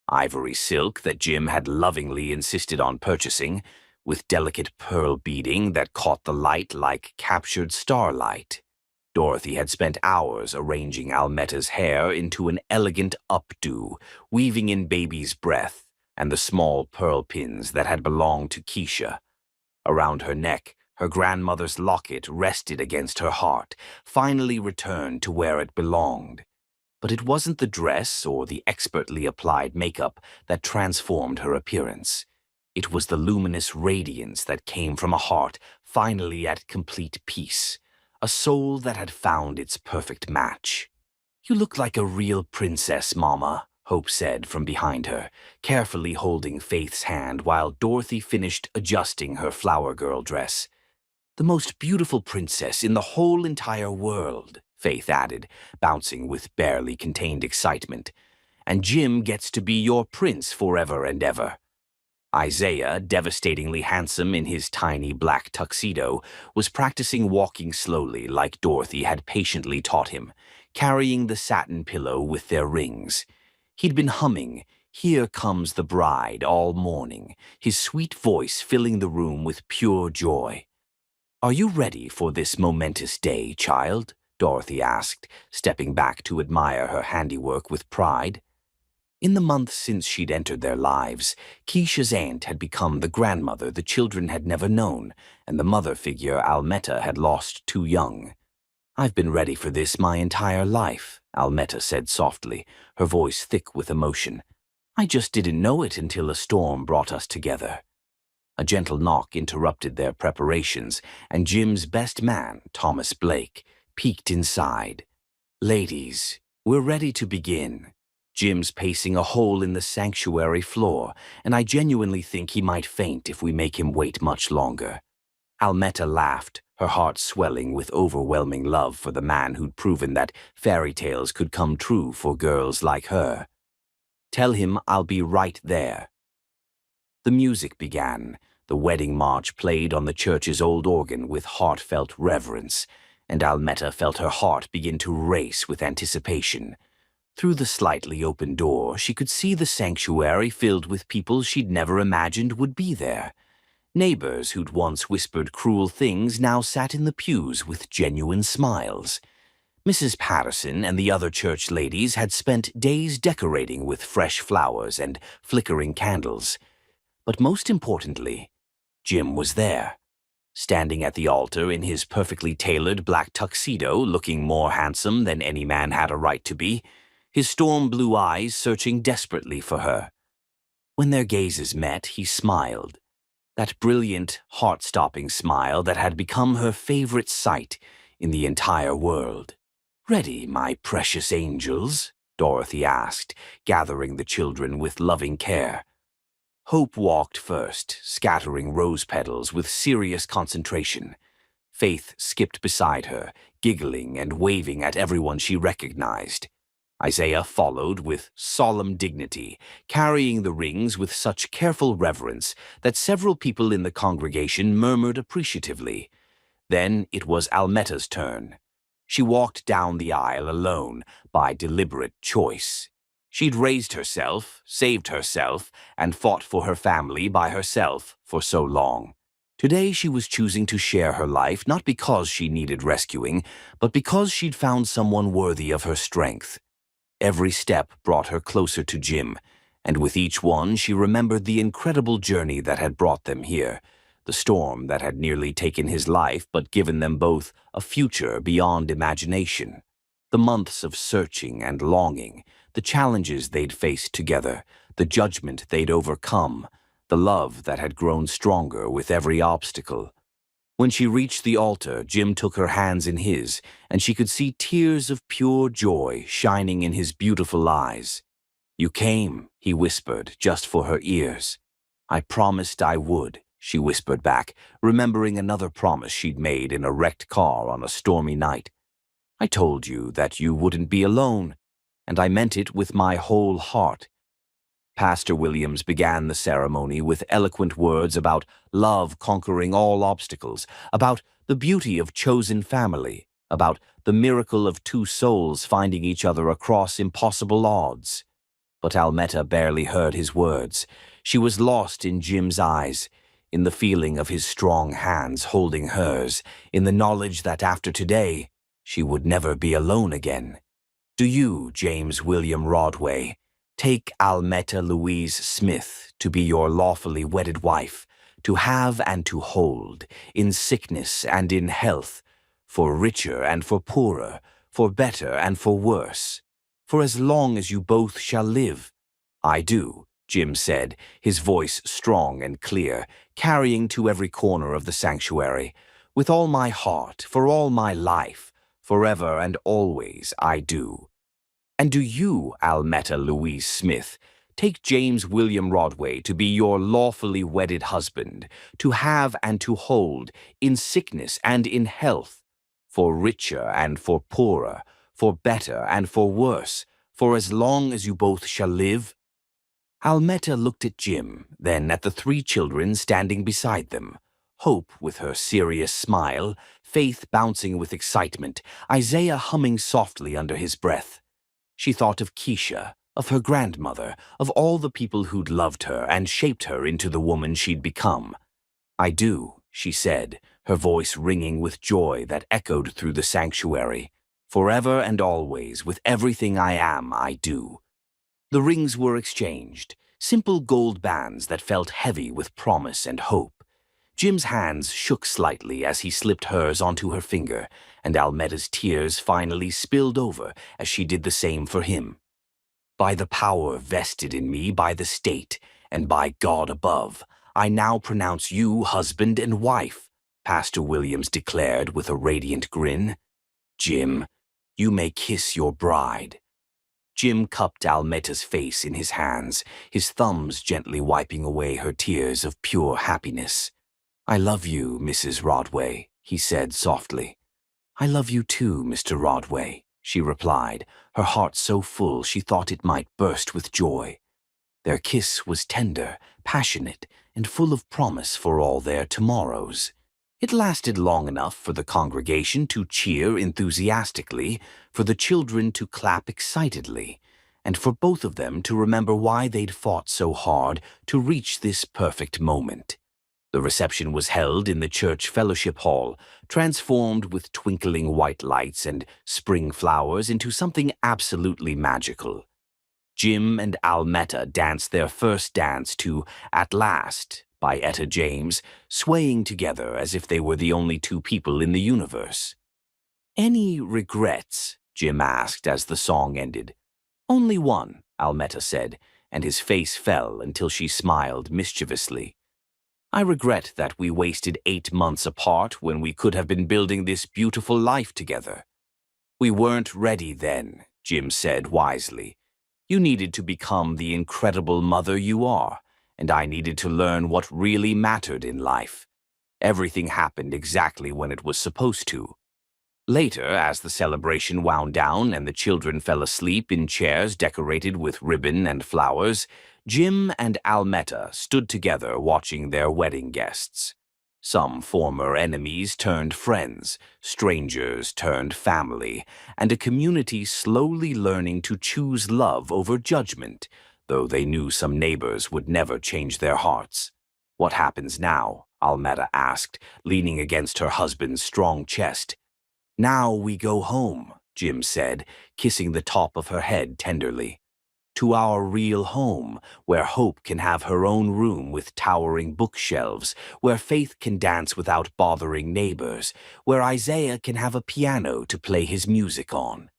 Ivory silk that Jim had lovingly insisted on purchasing, with delicate pearl beading that caught the light like captured starlight. Dorothy had spent hours arranging Almetta's hair into an elegant updo, weaving in baby's breath and the small pearl pins that had belonged to Keisha. Around her neck, her grandmother's locket rested against her heart, finally returned to where it belonged. But it wasn't the dress or the expertly applied makeup that transformed her appearance. It was the luminous radiance that came from a heart finally at complete peace, a soul that had found its perfect match. "You look like a real princess, Mama," Hope said from behind her, carefully holding Faith's hand while Dorothy finished adjusting her flower girl dress. "The most beautiful princess in the whole entire world," Faith added, bouncing with barely contained excitement. and Jim gets to be your prince forever and ever." Isaiah, devastatingly handsome in his tiny black tuxedo, was practicing walking slowly like Dorothy had patiently taught him, carrying the satin pillow with their rings. He'd been humming, "Here Comes the Bride," all morning, his sweet voice filling the room with pure joy. "Are you ready for this momentous day, child?" Dorothy asked, stepping back to admire her handiwork with pride. In the months since she'd entered their lives, Keisha's aunt had become the grandmother the children had never known, and the mother figure Almetta had lost too young. "I've been ready for this my entire life," Almetta said softly, her voice thick with emotion. "I just didn't know it until a storm brought us together." A gentle knock interrupted their preparations, and Jim's best man, Thomas Blake, peeked inside. "Ladies, we're ready to begin." Jim's pacing a hole in the sanctuary floor, and I genuinely think he might faint if we make him wait much longer. Almetta laughed, her heart swelling with overwhelming love for the man who'd proven that fairy tales could come true for girls like her. "Tell him I'll be right there." The music began. The wedding march played on the church's old organ with heartfelt reverence, and Almetta felt her heart begin to race with anticipation. Through the slightly open door, she could see the sanctuary filled with people she'd never imagined would be there. Neighbors who'd once whispered cruel things now sat in the pews with genuine smiles. Mrs. Patterson and the other church ladies had spent days decorating with fresh flowers and flickering candles. But most importantly, Jim was there, standing at the altar in his perfectly tailored black tuxedo, looking more handsome than any man had a right to be, his storm blue eyes searching desperately for her. When their gazes met, he smiled, that brilliant, heart-stopping smile that had become her favorite sight in the entire world. "Ready, my precious angels?" Dorothy asked, gathering the children with loving care. Hope walked first, scattering rose petals with serious concentration. Faith skipped beside her, giggling and waving at everyone she recognized. Isaiah followed with solemn dignity, carrying the rings with such careful reverence that several people in the congregation murmured appreciatively. Then it was Almetta's turn. She walked down the aisle alone, by deliberate choice. She'd raised herself, saved herself, and fought for her family by herself for so long. Today she was choosing to share her life not because she needed rescuing, but because she'd found someone worthy of her strength. Every step brought her closer to Jim, and with each one she remembered the incredible journey that had brought them here, the storm that had nearly taken his life but given them both a future beyond imagination. The months of searching and longing, the challenges they'd faced together, the judgment they'd overcome, the love that had grown stronger with every obstacle. When she reached the altar, Jim took her hands in his, and she could see tears of pure joy shining in his beautiful eyes. "You came," he whispered, just for her ears. "I promised I would," she whispered back, remembering another promise she'd made in a wrecked car on a stormy night. "I told you that you wouldn't be alone, and I meant it with my whole heart." Pastor Williams began the ceremony with eloquent words about love conquering all obstacles, about the beauty of chosen family, about the miracle of two souls finding each other across impossible odds. But Almetta barely heard his words. She was lost in Jim's eyes, in the feeling of his strong hands holding hers, in the knowledge that after today, she would never be alone again. "Do you, James William Rodway, take Almetta Louise Smith to be your lawfully wedded wife, to have and to hold, in sickness and in health, for richer and for poorer, for better and for worse, for as long as you both shall live?" "I do," Jim said, his voice strong and clear, carrying to every corner of the sanctuary. "With all my heart, for all my life, forever and always I do." "And do you, Almetta Louise Smith, take James William Rodway to be your lawfully wedded husband, to have and to hold, in sickness and in health, for richer and for poorer, for better and for worse, For as long as you both shall live." Almetta looked at Jim, then at the three children standing beside them. Hope with her serious smile, Faith bouncing with excitement, Isaiah humming softly under his breath. She thought of Keisha, of her grandmother, of all the people who'd loved her and shaped her into the woman she'd become. "I do," she said, her voice ringing with joy that echoed through the sanctuary. "Forever and always, with everything I am, I do." The rings were exchanged, simple gold bands that felt heavy with promise and hope. Jim's hands shook slightly as he slipped hers onto her finger, and Almetta's tears finally spilled over as she did the same for him. "By the power vested in me by the state, and by God above, I now pronounce you husband and wife," Pastor Williams declared with a radiant grin. "Jim, you may kiss your bride." Jim cupped Almetta's face in his hands, his thumbs gently wiping away her tears of pure happiness. "I love you, Mrs. Rodway," he said softly. "I love you too, Mr. Rodway," she replied, her heart so full she thought it might burst with joy. Their kiss was tender, passionate, and full of promise for all their tomorrows. It lasted long enough for the congregation to cheer enthusiastically, for the children to clap excitedly, and for both of them to remember why they'd fought so hard to reach this perfect moment. The reception was held in the church fellowship hall, transformed with twinkling white lights and spring flowers into something absolutely magical. Jim and Almetta danced their first dance to "At Last" by Etta James, swaying together as if they were the only two people in the universe. "Any regrets?" Jim asked as the song ended. "Only one," Almetta said, and his face fell until she smiled mischievously. "I regret that we wasted 8 months apart when we could have been building this beautiful life together." "We weren't ready then," Jim said wisely. "You needed to become the incredible mother you are, and I needed to learn what really mattered in life. Everything happened exactly when it was supposed to." Later, as the celebration wound down and the children fell asleep in chairs decorated with ribbon and flowers, Jim and Almetta stood together watching their wedding guests. Some former enemies turned friends, strangers turned family, and a community slowly learning to choose love over judgment, though they knew some neighbors would never change their hearts. "What happens now?" Almetta asked, leaning against her husband's strong chest. "Now we go home," Jim said, kissing the top of her head tenderly. "To our real home, where Hope can have her own room with towering bookshelves, where Faith can dance without bothering neighbors, where Isaiah can have a piano to play his music on."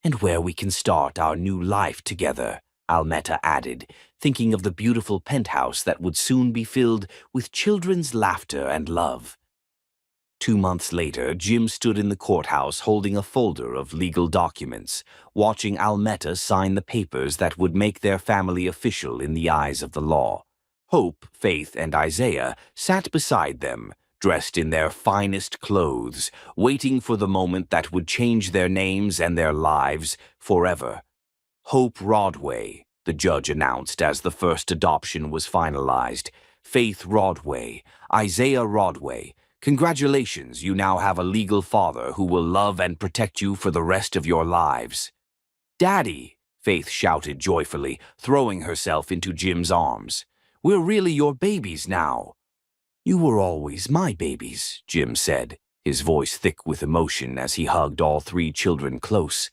"And where we can start our new life together," Almetta added, thinking of the beautiful penthouse that would soon be filled with children's laughter and love. 2 months later, Jim stood in the courthouse holding a folder of legal documents, watching Almetta sign the papers that would make their family official in the eyes of the law. Hope, Faith, and Isaiah sat beside them, dressed in their finest clothes, waiting for the moment that would change their names and their lives forever. "Hope Rodway," the judge announced as the first adoption was finalized. "Faith Rodway, Isaiah Rodway, congratulations, you now have a legal father who will love and protect you for the rest of your lives." "Daddy," Faith shouted joyfully, throwing herself into Jim's arms. "We're really your babies now." "You were always my babies," Jim said, his voice thick with emotion as he hugged all 3 children close.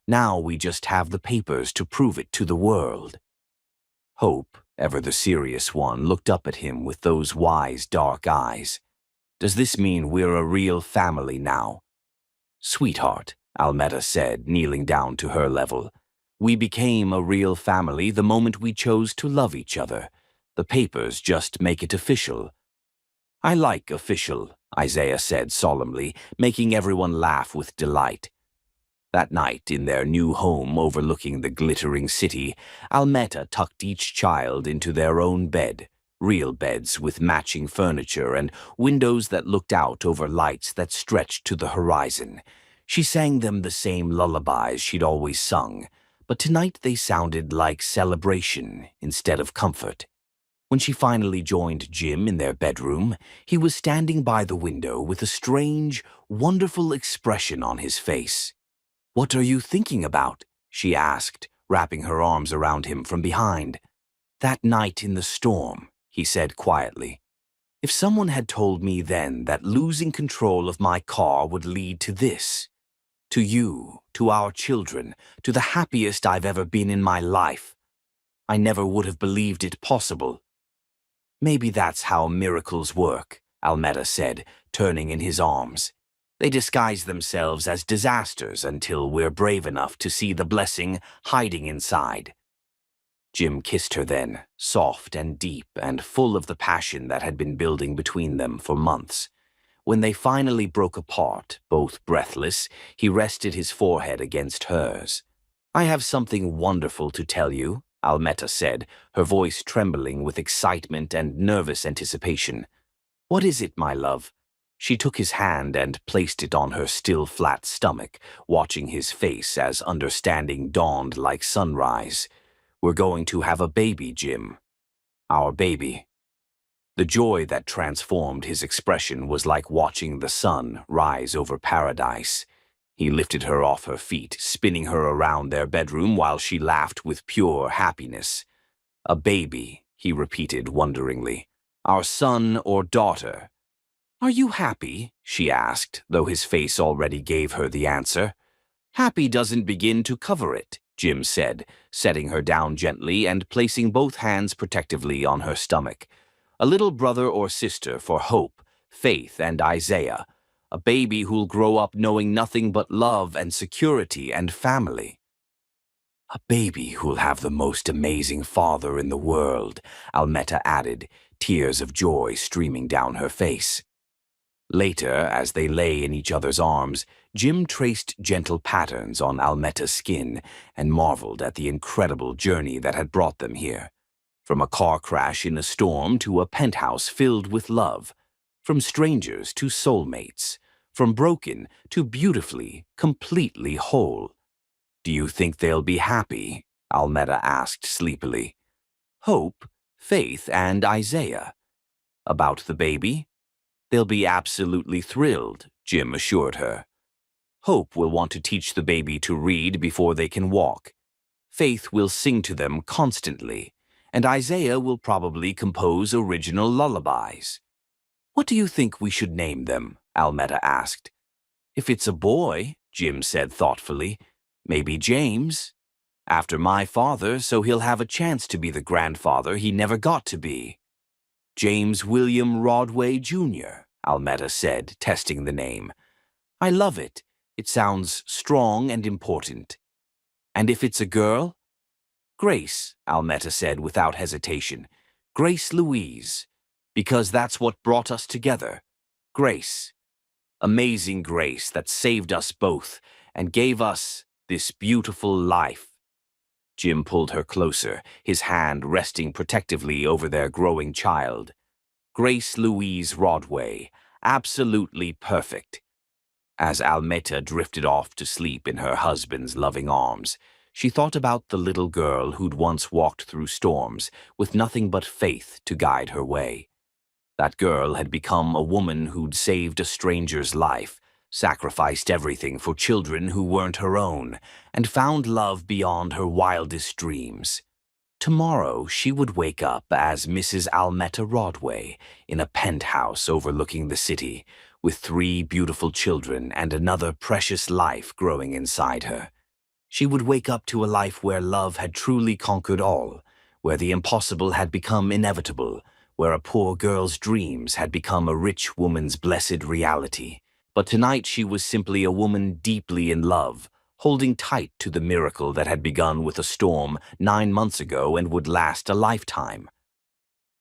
"Now we just have the papers to prove it to the world." Hope, ever the serious one, looked up at him with those wise, dark eyes. "Does this mean we're a real family now?" "Sweetheart," Almetta said, kneeling down to her level, "we became a real family the moment we chose to love each other. The papers just make it official." "I like official," Isaiah said solemnly, making everyone laugh with delight. That night, in their new home overlooking the glittering city, Almetta tucked each child into their own bed. Real beds with matching furniture and windows that looked out over lights that stretched to the horizon. She sang them the same lullabies she'd always sung, but tonight they sounded like celebration instead of comfort. When she finally joined Jim in their bedroom, he was standing by the window with a strange, wonderful expression on his face. "What are you thinking about?" she asked, wrapping her arms around him from behind. "That night in the storm," he said quietly. "If someone had told me then that losing control of my car would lead to this, to you, to our children, to the happiest I've ever been in my life, I never would have believed it possible." "Maybe that's how miracles work," Almetta said, turning in his arms. "They disguise themselves as disasters until we're brave enough to see the blessing hiding inside." Jim kissed her then, soft and deep and full of the passion that had been building between them for months. When they finally broke apart, both breathless, he rested his forehead against hers. "I have something wonderful to tell you," Almetta said, her voice trembling with excitement and nervous anticipation. "What is it, my love?" She took his hand and placed it on her still flat stomach, watching his face as understanding dawned like sunrise. "We're going to have a baby, Jim. Our baby." The joy that transformed his expression was like watching the sun rise over paradise. He lifted her off her feet, spinning her around their bedroom while she laughed with pure happiness. "A baby," he repeated wonderingly. "Our son or daughter." "Are you happy?" she asked, though his face already gave her the answer. "Happy doesn't begin to cover it," Jim said, setting her down gently and placing both hands protectively on her stomach. "A little brother or sister for Hope, Faith, and Isaiah. A baby who'll grow up knowing nothing but love and security and family." "A baby who'll have the most amazing father in the world," Almetta added, tears of joy streaming down her face. Later, as they lay in each other's arms, Jim traced gentle patterns on Almetta's skin and marveled at the incredible journey that had brought them here. From a car crash in a storm to a penthouse filled with love. From strangers to soulmates. From broken to beautifully, completely whole. "Do you think they'll be happy?" Almetta asked sleepily. "Hope, Faith, and Isaiah." "About the baby?" "They'll be absolutely thrilled," Jim assured her. "Hope will want to teach the baby to read before they can walk. Faith will sing to them constantly, and Isaiah will probably compose original lullabies." "What do you think we should name them?" Almetta asked. "If it's a boy," Jim said thoughtfully, "maybe James. After my father, so he'll have a chance to be the grandfather he never got to be." "James William Rodway, Jr., Almetta said, testing the name. "I love it. It sounds strong and important." "And if it's a girl?" "Grace," Almetta said without hesitation. "Grace Louise. Because that's what brought us together. Grace. Amazing grace that saved us both and gave us this beautiful life." Jim pulled her closer, his hand resting protectively over their growing child. Grace Louise Rodway, absolutely perfect. As Almetta drifted off to sleep in her husband's loving arms, she thought about the little girl who'd once walked through storms with nothing but faith to guide her way. That girl had become a woman who'd saved a stranger's life, sacrificed everything for children who weren't her own, and found love beyond her wildest dreams. Tomorrow she would wake up as Mrs. Almetta Rodway in a penthouse overlooking the city, with 3 beautiful children and another precious life growing inside her. She would wake up to a life where love had truly conquered all, where the impossible had become inevitable, where a poor girl's dreams had become a rich woman's blessed reality. But tonight she was simply a woman deeply in love, holding tight to the miracle that had begun with a storm 9 months ago and would last a lifetime.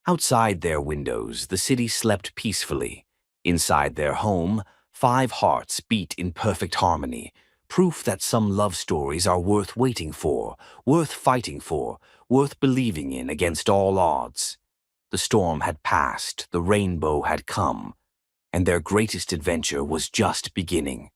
Outside their windows, the city slept peacefully. Inside their home, 5 hearts beat in perfect harmony, proof that some love stories are worth waiting for, worth fighting for, worth believing in against all odds. The storm had passed, the rainbow had come, and their greatest adventure was just beginning.